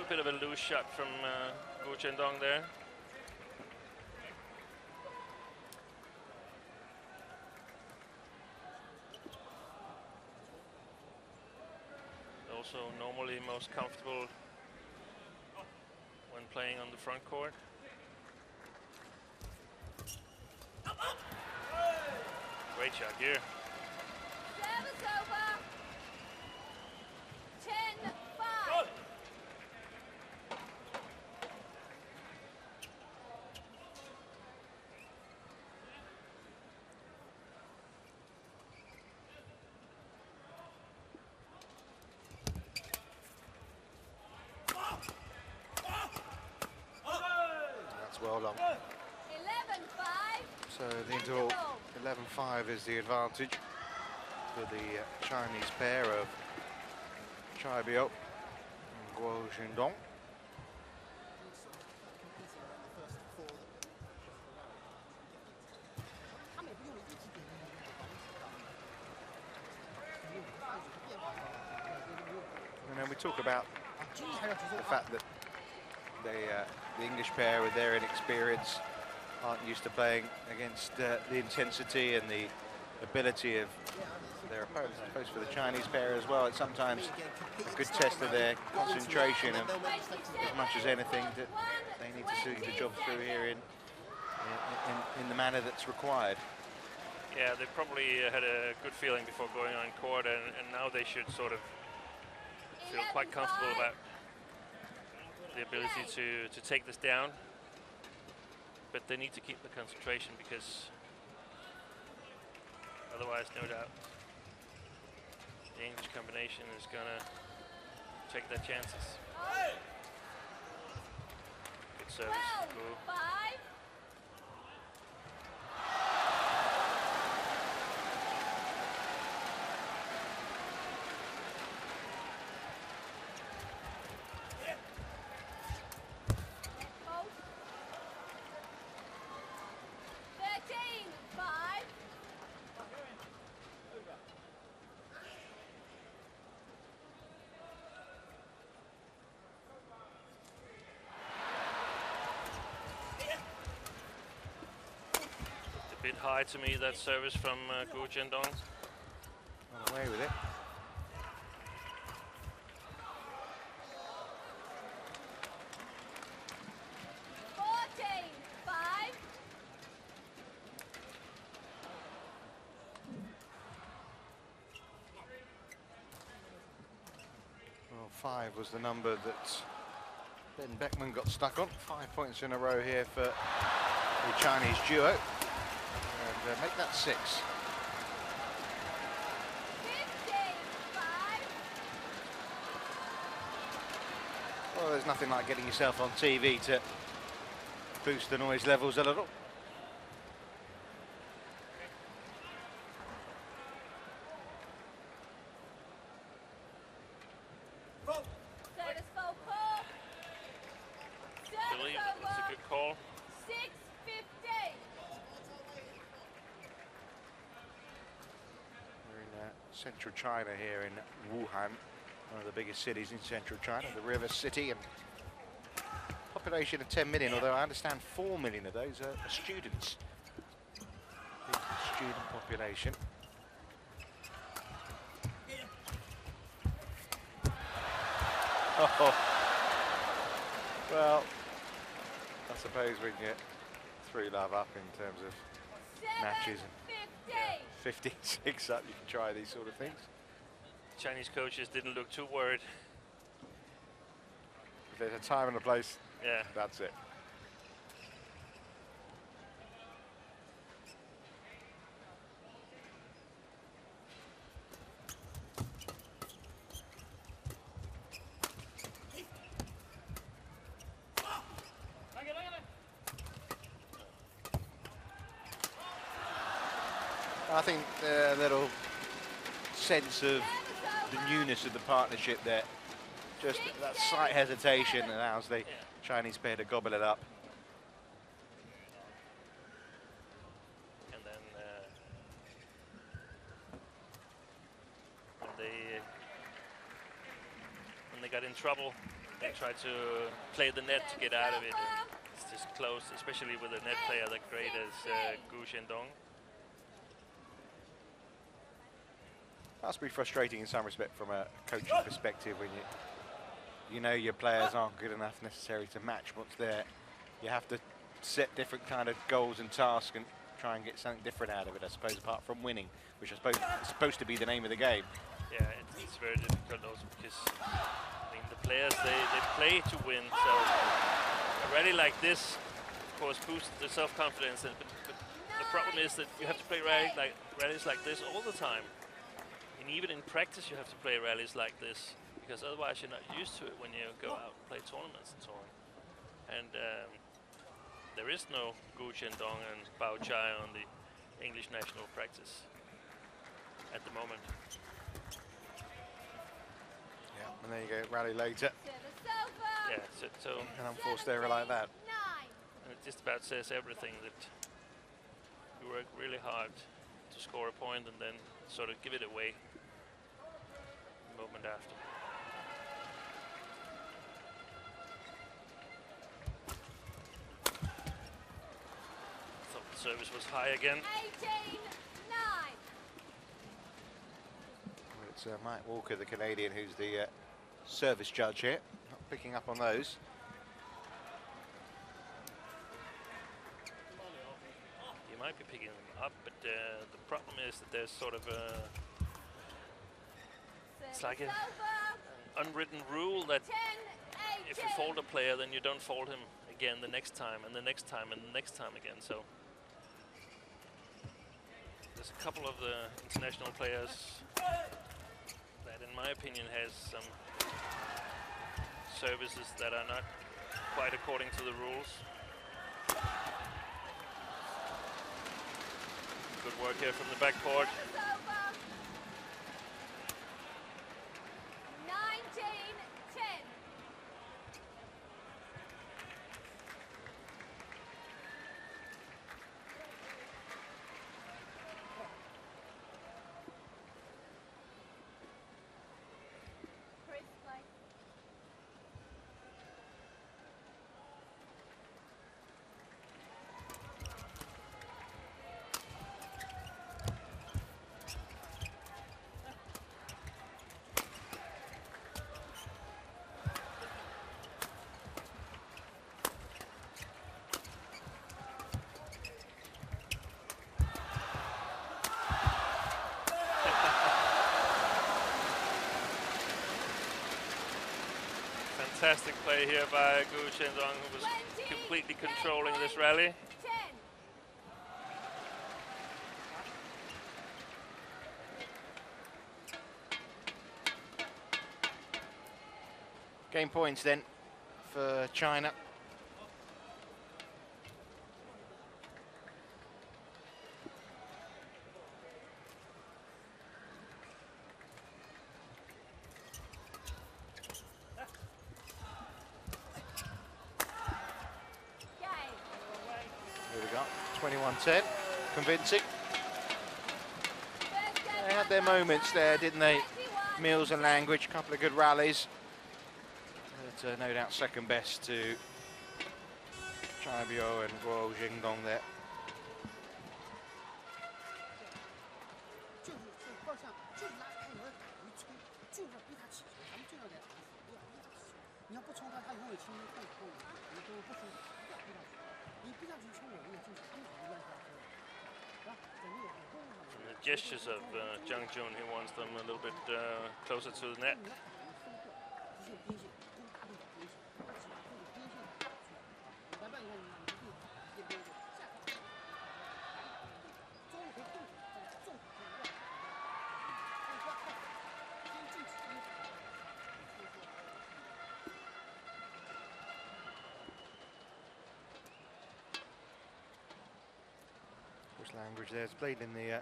Bit of a loose shot from Gu Chendong there. also normally most comfortable when playing on the front court. Great shot here. Service over. 10-5. That's well long. 11-5. So the interval 11-5 is the advantage for the Chinese pair of Chai Biao and Guo Xindong. And then we talk about the fact that the English pair, with their inexperience, aren't used to playing against the intensity and the ability of their opponents. I suppose for the Chinese pair as well, it's sometimes a good test of their concentration, and as much as anything, that they need to see the job through here in the manner that's required. Yeah, they probably had a good feeling before going on court, and now they should sort of feel quite comfortable about the ability to take this down. But they need to keep the concentration, because otherwise, no doubt, the English combination is gonna take their chances. Good service. Cool. 5. Bit high to me, that service from Guo Zhendong. Got away with it. Well, 5 was the number that Ben Beckman got stuck on. 5 points in a row here for the Chinese duo. And make that 6. 15-5. Well, there's nothing like getting yourself on TV to boost the noise levels a little. Service full call. Billy, Service that's a over. good call. 6-15. We're in central China here in Wuhan, one of the biggest cities in central China, the river city, and population of 10 million, although I understand 4 million of those are students. Big student population. Oh, well, I suppose we can get 3-love up in terms of matches. 15-6 up, you can try these sort of things. Chinese coaches didn't look too worried. If there's a time and a place, Yeah. that's it. I think a little sense of the newness of the partnership there. Just that slight hesitation allows the Chinese pair to gobble it up. And then when they got in trouble, they tried to play the net to get out of it. And it's just close, especially with a net player that great as Guo Zhendong. Must be frustrating in some respect from a coaching perspective when you know your players aren't good enough necessarily to match what's there. You have to set different kind of goals and tasks and try and get something different out of it, I suppose, apart from winning, which I suppose is supposed to be the name of the game. Yeah, it's very difficult also because I mean the players they play to win. So a rally like this, of course, boosts the self-confidence. But the problem is that you have to play rallies like this all the time. And even in practice, you have to play rallies like this because otherwise you're not used to it when you go out and play tournaments and so on. And there is no Gu Qiandong and Bao Chai on the English national practice at the moment. Yeah, and there you go, rally later. Yeah, so an unforced error like that. And it just about says everything that you work really hard to score a point and then sort of give it away the moment after. Thought the service was high again. 18-9. It's Mike Walker, the Canadian, who's the service judge here. Not picking up on those. You might be picking them up, but the problem is that there's sort of a... It's like an unwritten rule that if you fold a player, then you don't fold him again the next time, and the next time, and the next time again. So there's a couple of the international players that, in my opinion, has some services that are not quite according to the rules. Good work here from the backcourt. 19-10. Chris, play. Fantastic play here by Gu Qiandong, who was completely controlling this rally. 10. Game points then for China. Here we go, 21-10, convincing. They had their moments there, didn't they? Mills and Language, a couple of good rallies. But no doubt second best to Chaibio and Guo Jingdong there. 抱象就是拉开门一冲，就是逼他起球，咱们就要给他打死，不要逼他起球。你要不冲他，他永远轻易会扣你，你都不舒服，不要逼上去。你逼上去冲我，你也进去，他们可能乱下球。啊，整个有空上。 The gestures of Zhang Jun, he wants them a little bit closer to the net. 直线边线，攻大动作边线，或者边线打出来。来吧，你看你对直接边线下放，中路可以控制，重可以乱。 Language there. It's played in the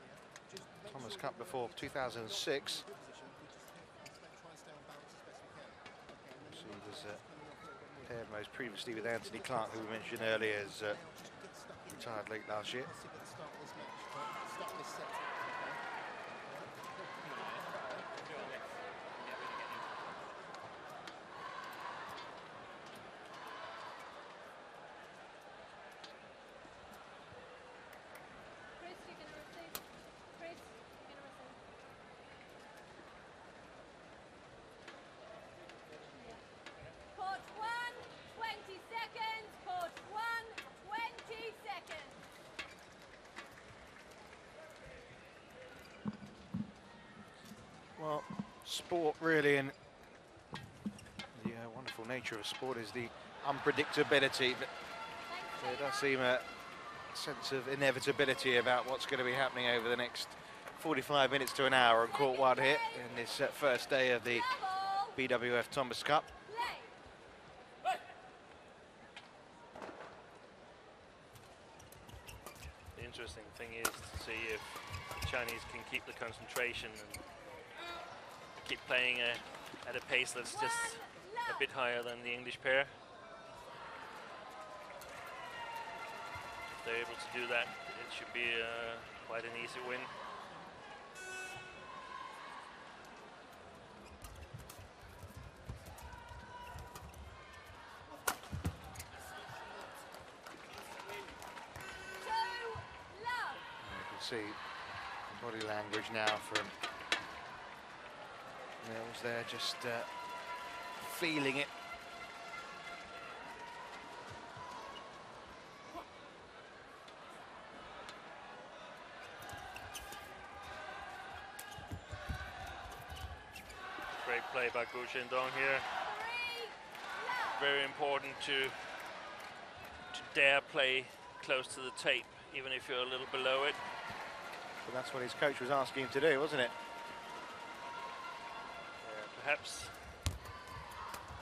Thomas Cup before, 2006. She was paired most previously with Anthony Clark, who we mentioned earlier, has retired late last year. sport, really, and the wonderful nature of sport is the unpredictability, but there does seem a sense of inevitability about what's going to be happening over the next 45 minutes to an hour on court one here in this first day of the BWF Thomas Cup. The interesting thing is to see if the Chinese can keep the concentration and keep playing at a pace that's just a bit higher than the English pair. If they're able to do that, it should be quite an easy win. See body language now from Mills there, just feeling it. Great play by Gu Xiandong here. Very important to dare play close to the tape, even if you're a little below it. But that's what his coach was asking him to do, wasn't it? Perhaps.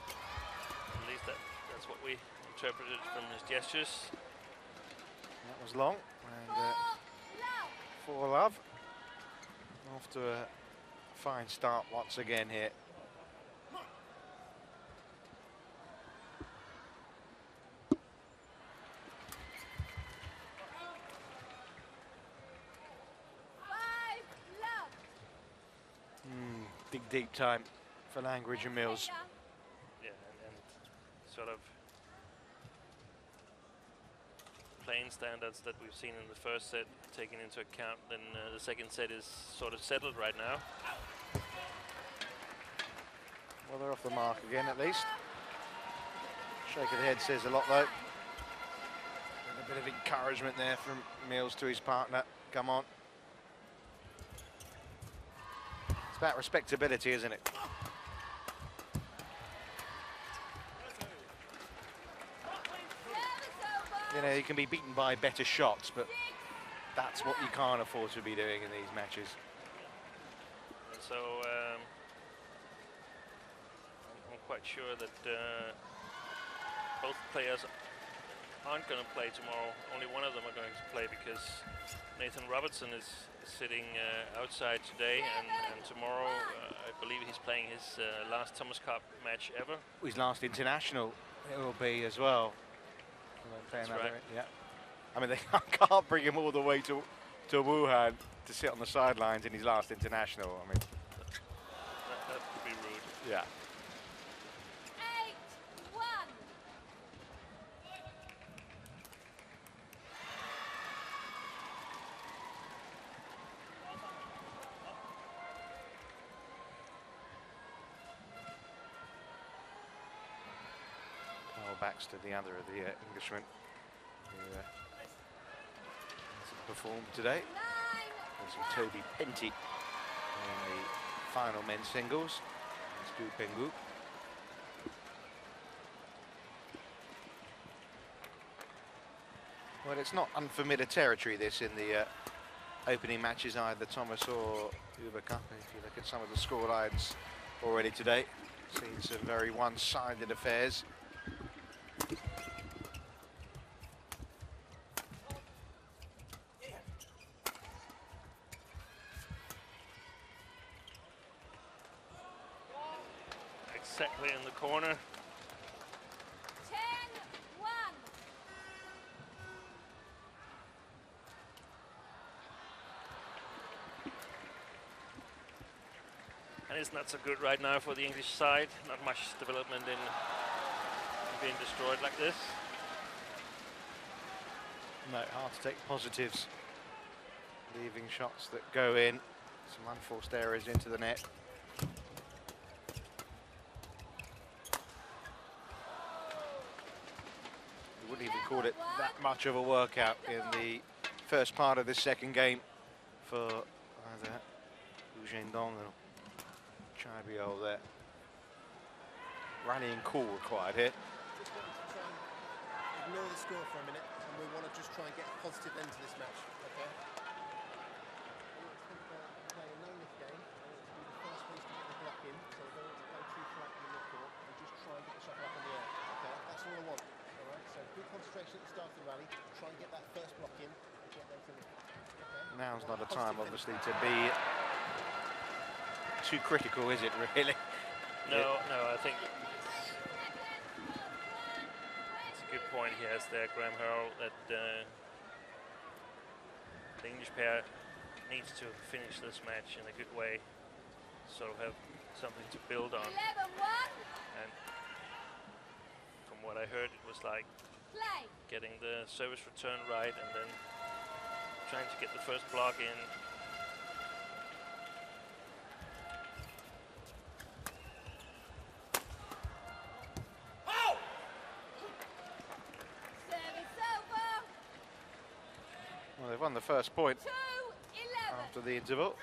At least that's what we interpreted from his gestures. That was long, and 4-love. Off to a fine start once again here. Deep time for Langridge and Mills. Yeah, and sort of playing standards that we've seen in the first set taken into account, then the second set is sort of settled right now. Well, they're off the mark again at least. Shake of the head says a lot though. And a bit of encouragement there from Mills to his partner. Come on. It's about respectability, isn't it? You know, you can be beaten by better shots, but that's what you can't afford to be doing in these matches. And so I'm quite sure that both players aren't going to play tomorrow. Only one of them are going to play because Nathan Robertson is sitting outside today, and tomorrow I believe he's playing his last Thomas Cup match ever. His last international it will be as well. That's right. Yeah. I mean, they can't bring him all the way to Wuhan to sit on the sidelines in his last international. I mean, that would be rude. Yeah. 8-1. Backs to the other of the Englishmen who performed today. There's Toby Penty in the final men's singles. There's Gu Penggu. Well, it's not unfamiliar territory, this, in the opening matches, either Thomas or Hubei Cup. If you look at some of the scorelines already today, seen some very one-sided affairs. Exactly in the corner. 10-1. And it's not so good right now for the English side. Not much development in being destroyed like this. No, hard to take positives. Leaving shots that go in. Some unforced errors into the net. You wouldn't even call it that much of a workout in the first part of this second game for either Gu Xiandong or Chibiol there. Rallying call required here. Just wanted to try and ignore the score for a minute, and we want to just try and get a positive end to this match, okay? Play a no-lift game. They want to be the first place to get the block in, so they don't want to play too flat in the midcourt and just try and get the shuttle up in the air, okay? That's all I want, all right? So good concentration at the start of the rally, try and get that first block in and get them to lift, okay? Now's not a time, obviously, to be too critical, is it, really? No, I think it's a good point he has there, Graham Harrell, that the English pair needs to finish this match in a good way, sort of have something to build on. 11-1. And from what I heard, it was like Play. getting the service return right and then trying to get the first block in. Well, they've won the first point 2-11. after the interval.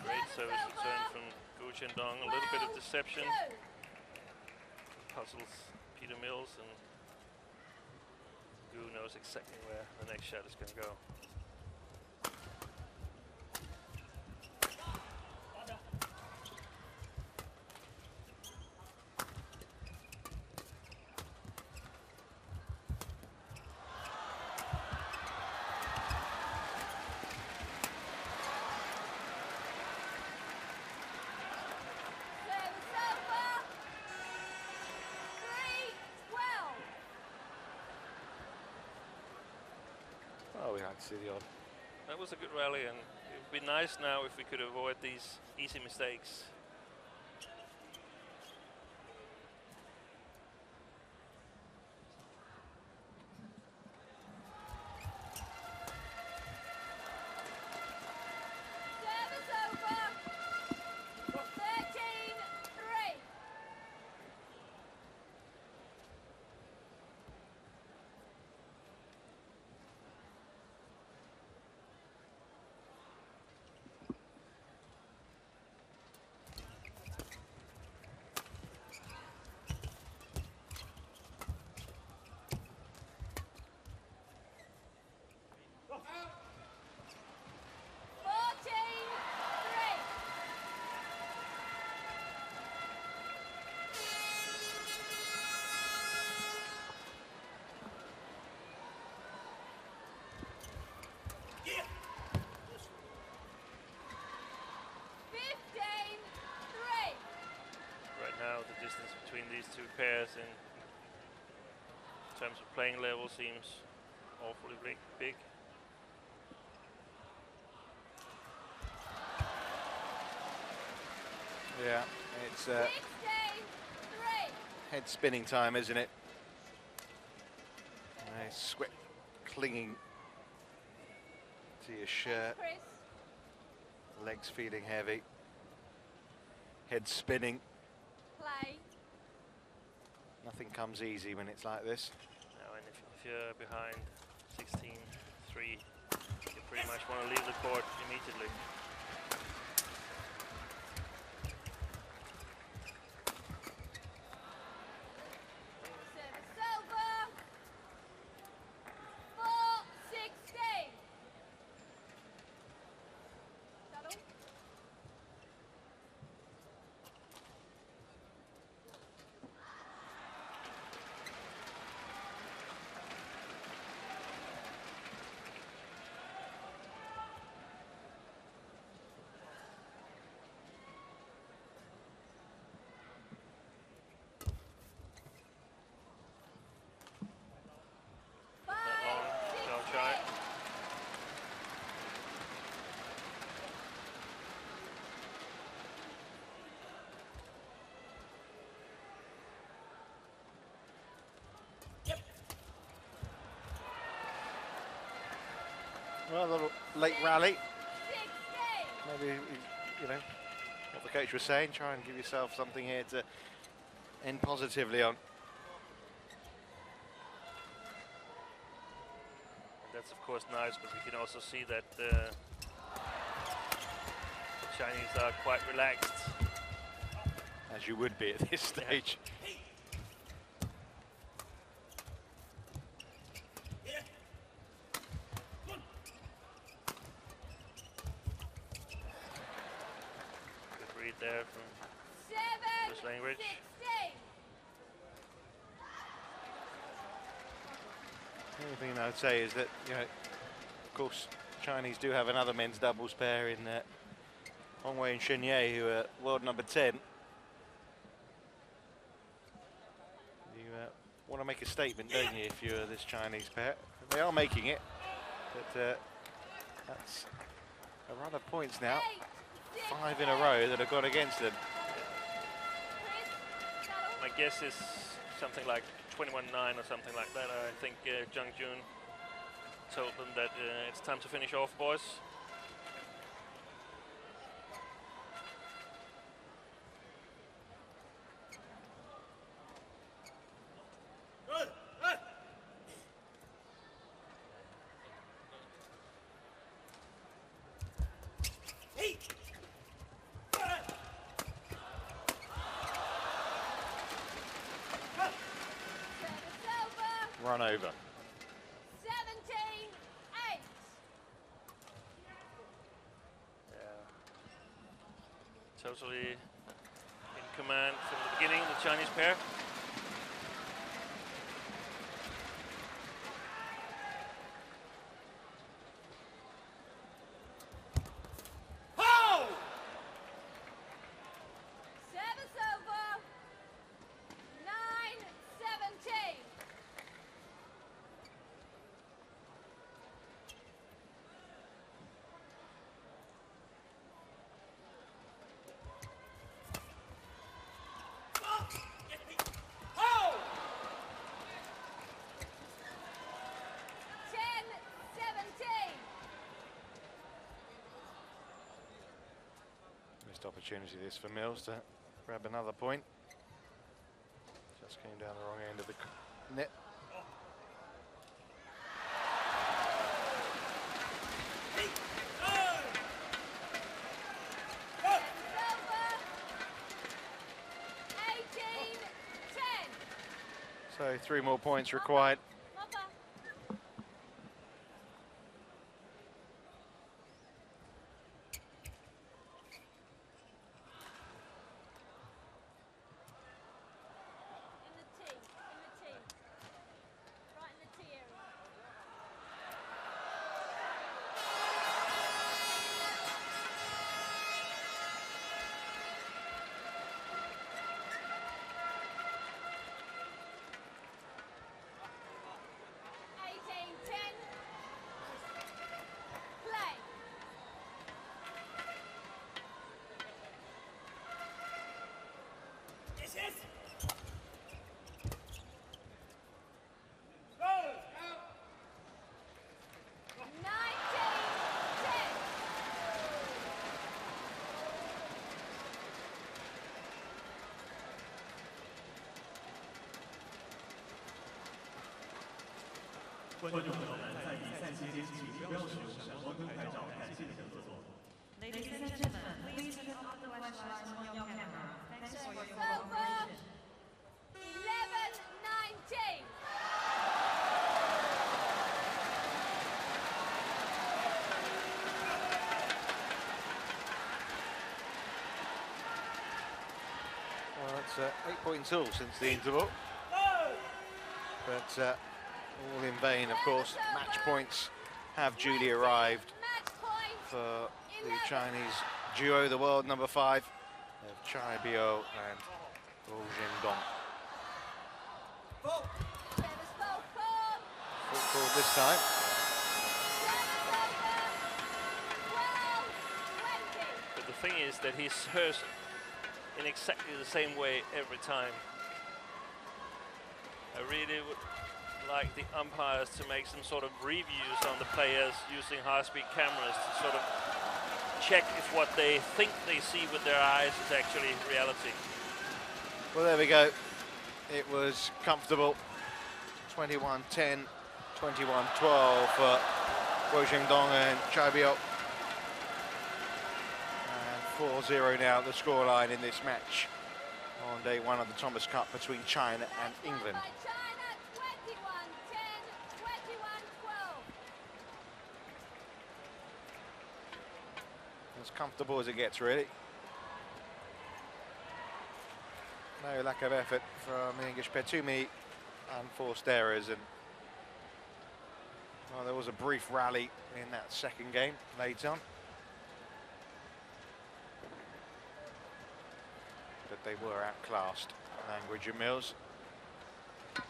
Great service return from Gu Chendong, a little bit of deception. Puzzles Peter Mills, and Gu knows exactly where the next shot is going to go. Oh, we had to see the odd. That was a good rally, and it would be nice now if we could avoid these easy mistakes. Service over. 13-3. The distance between these two pairs in terms of playing level seems awfully big. Yeah, it's 16-3. head spinning time, isn't it? Nice sweat clinging to your shirt, Chris. legs feeling heavy, head spinning. Play. Nothing comes easy when it's like this. Now, and if you're behind 16-3, you pretty much want to leave the court immediately. Service over. 4-16. Shuttle. Well, a little late rally. 16. Maybe, you know, what the coach was saying. Try and give yourself something here to end positively on. And that's of course nice, but we can also see that the Chinese are quite relaxed. As you would be at this stage. Good read there from Chris Langridge. The only thing I would say is that, you know, of course, Chinese do have another men's doubles pair in Hong Wei and Shen Ye, who are world number 10. You want to make a statement, don't you, if you're this Chinese pair? They are making it, but that's a run of points now. 5 in a row that have gone against them. My guess is something like 21-9 or something like that. I think Zhang Jun told them that it's time to finish off, boys. Run over. 17-8. Totally in command from the beginning, the Chinese pair. Service over. 9-17. Missed opportunity this for Mills to grab another point. Just came down the wrong end of the net. So 3 more points required. Ladies and gentlemen, please turn off the flashlights on your camera. Thanks for your cooperation. 11-19. Well, that's 8 points all since the interval. But all in vain, of course. Match points have duly arrived for the Chinese duo, the world number 5 of Chai Bio and Wu Jingdong. Full forward this time. But the thing is that he serves in exactly the same way every time. I really would like the umpires to make some sort of reviews on the players using high-speed cameras to sort of check if what they think they see with their eyes is actually reality. Well, there we go. It was comfortable. 21-10, 21-12 for Guo Zhengdong and Chai Biao. And 4-0 now the scoreline in this match on day one of the Thomas Cup between China and England. China 21-10, 21-12. As comfortable as it gets, really. No lack of effort from the English pair. Too many unforced errors, and well, there was a brief rally in that second game late on, but they were outclassed, Langridge and Mills. (21-10,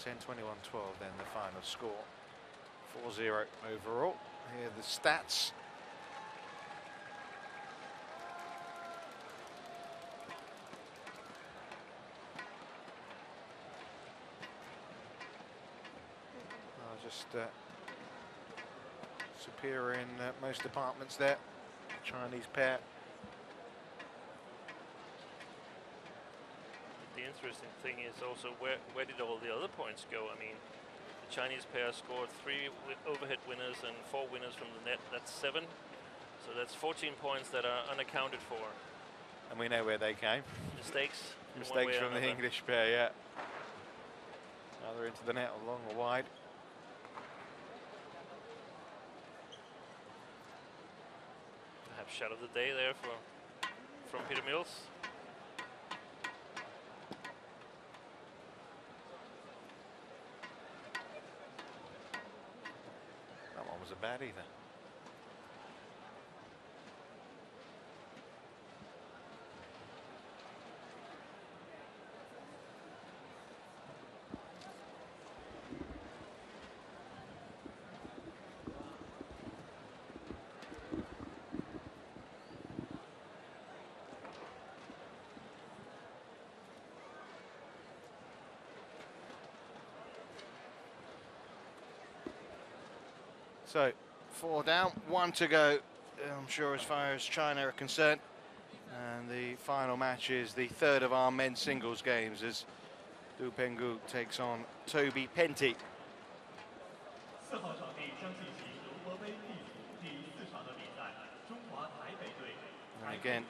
21-12) then the final score. 4-0 overall. Here are the stats. Just superior in most departments there. Chinese pair. The interesting thing is also where did all the other points go? I mean, the Chinese pair scored 3 overhead winners and 4 winners from the net. That's 7. So that's 14 points that are unaccounted for. And we know where they came. Mistakes. Mistakes from the English pair, yeah. Either into the net or long or wide. Perhaps shot of the day there from Peter Mills. That one wasn't bad either. So 4 down, 1 to go, I'm sure, as far as China are concerned. And the final match is the third of our men's singles games as Du Penggu takes on Toby Penty. And again,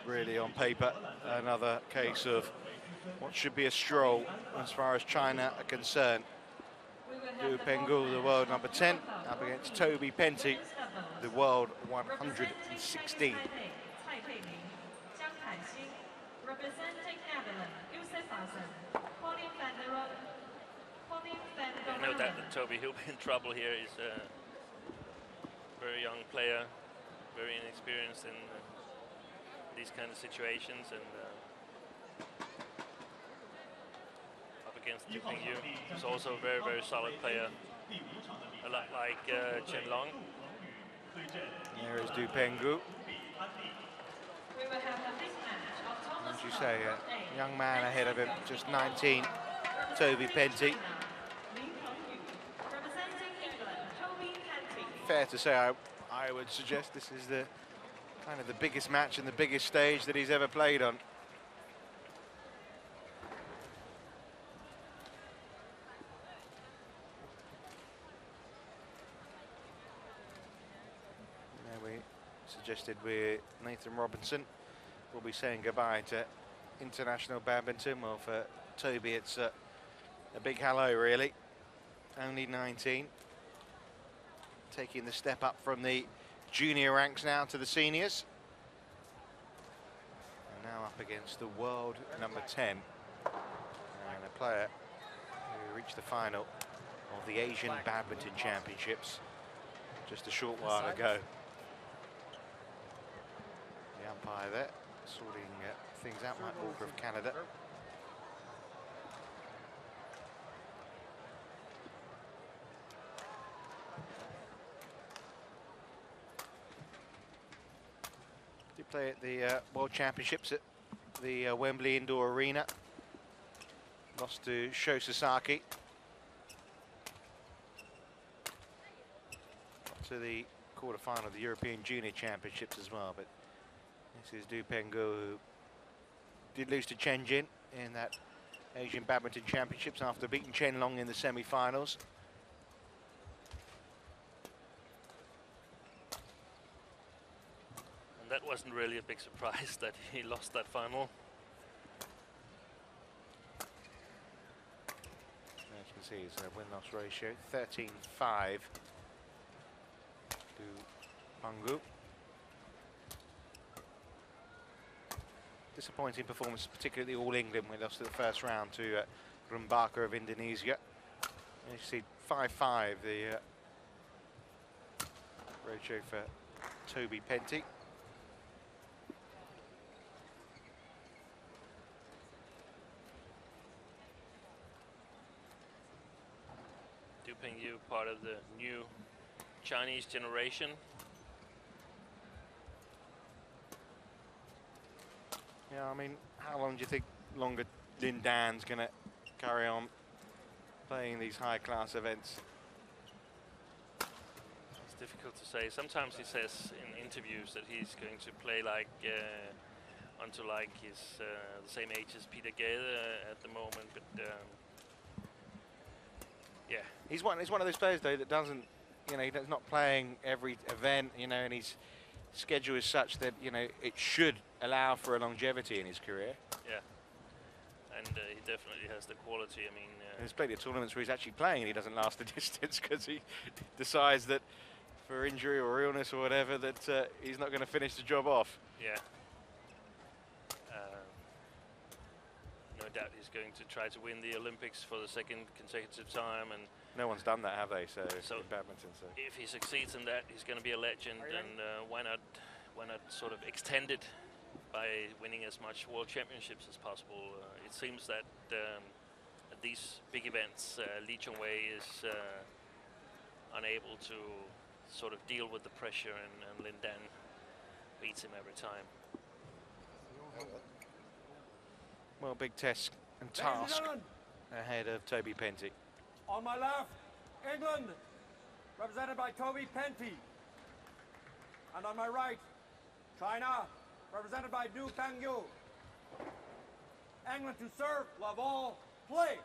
really on paper, another case of what should be a stroll as far as China are concerned. Du Penggu, the world number 10, up against Toby Penty, the world 116. I know that Toby, he'll be in trouble here. He's a very young player, very inexperienced in these kind of situations, and against Du Pengyu, who's also a very, very solid player, a lot like Chen Long. There is Du Penggu. As you say, a young man ahead of him, just 19, Toby Penty. Fair to say, I would suggest this is the kind of the biggest match and the biggest stage that he's ever played on. Suggested with Nathan Robinson. We'll be saying goodbye to international badminton. Well, for Toby, it's a big hello, really. Only 19. Taking the step up from the junior ranks now to the seniors. And now up against the world number 10. And a player who reached the final of the Asian Badminton Championships just a short while ago. The umpire there, sorting things out, Mike Walker of Canada. He played at the World Championships at the Wembley Indoor Arena. Lost to Sho Sasaki. to the quarterfinal of the European Junior Championships as well. But this is Du Penggu, who did lose to Chen Jin in that Asian Badminton Championships after beating Chen Long in the semi-finals. And that wasn't really a big surprise that he lost that final. As you can see, his win-loss ratio 13-5 to Penggu. Disappointing performance, particularly at the All England. We lost in the first round to Rumbaka of Indonesia. And you see 5-5 the ratio for Toby Penty. Du Pengyu, part of the new Chinese generation. Yeah, I mean, how long do you think longer Lin Dan's going to carry on playing these high-class events? It's difficult to say. Sometimes he says in interviews that he's going to play like until like he's the same age as Peter Gade at the moment, but yeah. He's one of those players though that doesn't, you know, he's not playing every event, you know, and his schedule is such that, you know, it should allow for a longevity in his career. Yeah, and he definitely has the quality. I mean, he's played at tournaments where he's actually playing and he doesn't last the distance because he decides that for injury or illness or whatever that he's not going to finish the job off. Yeah. No doubt he's going to try to win the Olympics for the second consecutive time, and no one's done that, have they? So in badminton. So if he succeeds in that, he's going to be a legend. And why not sort of extend it by winning as much World Championships as possible? It seems that at these big events, Li Chongwei is unable to sort of deal with the pressure, and Lin Dan beats him every time. Well, big test and task ahead of Toby Penty. On my left, England, represented by Toby Penty. And on my right, China, represented by Du Pengyu. England to serve, love all, play.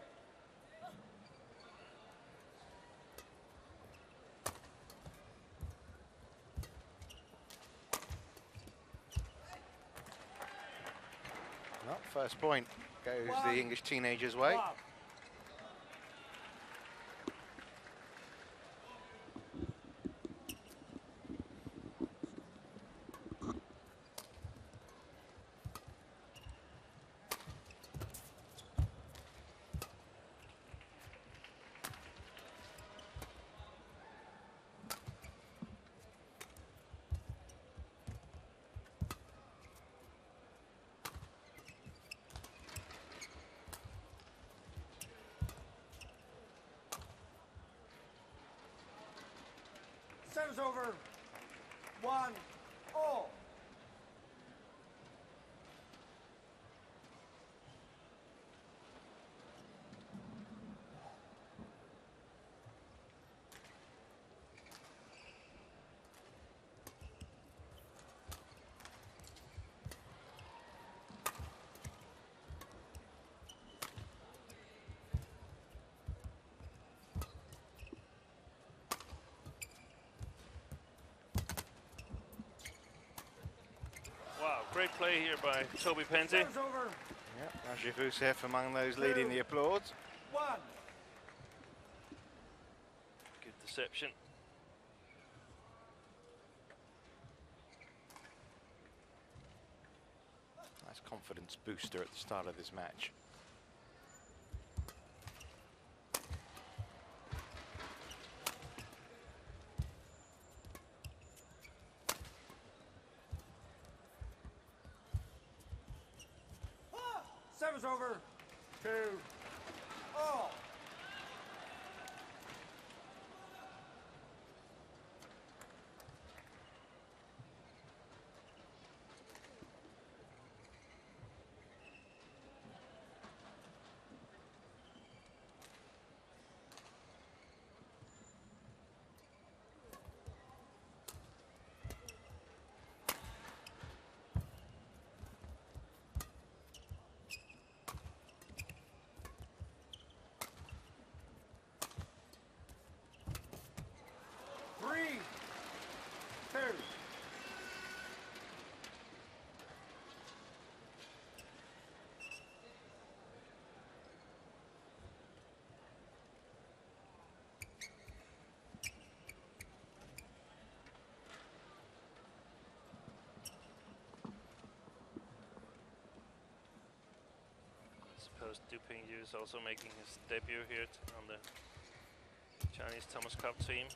Well, first point goes the English teenager's way. Serves over, 1-all. Wow, great play here by Toby Penty. Serves over. Yep, Rajiv Youssef among those leading the applause. 1. Good deception. Nice confidence booster at the start of this match. Serves over, 2-all. suppose Du Pingyu is also making his debut here on the Chinese Thomas Cup team.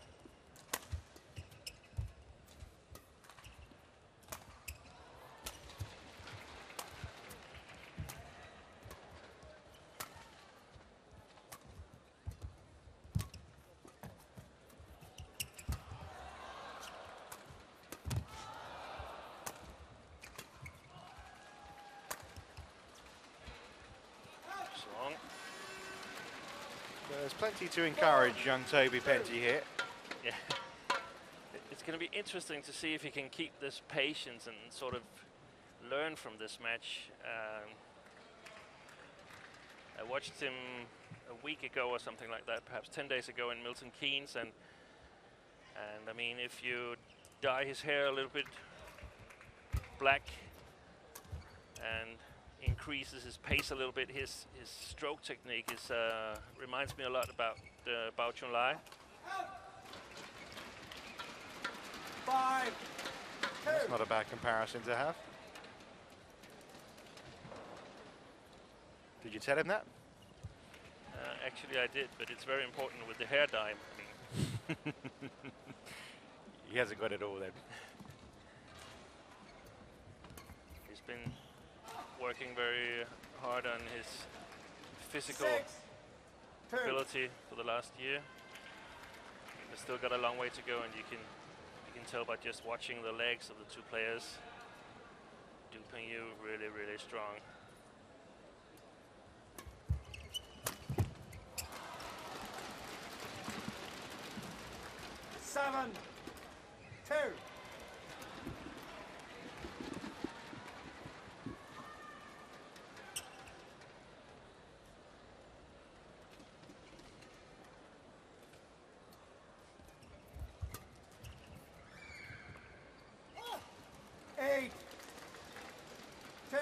There's plenty to encourage young Toby Penty here. Yeah, it's going to be interesting to see if he can keep this patience and sort of learn from this match. I watched him a week ago or something like that, perhaps 10 days ago in Milton Keynes, and I mean, if you dye his hair a little bit black and increases his pace a little bit, his stroke technique is reminds me a lot about Bao Chunlai. 5, 2. That's not a bad comparison to have. Did you tell him that? Actually, I did, but it's very important with the hair dye. I mean. He hasn't got it all then. He's been working very hard on his physical 6, 2. ability for the last year. He's still got a long way to go, and you can tell by just watching the legs of the two players. Du Pingyu really, really strong. Seven, 2. 8, 2.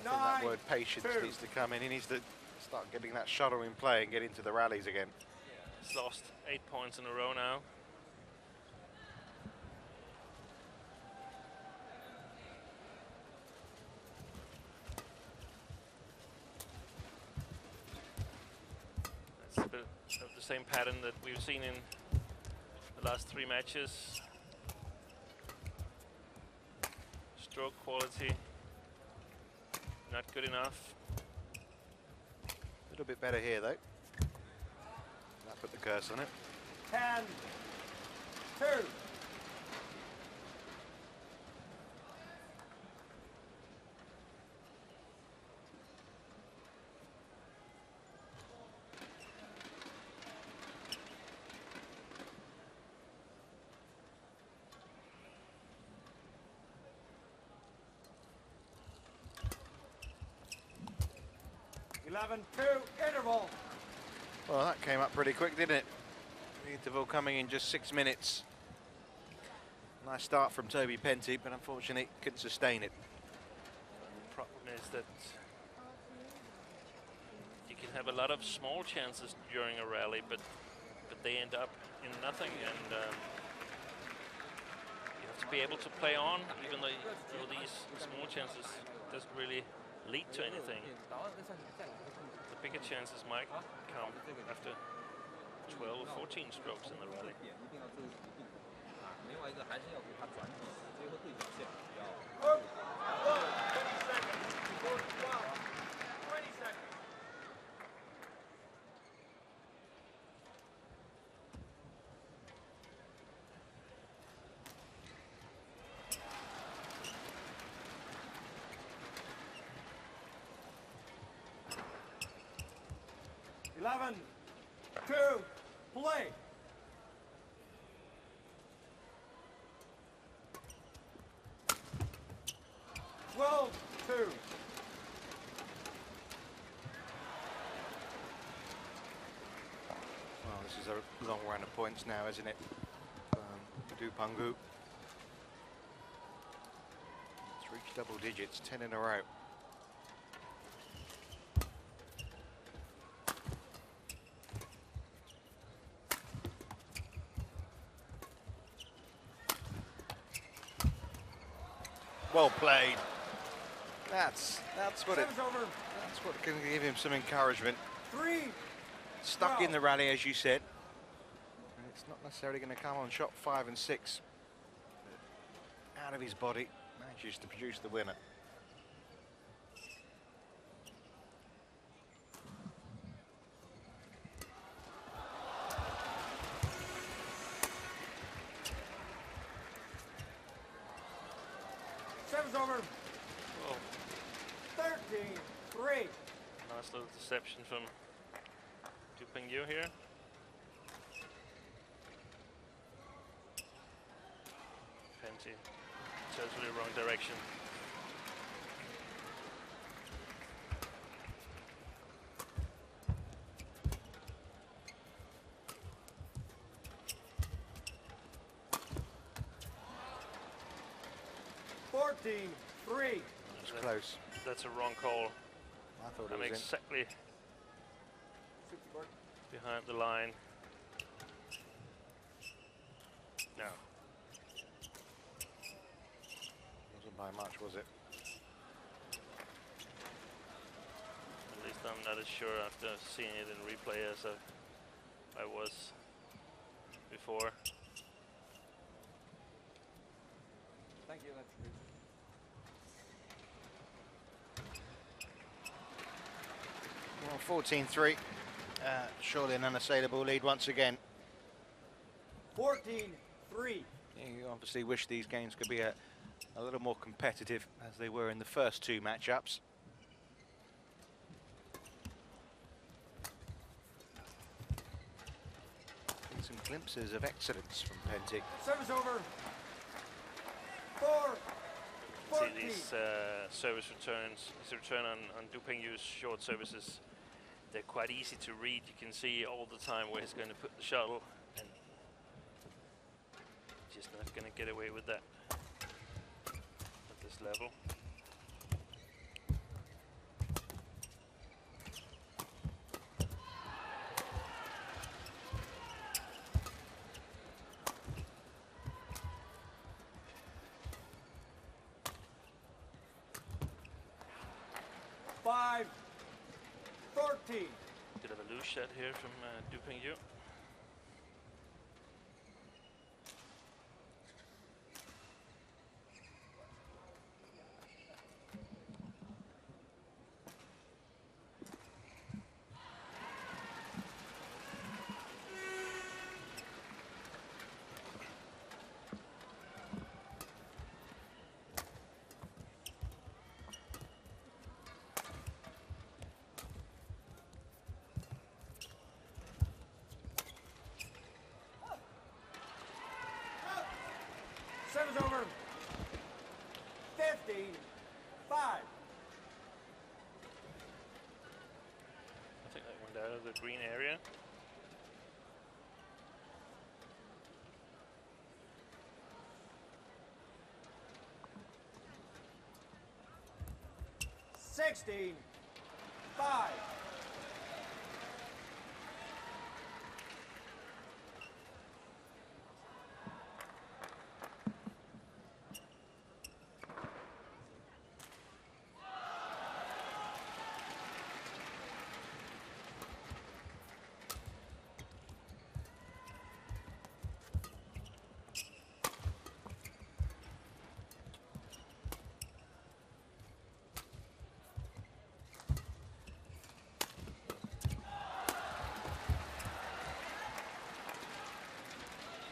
I think that word 9, patience 2. needs to come in. He needs to start getting that shuttle in play and get into the rallies again. He's lost 8 points in a row now. That's a bit of the same pattern that we've seen in the last 3 matches. Stroke quality not good enough. A little bit better here though. That put the curse on it. 10, 2. 11, 2, interval. Well, that came up pretty quick, didn't it? The interval coming in just 6 minutes. Nice start from Toby Penty, but unfortunately couldn't sustain it. The problem is that you can have a lot of small chances during a rally, but they end up in nothing, and you have to be able to play on, even though these small chances doesn't really lead to anything. The bigger chances might come after 12 or 14 strokes in the rally. 11, 2, play. 12, 2. Well, This is a long run of points now, isn't it? Dupangu. It's reached double digits, 10 in a row. Well played. That's what can give him some encouragement. 3. Stuck in the rally, as you said. And it's not necessarily going to come on shot 5 and 6. Out of his body, manages to produce the winner. Seven's over. Oh, 13-3. nice little deception from Dongfeng here. Penty, totally wrong direction. Three. It's close. That's a wrong call. I thought I'm it was exactly behind the line. No. Wasn't by much, was it? At least I'm not as sure after seeing it in replay as I was before. Thank you. That's good. Well, 14-3. Surely an unassailable lead once again. 14-3. You obviously wish these games could be a little more competitive as they were in the first two matchups. Some glimpses of excellence from Penty. Service over. 4-14. See these service returns, his return on Dongfeng Yu's short services, they're quite easy to read. You can see all the time where he's going to put the shuttle, and just not going to get away with that at this level. Bit of a loose shot here from Dongfeng Yu. Seven's over. 15-5. I think that went out of the green area. $16-5.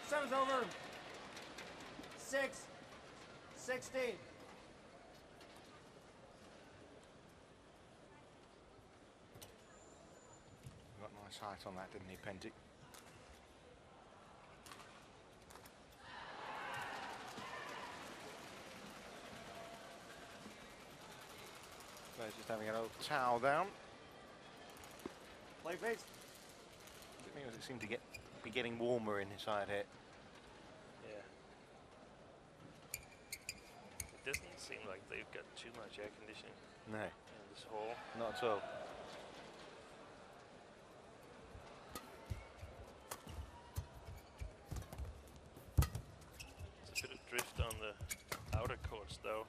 Seven's over. 6-16. Got nice height on that, didn't he, Penty? So he's just having a little towel down. Play face. It was It seemed to be getting warmer inside here. Yeah. It doesn't seem like they've got too much air conditioning No, in this hall. not at all. There's a bit of drift on the outer courts, though.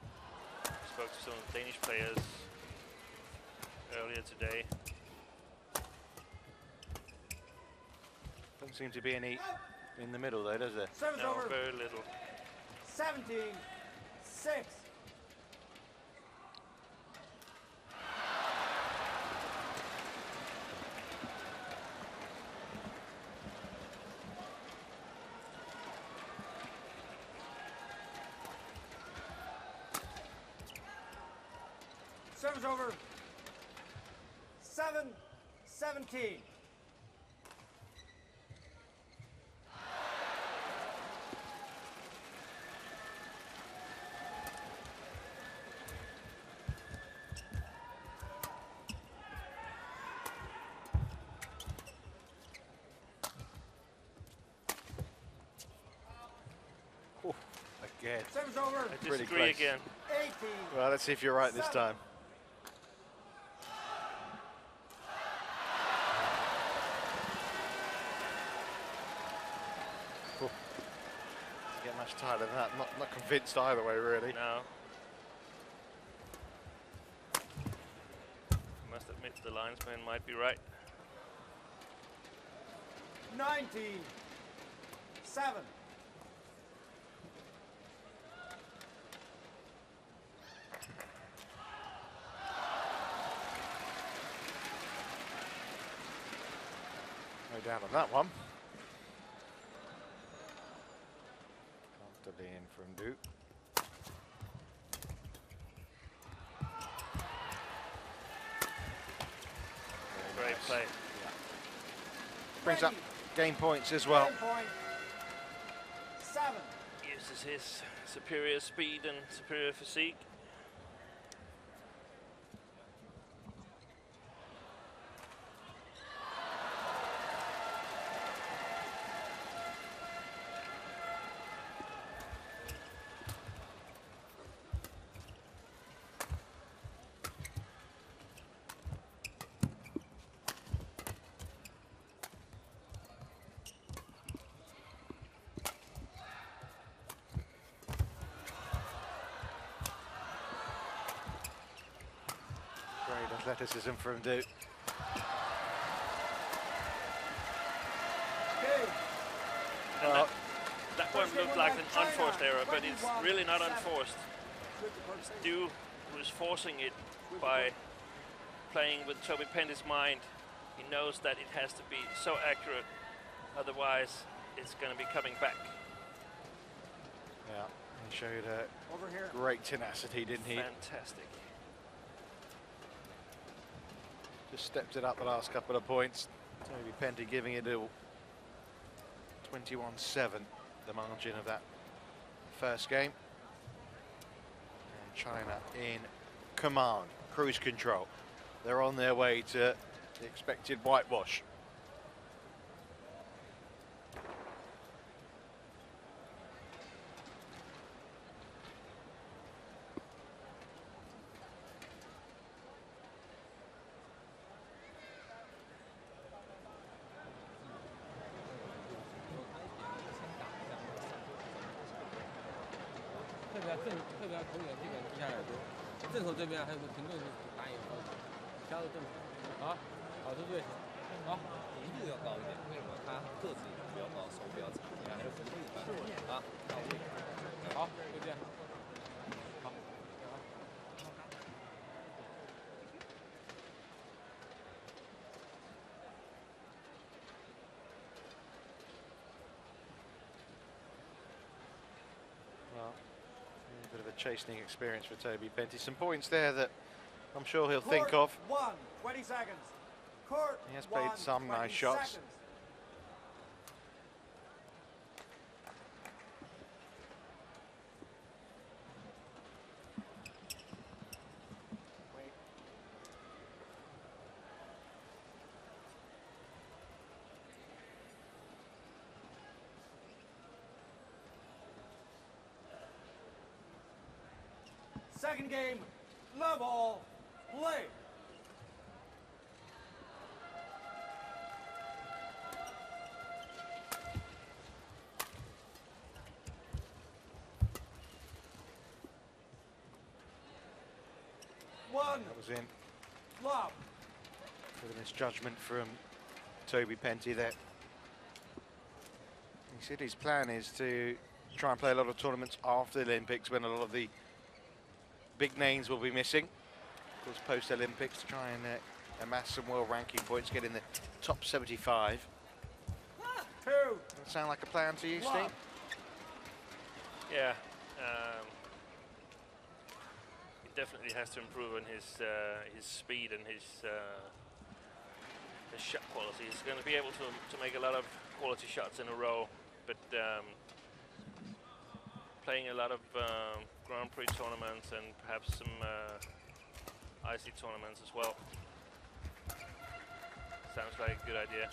Spoke to some of the Danish players earlier today. Doesn't seem to be any in the middle, though, does there? Service No, over. very little. 17-6. Service over. 7-17. Again. Service over. I Pretty disagree close. again. 18. Well, let's see if you're right this time. Doesn't get much tighter than that. Not convinced either way, really. No. Must admit the linesman might be right. 19-7. No doubt on that one. Comfortably in from Du. Great play. Brings up game points as well. 7. Uses his superior speed and superior physique. Great athleticism from Du. That one looked like an unforced error, but it's really not unforced. It's Du who is forcing it by playing with Toby Penty's mind. He knows that it has to be so accurate, otherwise it's going to be coming back. Yeah, he showed Over here. great tenacity, didn't he? Fantastic. Just stepped it up the last couple of points. Toby Penty giving it a 21-7, the margin of that first game. And China in command, cruise control. They're on their way to the expected whitewash.特别口眼这个低下来多，正手这边还有个停顿打野高，其他都正手。好，好这就行。好，弧度要高一点，为什么？他个子比较高，手比较长，你还是弧度一般。好，到位。好，就这样。好。Well, a bit of a chastening experience for Toby Penty. Some points there that I'm sure he'll think of. 1, 20 seconds. Court He has played 1, some 20 nice shots. seconds. Second game, love all, play. One. That was in. Love. With a misjudgment from Toby Penty there. He said his plan is to try and play a lot of tournaments after the Olympics when a lot of the big names will be missing. Of course, post-Olympics to try and amass some world ranking points, get in the top 75. Two. Does that sound like a plan to you, Steve? Yeah. He definitely has to improve on his speed and his shot quality. He's going to be able to make a lot of quality shots in a row, but playing a lot of Grand Prix tournaments and perhaps some IC tournaments as well. Sounds like a good idea.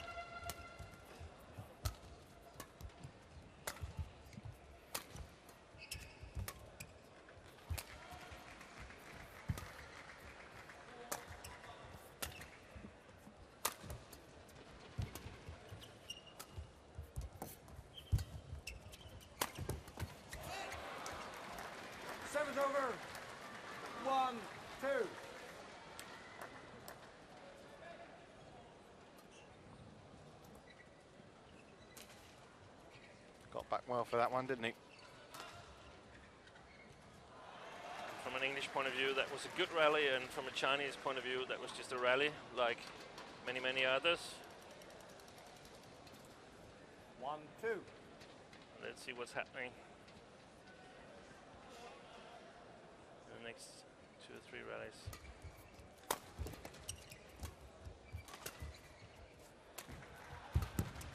Seven's over. 1, 2. Got back well for that one, didn't he? From an English point of view, that was a good rally, and from a Chinese point of view, that was just a rally, like many others. 1, 2. Let's see what's happening in the next 2 or 3 rallies.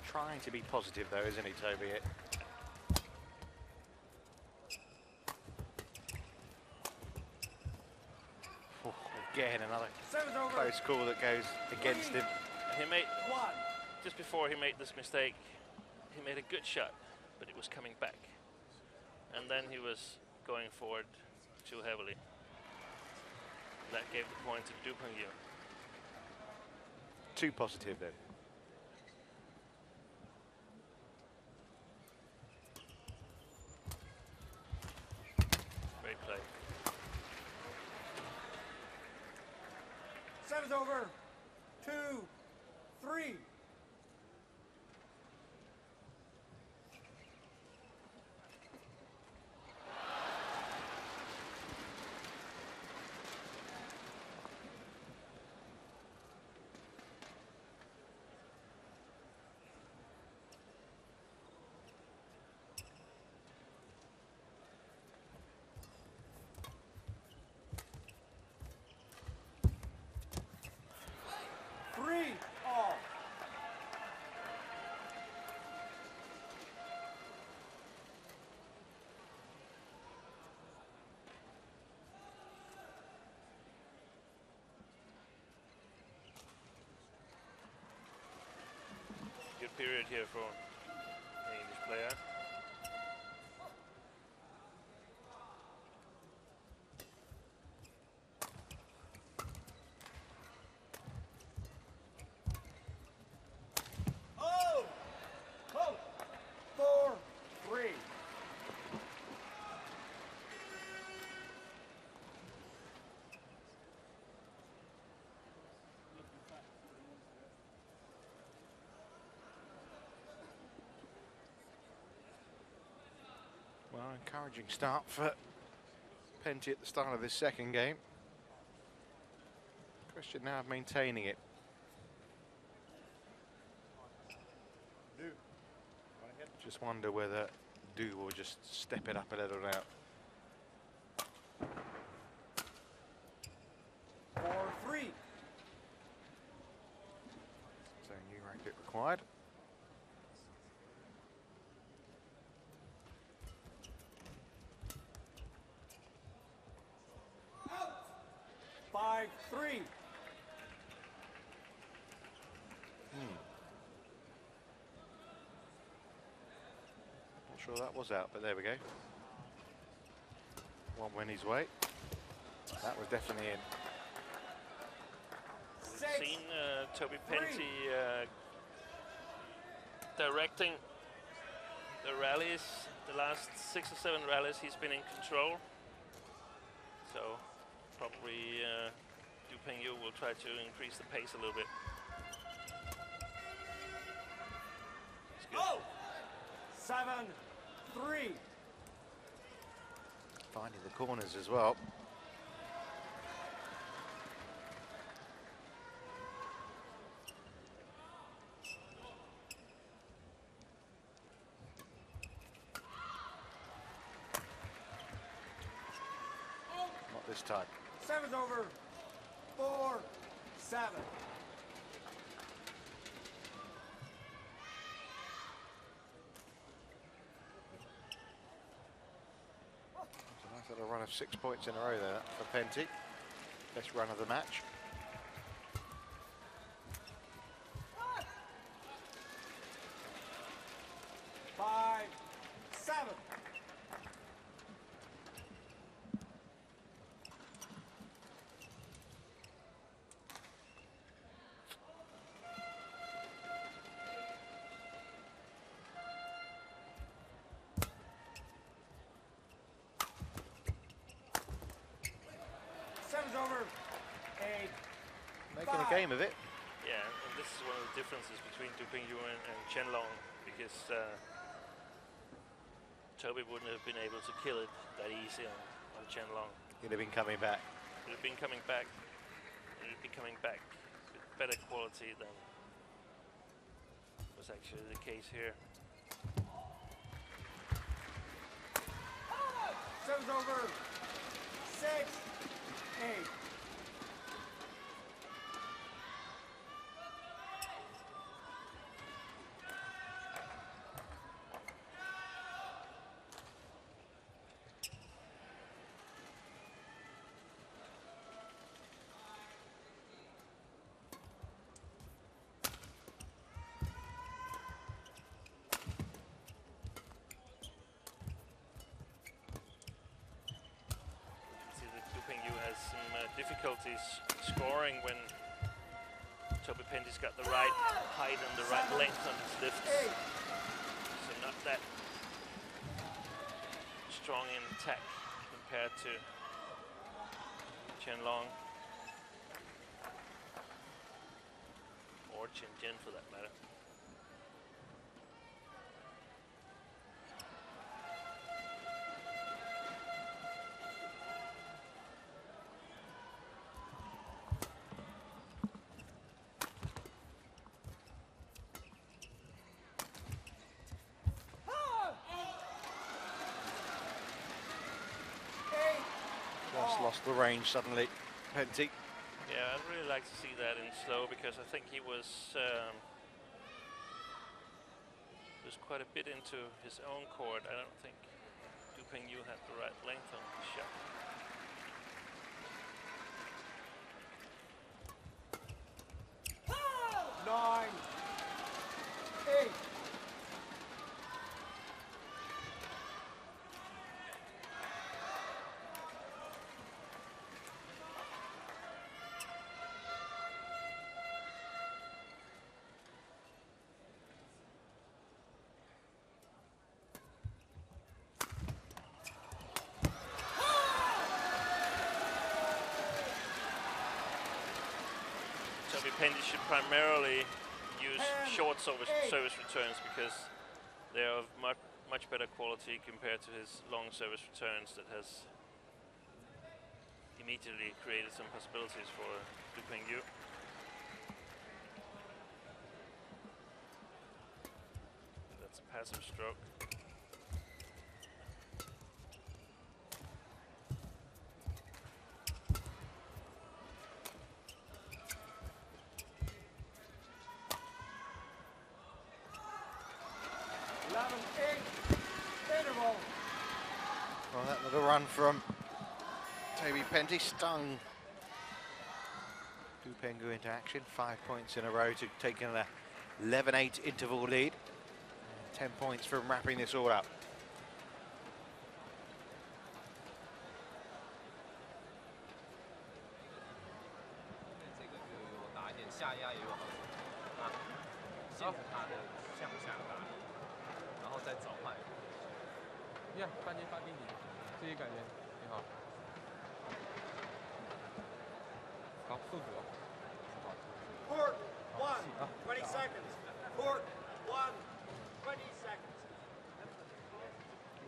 Trying to be positive though, isn't he, Toby? Oh, again, another close call that goes against him. He made, just before he made this mistake, he made a good shot, but it was coming back. And then he was going forward too heavily. That gave the point to Dongfeng. Too positive then. Great play. 7's over. 2, 3. All. Good period here for the English player. Oh! Oh! 4, 3. Well, encouraging start for Penty at the start of this second game. Question now of maintaining it. Just wonder whether Du will just step it up a little now. 4, 3. So new racket required. Out. 5, 3. Not sure that was out, but there we go. One went his way. That was definitely in. We've seen Toby Penty directing the rallies. The last 6 or 7 rallies he's been in control. So probably Du Pengyu will try to increase the pace a little bit. Oh! 7-3. Finding the corners as well. Not this time. 7's over. 4-7. It's a nice little run of 6 points in a row there for Penty. Best run of the match. Five, 7. Seven's over. 8. Making a game of it. Yeah, and this is one of the differences between Du Pengyu and Chen Long, because Toby wouldn't have been able to kill it that easy on Chen Long. He'd have been coming back. He'd have been coming back. He'd be coming back with better quality than was actually the case here. Seven's over. 6, 8. See that Du Pengyu has some difficulties scoring when Toby Penty's got the right height and the right length on his lifts. So not that strong in attack compared to Chen Long. Or Chen Jin for that matter. Just lost the range suddenly, Penty. Yeah, I'd really like to see that in slow, because I think he was quite a bit into his own court. I don't think Du Pengyu had the right length on his shot. Nine, 8. Toby Penty should primarily use short service returns, because they are of much better quality compared to his long service returns that has immediately created some possibilities for Du Pengyu. That's a passive stroke. Well, that little run from Toby Penty stung Du Pengyu into action. 5 points in a row to take an 11-8 interval lead. 10 points from wrapping this all up. 向下打，然后再找派。呀，半截发给你，这些感觉挺好。好，速度。 Court 1, 20 seconds. Court 1, 20 seconds.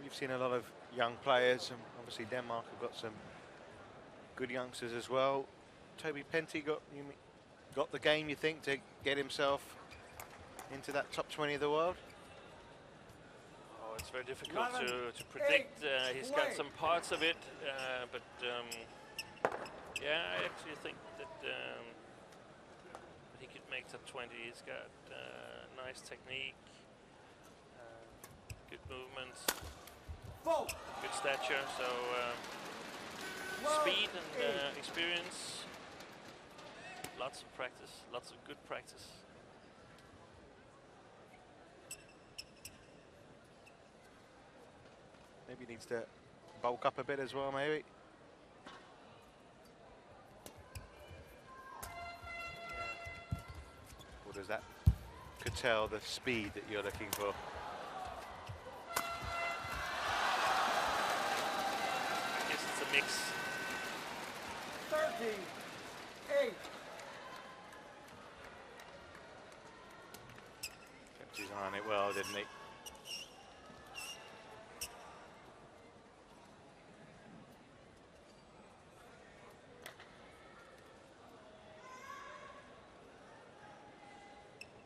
We've seen a lot of young players, and obviously Denmark have got some good youngsters as well. Toby Penty got the game, you think, to get himself into that top 20 of the world? Oh, it's very difficult to predict. He's got some parts of it, but yeah, I actually think that he could make top 20. He's got nice technique, good movements, good stature, so speed and experience, lots of practice, lots of good practice. Maybe needs to bulk up a bit as well, maybe. Or does that curtail the speed that you're looking for? I guess it's a mix. 13-8. Kept his eye on it well, didn't he?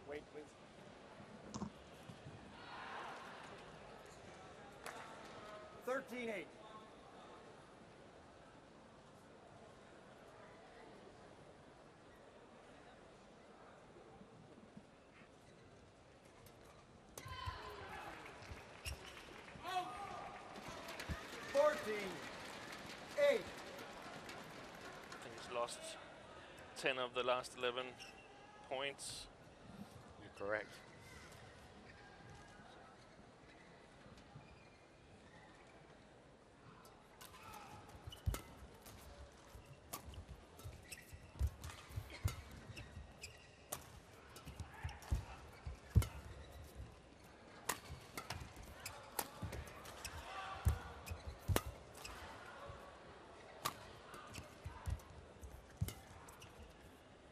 Wait, please. 13-8. I think he's lost 10 of the last 11 points. You're correct.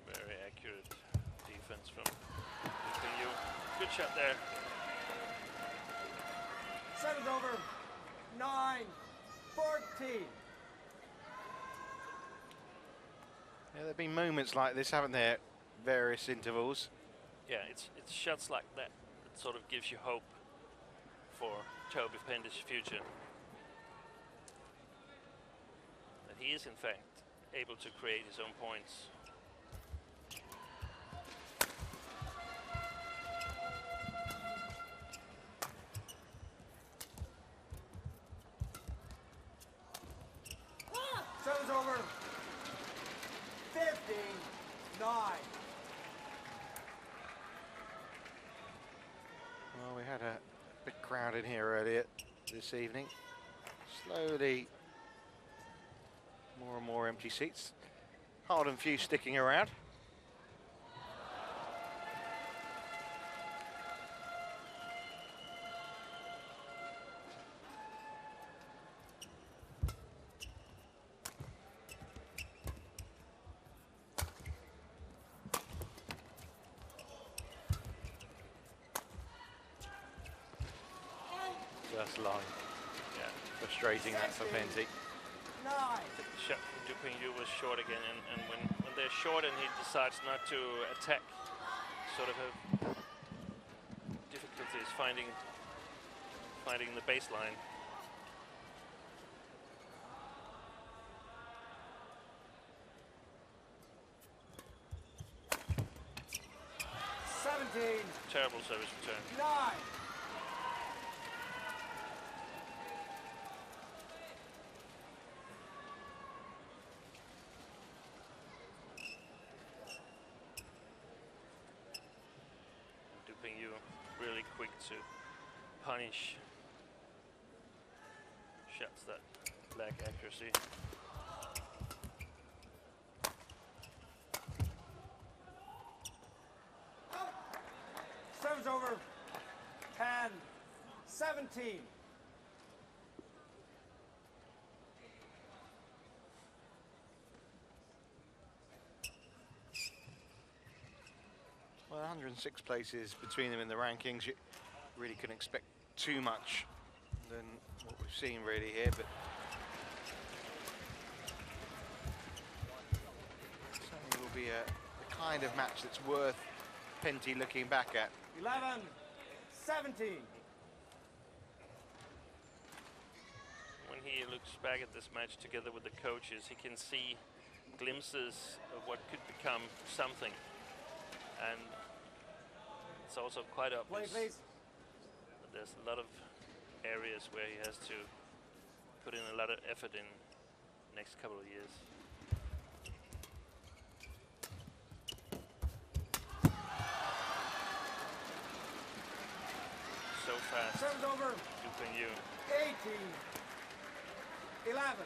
Very accurate defense from you. Good shot there. 7's over. 9-14. Yeah, there have been moments like this, haven't there? At various intervals. Yeah, it's shots like that that sort of gives you hope for Toby Penty's future. That he is in fact able to create his own points. Seven's over. 15-9. Well, we had a big crowd in here earlier this evening. Slowly, more and more empty seats. Hard and few sticking around. Just long. Yeah. Frustrating that for Penty. 9. The shot from Duping-Yu was short again, and when they're short and he decides not to attack, sort of have difficulties finding the baseline. Terrible service return. 9. Duping-Yu really quick to punish shots that lack accuracy. Seven's over. 17. Well, 106 places between them in the rankings. You really couldn't expect too much than what we've seen really here, but certainly will be the kind of match that's worth Penty looking back at. 11, 17. When he looks back at this match together with the coaches, he can see glimpses of what could become something. And it's also quite obvious that there's a lot of areas where he has to put in a lot of effort in the next couple of years. So fast. Serves over. Dongfeng Yu. 18, 11.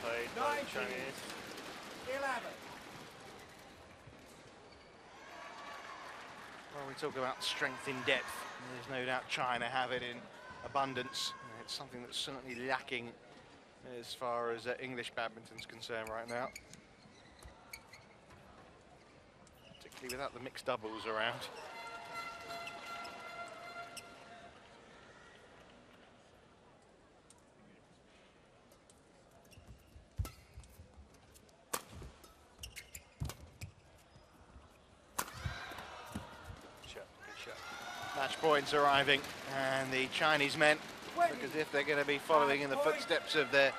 Played by the Chinese. 11. Well, we talk about strength in depth. There's no doubt China have it in abundance. It's something that's certainly lacking as far as English badminton's concerned right now. Particularly without the mixed doubles around. Match points arriving, and the Chinese men look as if they're going to be following in the footsteps of their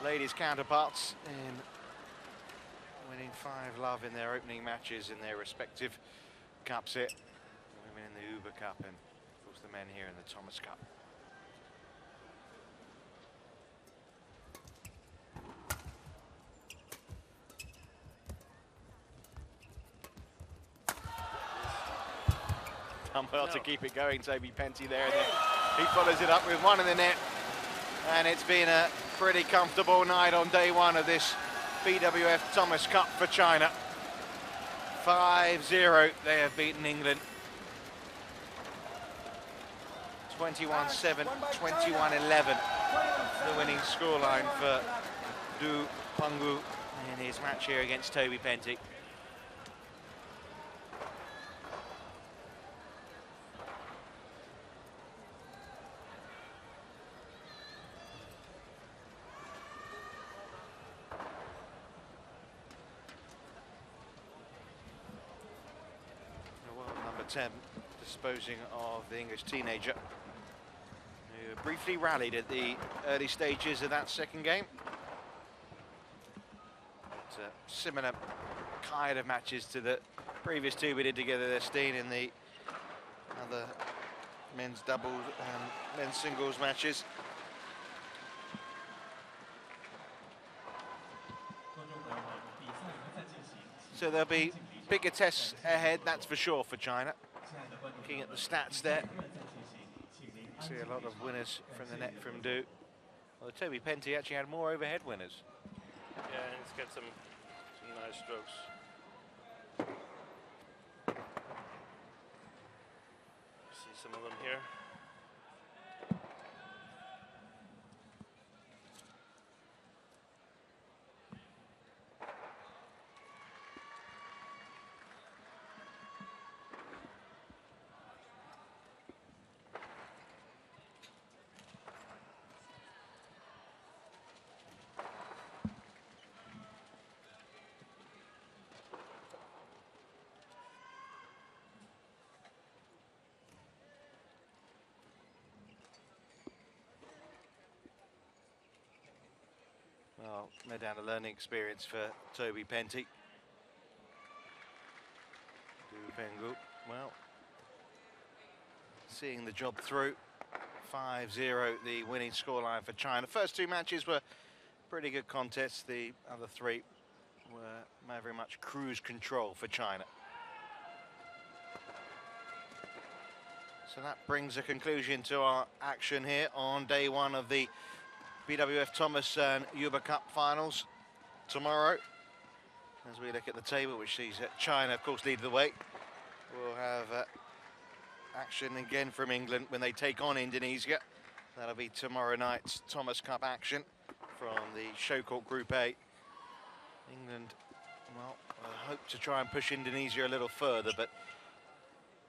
ladies' counterparts in winning 5-love in their opening matches in their respective cups here. The women in the Hubei Cup and, of course, the men here in the Thomas Cup. Done well to keep it going, Toby Penty there. And then he follows it up with one in the net. And it's been a pretty comfortable night on day one of this BWF Thomas Cup for China. 5-0, they have beaten England. 21-7, 21-11. The winning scoreline for Du Pengwu in his match here against Toby Penty. Number 10 disposing of the English teenager who briefly rallied at the early stages of that second game. But, similar kind of matches to the previous two we did together there, Steen, in the other men's doubles and men's singles matches. So there'll be bigger tests ahead, that's for sure, for China. Looking at the stats there, see a lot of winners from the net from Du. Well, Toby Penty actually had more overhead winners. Yeah, and he's got some nice strokes. See some of them here. Well, no doubt a learning experience for Toby Penty. Dongfeng, well, seeing the job through. 5-0, the winning scoreline for China. First two matches were pretty good contests. The other three were very much cruise control for China. So that brings a conclusion to our action here on day one of the BWF Thomas and Hubei Cup finals tomorrow. As we look at the table, which sees China, of course, lead the way. We'll have action again from England when they take on Indonesia. That'll be tomorrow night's Thomas Cup action from the show court Group A. England, well, hope to try and push Indonesia a little further, but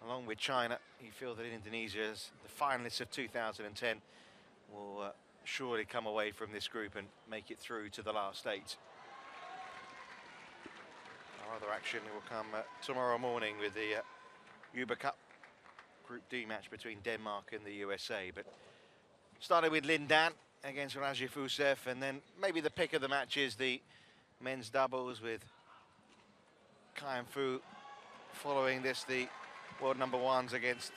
along with China, you feel that Indonesia, as the finalists of 2010, will surely come away from this group and make it through to the last 8. Our other action will come tomorrow morning with the Hubei Cup Group D match between Denmark and the USA. But starting with Lin Dan against Rajiv Usev, and then maybe the pick of the match is the men's doubles with Kai Fu. Following this, the world number ones against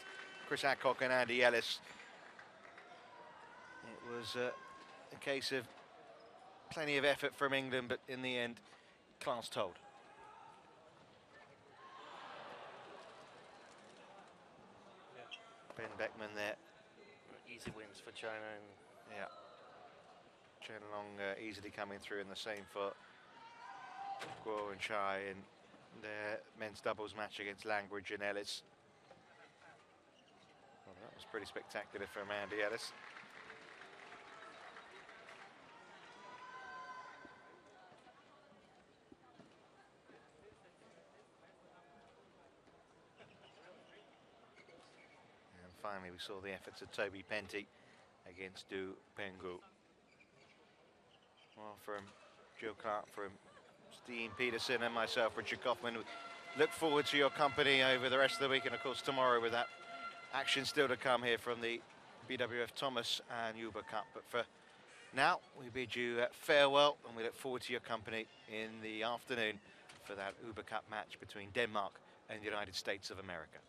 Chris Adcock and Andy Ellis. It was a case of plenty of effort from England, but in the end, class told. Ben Beckman there. Easy wins for China. And yeah. Chen Long easily coming through in the same for Guo and Chai in their men's doubles match against Langridge and Ellis. Well, that was pretty spectacular from Andy Ellis. And finally, we saw the efforts of Toby Penty against Du Penggu. Well, from Joe Clark, from Steen Peterson and myself, Richard Kaufman, we look forward to your company over the rest of the week, and of course tomorrow with that action still to come here from the BWF Thomas and Hubei Cup. But for now, we bid you farewell, and we look forward to your company in the afternoon for that Hubei Cup match between Denmark and the United States of America.